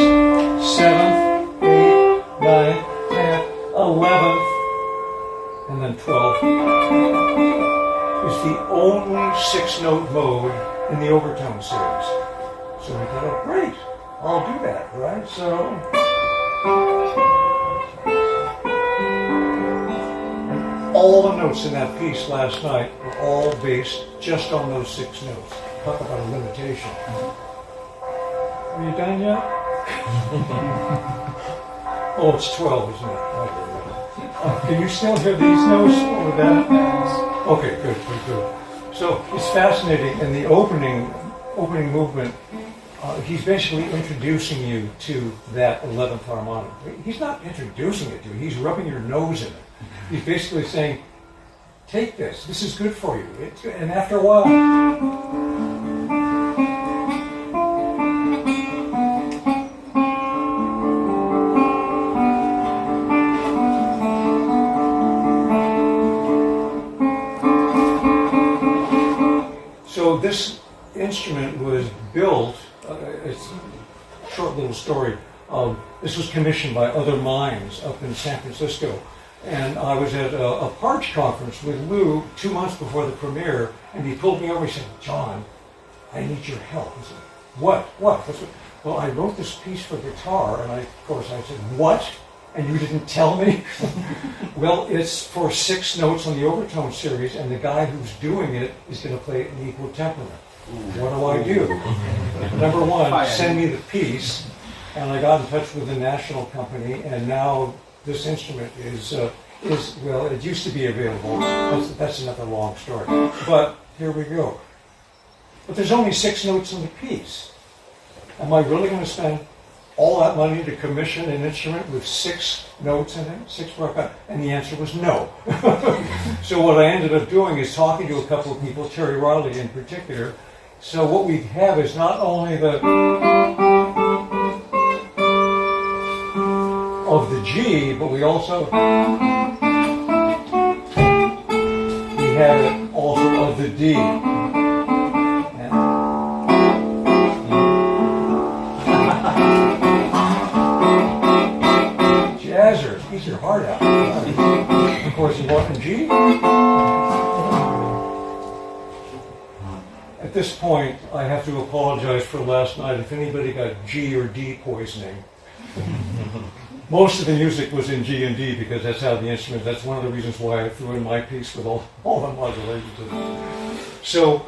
7th, 8th, 9th, 10th, 11th, and then 12th is the only 6-note mode in the overtone series. So we thought, oh, great, I'll do that, right? So, and all the notes in that piece last night were all based just on those 6 notes. Talk about a limitation. Are you done yet? Oh, it's 12, isn't it? Can you still hear these notes over that? Okay, good. So it's fascinating. In the opening movement, he's basically introducing you to that 11th harmonic. He's not introducing it to you. He's rubbing your nose in it. He's basically saying, take this. This is good for you. And after a while, this instrument was built, it's a short little story, this was commissioned by other minds up in San Francisco. And I was at a Parch conference with Lou 2 months before the premiere, and he pulled me over, he said, John, I need your help. I said, what? Well, I wrote this piece for guitar, and I said, what? And you didn't tell me? Well, it's for 6 notes on the overtone series, and the guy who's doing it is going to play it in equal temperament. What do? Number one, send me the piece, and I got in touch with the national company, and now this instrument is well, it used to be available. That's another long story. But here we go. But there's only 6 notes on the piece. Am I really going to spend all that money to commission an instrument with 6 notes in it, 6 bar? And the answer was no. So what I ended up doing is talking to a couple of people, Terry Riley in particular. So what we have is not only the of the G, but we also have it also of the D. Jazzers, eat your heart out. Of course, you want the G. At this point, I have to apologize for last night if anybody got G or D poisoning. Most of the music was in G and D because that's how the instrument, that's one of the reasons why I threw in my piece with all the modulations. So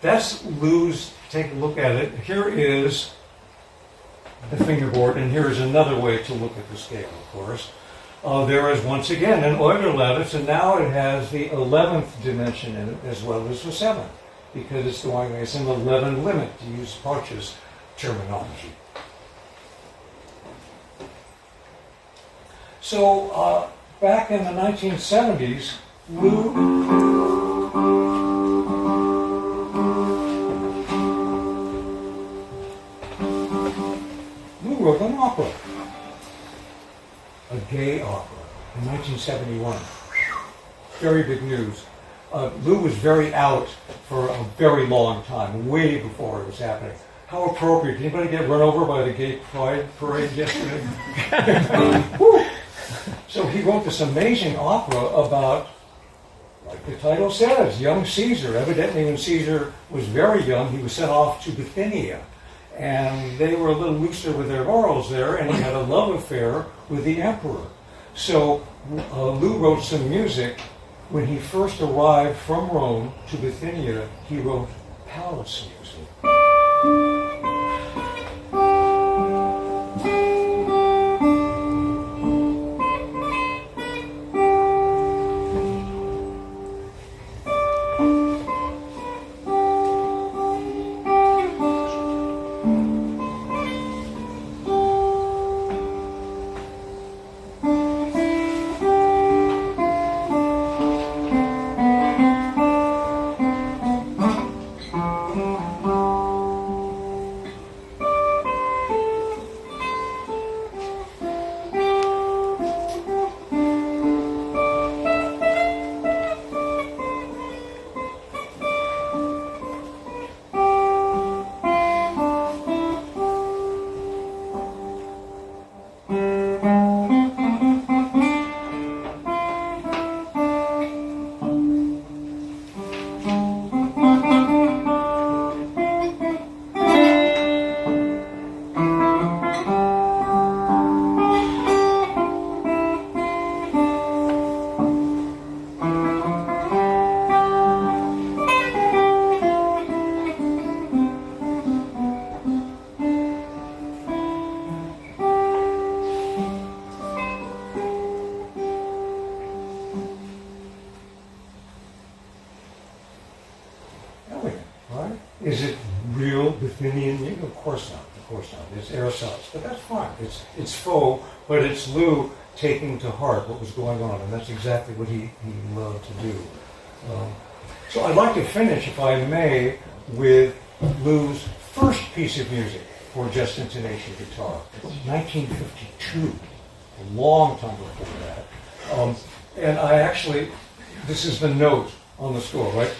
that's Lou's, take a look at it. Here is the fingerboard, and here is another way to look at the scale, of course. There is once again an Euler lattice, and now it has the 11th dimension in it as well as the 7th, because it's an 11 limit, to use Partch's terminology. So back in the 1970s, Lou wrote an opera, a gay opera, in 1971. Very big news. Lou was very out for a very long time, way before it was happening. How appropriate. Did anybody get run over by the gay pride parade yesterday? So he wrote this amazing opera about, like the title says, young Caesar. Evidently when Caesar was very young, he was sent off to Bithynia. And they were a little looser with their morals there, and he had a love affair with the emperor. So Lou wrote some music. When he first arrived from Rome to Bithynia, he wrote palace music. Of course not. It's ersatz, but that's fine. It's faux, but it's Lou taking to heart what was going on, and that's exactly what he loved to do. So I'd like to finish, if I may, with Lou's first piece of music for just intonation guitar. It's 1952, a long time before that. And I actually, this is the note on the score, right?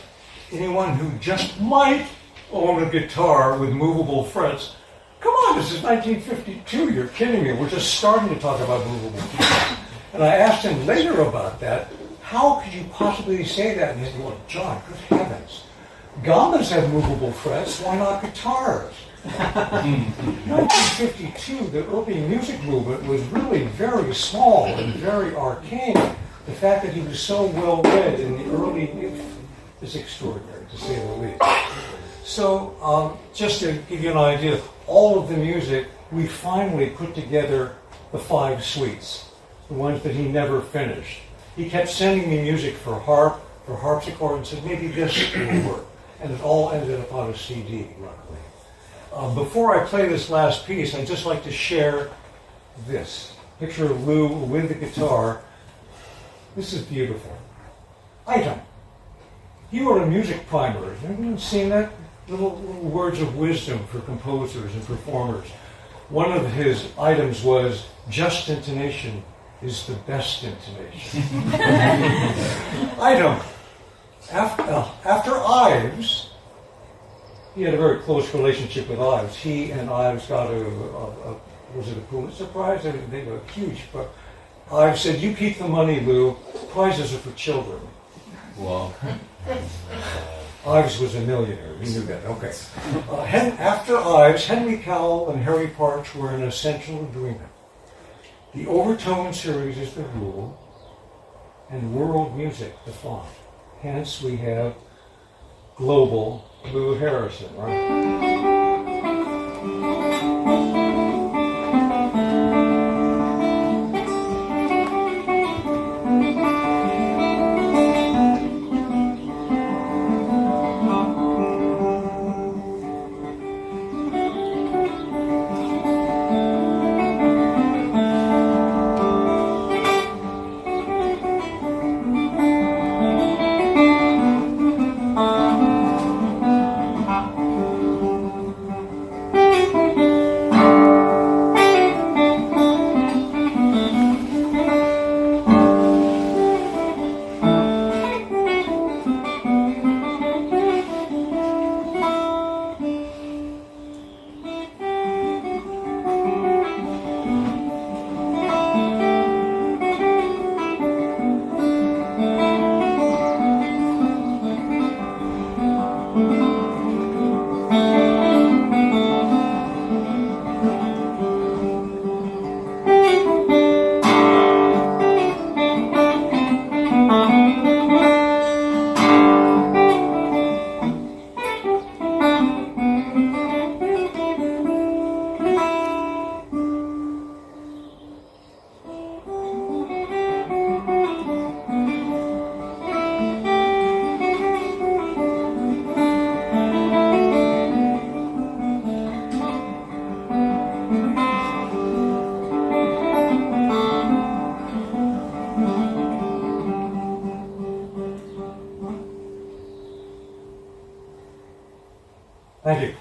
Anyone who just might own a guitar with movable frets, come on, this is 1952, you're kidding me. We're just starting to talk about movable frets. And I asked him later about that, how could you possibly say that? And he said, well, John, good heavens. Gambas have movable frets, why not guitars? 1952, the early music movement was really very small and very arcane. The fact that he was so well read in the early is extraordinary, to say the least. So, just to give you an idea, all of the music, we finally put together the 5 suites, the ones that he never finished. He kept sending me music for harp, for harpsichord, and said, maybe this will work. And it all ended up on a CD, luckily. Before I play this last piece, I'd just like to share this. Picture of Lou with the guitar. This is beautiful. Item. He wrote a music primer. Has anyone seen that? Little words of wisdom for composers and performers. One of his items was, just intonation is the best intonation. Item. After Ives, he had a very close relationship with Ives. He and Ives got was it a Pulitzer Prize? They were huge. But Ives said, you keep the money, Lou. Prizes are for children. Wow. Ives was a millionaire. We knew that. Okay. After Ives, Henry Cowell and Harry Parch were in essential agreement. The overtone series is the rule, and world music the font. Hence, we have global Lou Harrison, right? Thank you.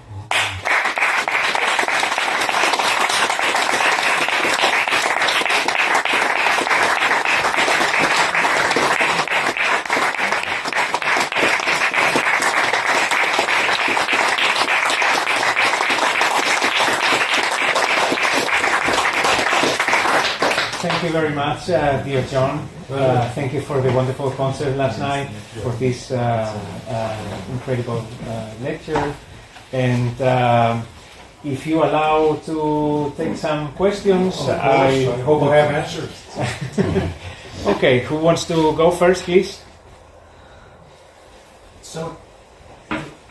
Thank you very much, dear John. Thank you for the wonderful concert last night, for this incredible lecture. And if you allow to take some questions, I hope I have answers. Okay, who wants to go first, please? So,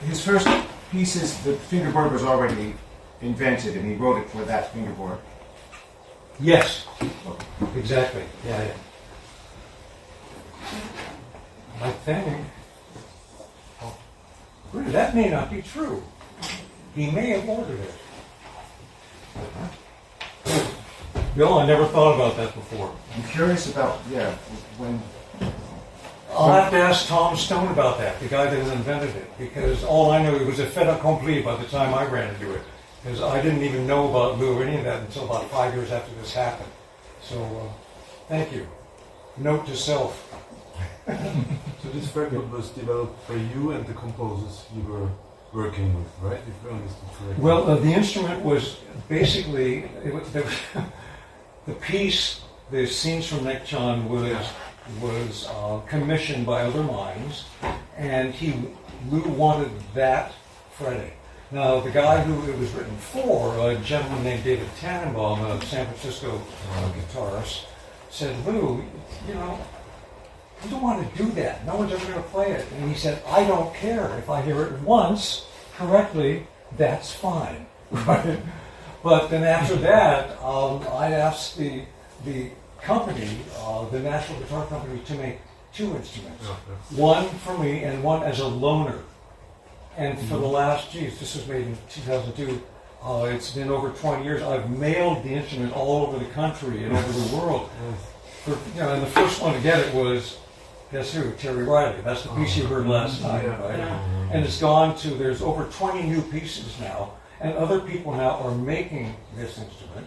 his first pieces, the fingerboard was already invented, and he wrote it for that fingerboard. Yes, exactly. Yeah. I think. Really, that may not be true. He may have ordered it. Bill, I never thought about that before. I'm curious about, when... I'll have to ask Tom Stone about that, the guy that invented it, because all I know, it was a fait accompli by the time I ran into it. Because I didn't even know about Lou or any of that until about 5 years after this happened. So, thank you. Note to self. So this fragment was developed by you and the composers you were working with, right? If I understood correctly. Well, the instrument was basically, the piece, the scenes from Nekchan was commissioned by other minds, and Lou wanted that Friday. Now, the guy who it was written for, a gentleman named David Tannenbaum, a San Francisco guitarist, said, Lou, you know, you don't want to do that. No one's ever going to play it. And he said, I don't care. If I hear it once correctly, that's fine. Right? But then after that, I asked the company, the National Guitar Company, to make 2 instruments. One for me and one as a loaner. And for the last, this was made in 2002, it's been over 20 years. I've mailed the instrument all over the country and over the world. And the first one to get it was, guess who? Terry Riley. That's the piece you heard last night, right? And it's gone to, there's over 20 new pieces now, and other people now are making this instrument.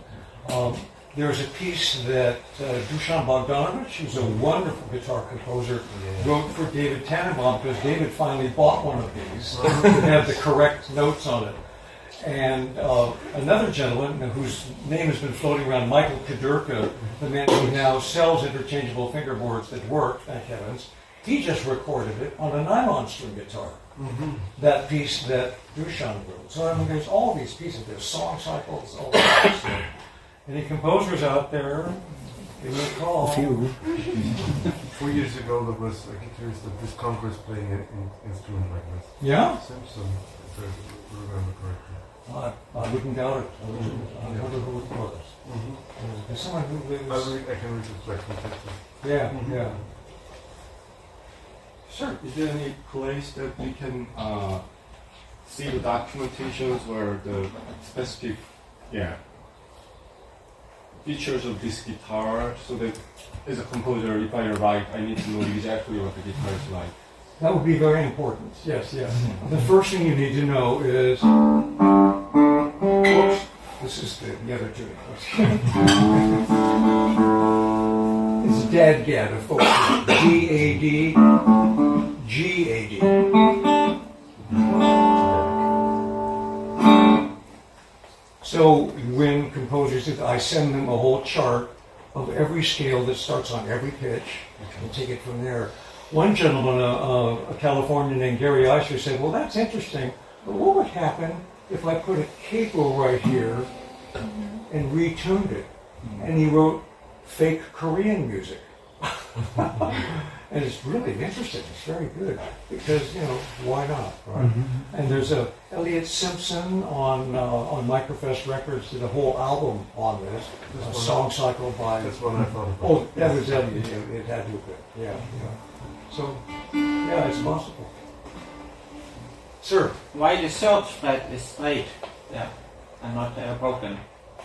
There's a piece that Dusan Bogdanovich, who's a wonderful guitar composer, wrote for David Tannenbaum, because David finally bought one of these that had the correct notes on it. And another gentleman whose name has been floating around, Michael Kadurka, the man who now sells interchangeable fingerboards that work, thank heavens, he just recorded it on a nylon string guitar. That piece that Dusan wrote. So I mean, there's all these pieces. There's song cycles, all that. Any composers out there, give me a call. A few. 4 years ago, there was a guitarist at this congress playing an instrument like this. Yeah? Simpson, if I remember correctly. I wouldn't doubt it. I wonder who it was. There's someone who lives... I can retrospect from that. Yeah, yeah. Sure. Is there any place that we can see the documentations or the specific, features of this guitar, so that as a composer, if I write, I need to know exactly what the guitar is like? That would be very important. Yes, yes. The first thing you need to know is... Whoops. This is the other tune. It's Dad-Gad, a folk tune. D-A-D, G-A-D. So when composers do, I send them a whole chart of every scale that starts on every pitch and take it from there. One gentleman, a Californian named Gary Eicher, said, well, that's interesting, but what would happen if I put a capo right here and retuned it? And he wrote fake Korean music. And it's really interesting. It's very good because, you know, why not, right? And there's a Elliot Simpson on Microfest Records did a whole album on this, a song cycle by... That's what I thought about. Oh, that was Elliot. It had to have been. Yeah, yeah. So, yeah, it's possible. Sir? Why the third fret is straight, and not broken?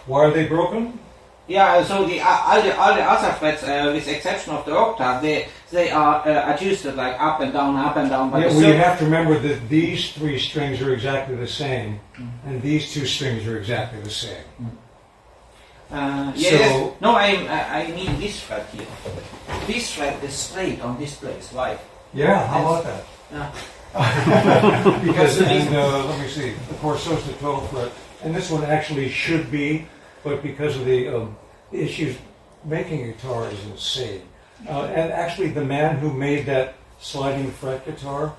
Why are they broken? Yeah, so all the other frets, with exception of the octave, they are adjusted like up and down. But yeah, well, you have to remember that these 3 strings are exactly the same, and these 2 strings are exactly the same. Yes. No, I mean this fret here. This fret is straight on this place, right? Yeah, how about that? Yeah. Because, let me see, of course, so is the 12th fret, and this one actually should be, but because of the issues, making a guitar is insane. And actually, the man who made that sliding fret guitar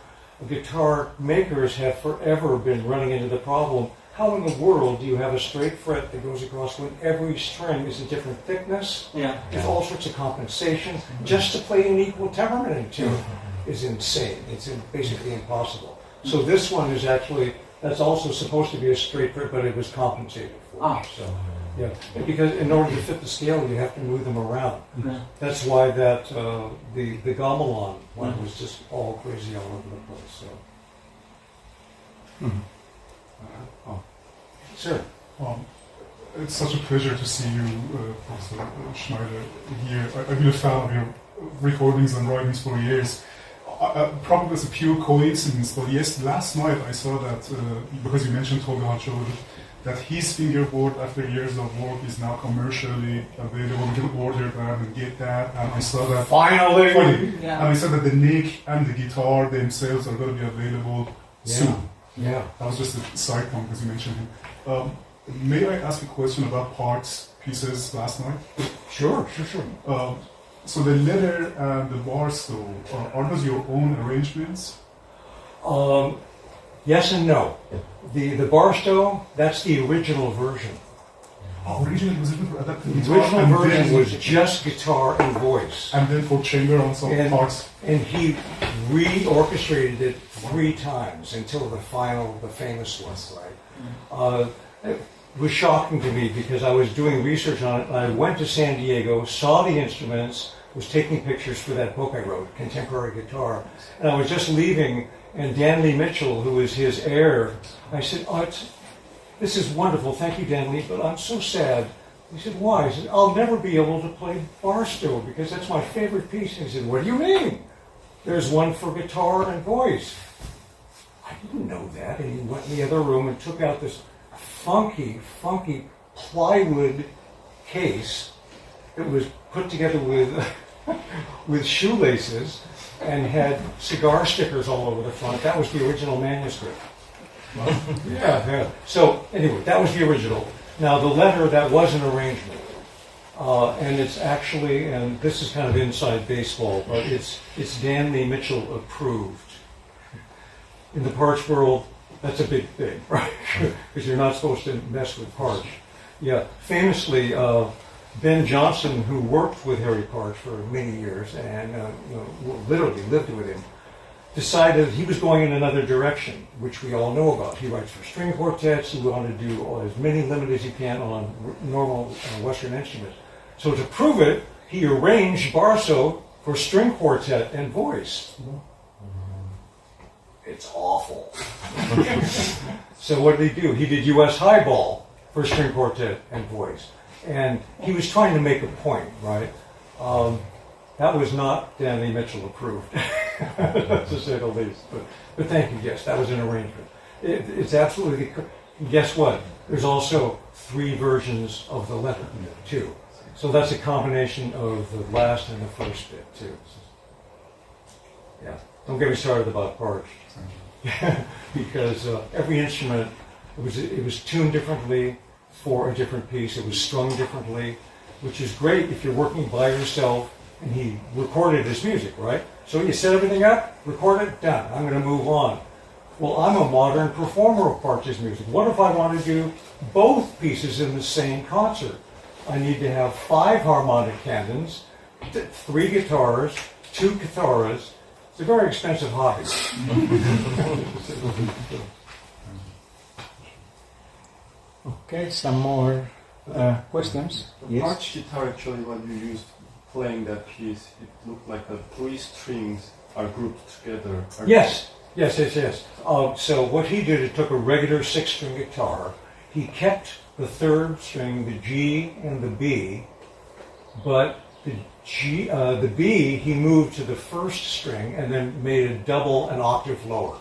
makers have forever been running into the problem. How in the world do you have a straight fret that goes across when every string is a different thickness? Yeah. There's all sorts of compensation. Just to play an equal temperament in tune is insane. It's basically impossible. So this one is actually, that's also supposed to be a straight fret, but it was compensated for. So, yeah, because in order to fit the scale, you have to move them around. That's why that the gamelan one was just all crazy all over the place. So. Sure. It's such a pleasure to see you, Professor Schneider, here. I've been a fan of your recordings and writings for years. Probably it's a pure coincidence, but yes, last night I saw that, because you mentioned Tolga Hachoğlu, that his fingerboard, after years of work, is now commercially available. You can order that and get that. And I saw that finally. And I saw that the neck and the guitar themselves are going to be available soon. Yeah. That was just a side point because you mentioned him. May I ask a question about parts, pieces last night? Sure. So the letter and the bar stool, are those your own arrangements? Yes and no. The Barstow, that's the original version. Oh, originally it was written for adapted The guitar. original and version then- was just guitar and voice. And then for chamber on some parts. And he reorchestrated it 3 times until the famous one, right? It was shocking to me because I was doing research on it. I went to San Diego, saw the instruments, was taking pictures for that book I wrote, Contemporary Guitar, and I was just leaving, and Dan Lee Mitchell, who is his heir, I said, this is wonderful, thank you, Dan Lee, but I'm so sad. He said, why? I said, I'll never be able to play Barstow because that's my favorite piece. And he said, what do you mean? There's one for guitar and voice. I didn't know that. And he went in the other room and took out this funky plywood case that was put together with shoelaces and had cigar stickers all over the front. That was the original manuscript. Yeah. So anyway, that was the original. Now the letter, that was an arrangement. And it's actually, and this is kind of inside baseball, but it's Dan Lee Mitchell approved. In the Parch world, that's a big thing, right? Because you're not supposed to mess with Parch. Yeah, famously, Ben Johnson, who worked with Harry Parch for many years and literally lived with him, decided he was going in another direction, which we all know about. He writes for string quartets. He wanted to do as many limit as he can on normal Western instruments. So to prove it, he arranged Barstow for string quartet and voice. It's awful. So what did he do? He did U.S. highball for string quartet and voice. And he was trying to make a point, right? That was not Dan Lee Mitchell approved, to say the least. But thank you, yes, that was an arrangement. It's absolutely, guess what? There's also 3 versions of the letter, too. So that's a combination of the last and the first bit, too. Yeah, don't get me started about Parch. Because every instrument, it was tuned differently for a different piece. It was strung differently, which is great if you're working by yourself and he recorded his music, right? So you set everything up, record it, done. I'm going to move on. Well, I'm a modern performer of Parch's music. What if I want to do both pieces in the same concert? I need to have 5 harmonic cannons, 3 guitars, 2 kitharas. It's a very expensive hobby. Okay, some more questions. The Parch guitar, actually, what you used playing that piece, it looked like the 3 strings are grouped together. Yes. So what he did, he took a regular 6-string guitar. He kept the 3rd string, the G and the B, but the B he moved to the 1st string and then made a double an octave lower,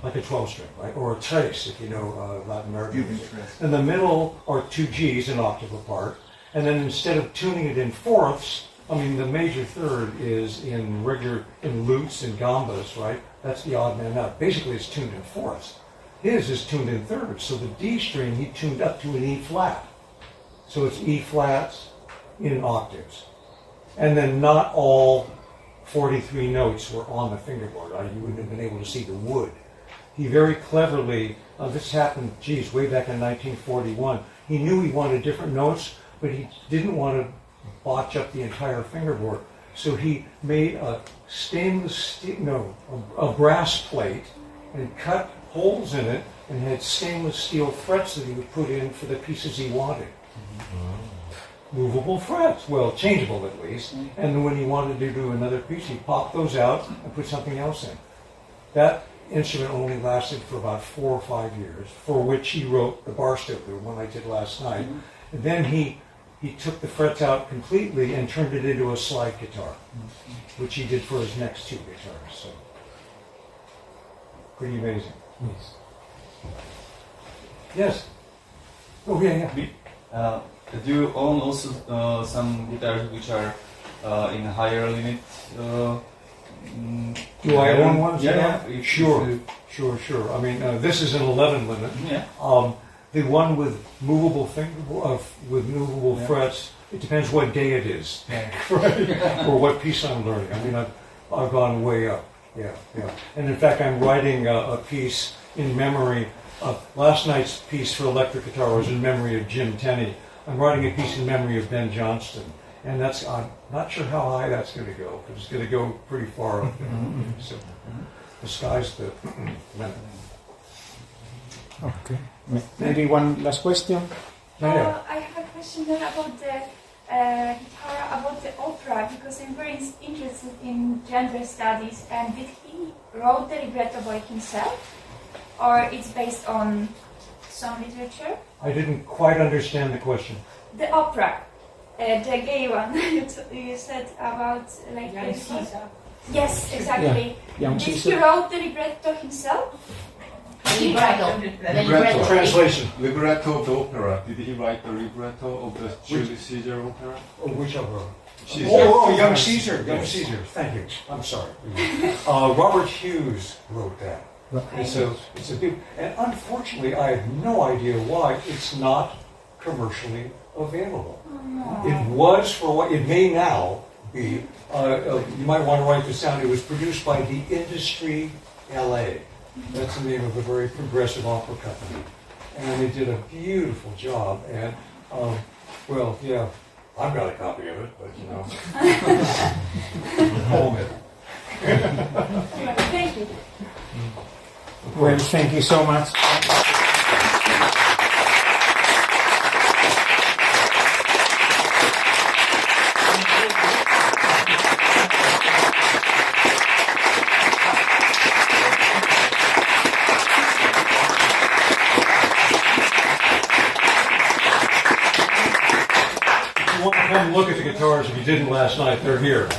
like a 12-string, right? Or a trace, if you know Latin American music. In the middle are 2 Gs an octave apart, and then instead of tuning it in fourths, I mean the major third is in lutes and gambas, right? That's the odd man out. Basically, it's tuned in fourths. His is tuned in thirds, so the D string he tuned up to an E flat. So it's E flats in octaves. And then not all 43 notes were on the fingerboard. You wouldn't have been able to see the wood. He very cleverly, this happened, way back in 1941. He knew he wanted different notes, but he didn't want to botch up the entire fingerboard. So he made a a brass plate and cut holes in it and had stainless steel frets that he would put in for the pieces he wanted. Movable frets, well, changeable at least. And then when he wanted to do another piece, he popped those out and put something else in. That instrument only lasted for about 4 or 5 years, for which he wrote the Barstow, the one I did last night. And then he took the frets out completely and turned it into a slide guitar, which he did for his next 2 guitars. So, pretty amazing. Yes? Oh, yeah. Do you own also some guitars which are in a higher limit? Do I own one? Yeah. Sure. I mean, this is an 11 limit. Yeah. The one with movable frets, it depends what day it is, right? Or what piece I'm learning. I mean, I've gone way up. Yeah. And in fact, I'm writing a piece in memory of last night's piece for electric guitar was in memory of Jim Tenney. I'm writing a piece in memory of Ben Johnston, and that's I'm not sure how high that's going to go, but it's going to go pretty far up there. So the sky's the limit. Okay. Maybe one last question. I have a question then about the guitar, about the opera, because I'm very interested in gender studies. And did he wrote the libretto by himself, or it's based on some literature? I didn't quite understand the question. The opera, the gay one you said about like Young Caesar. Yes, exactly. Yeah. Young Did Caesar. he wrote the libretto himself? Libretto. Translation. Libretto of the opera. Did he write the libretto of the Julius Caesar opera? Oh, which opera? Caesar. Young Caesar. Young Caesar. Thank you. I'm sorry. Robert Hughes wrote that. It's a big, and unfortunately, I have no idea why it's not commercially available. It was for what it may now be. You might want to write this down. It was produced by the Industry LA. That's the name of a very progressive opera company, and they did a beautiful job. And well, yeah, I've got a copy of it, but you know, home it. Thank you. Well, thank you so much. If you want to come look at the guitars, if you didn't last night, they're here.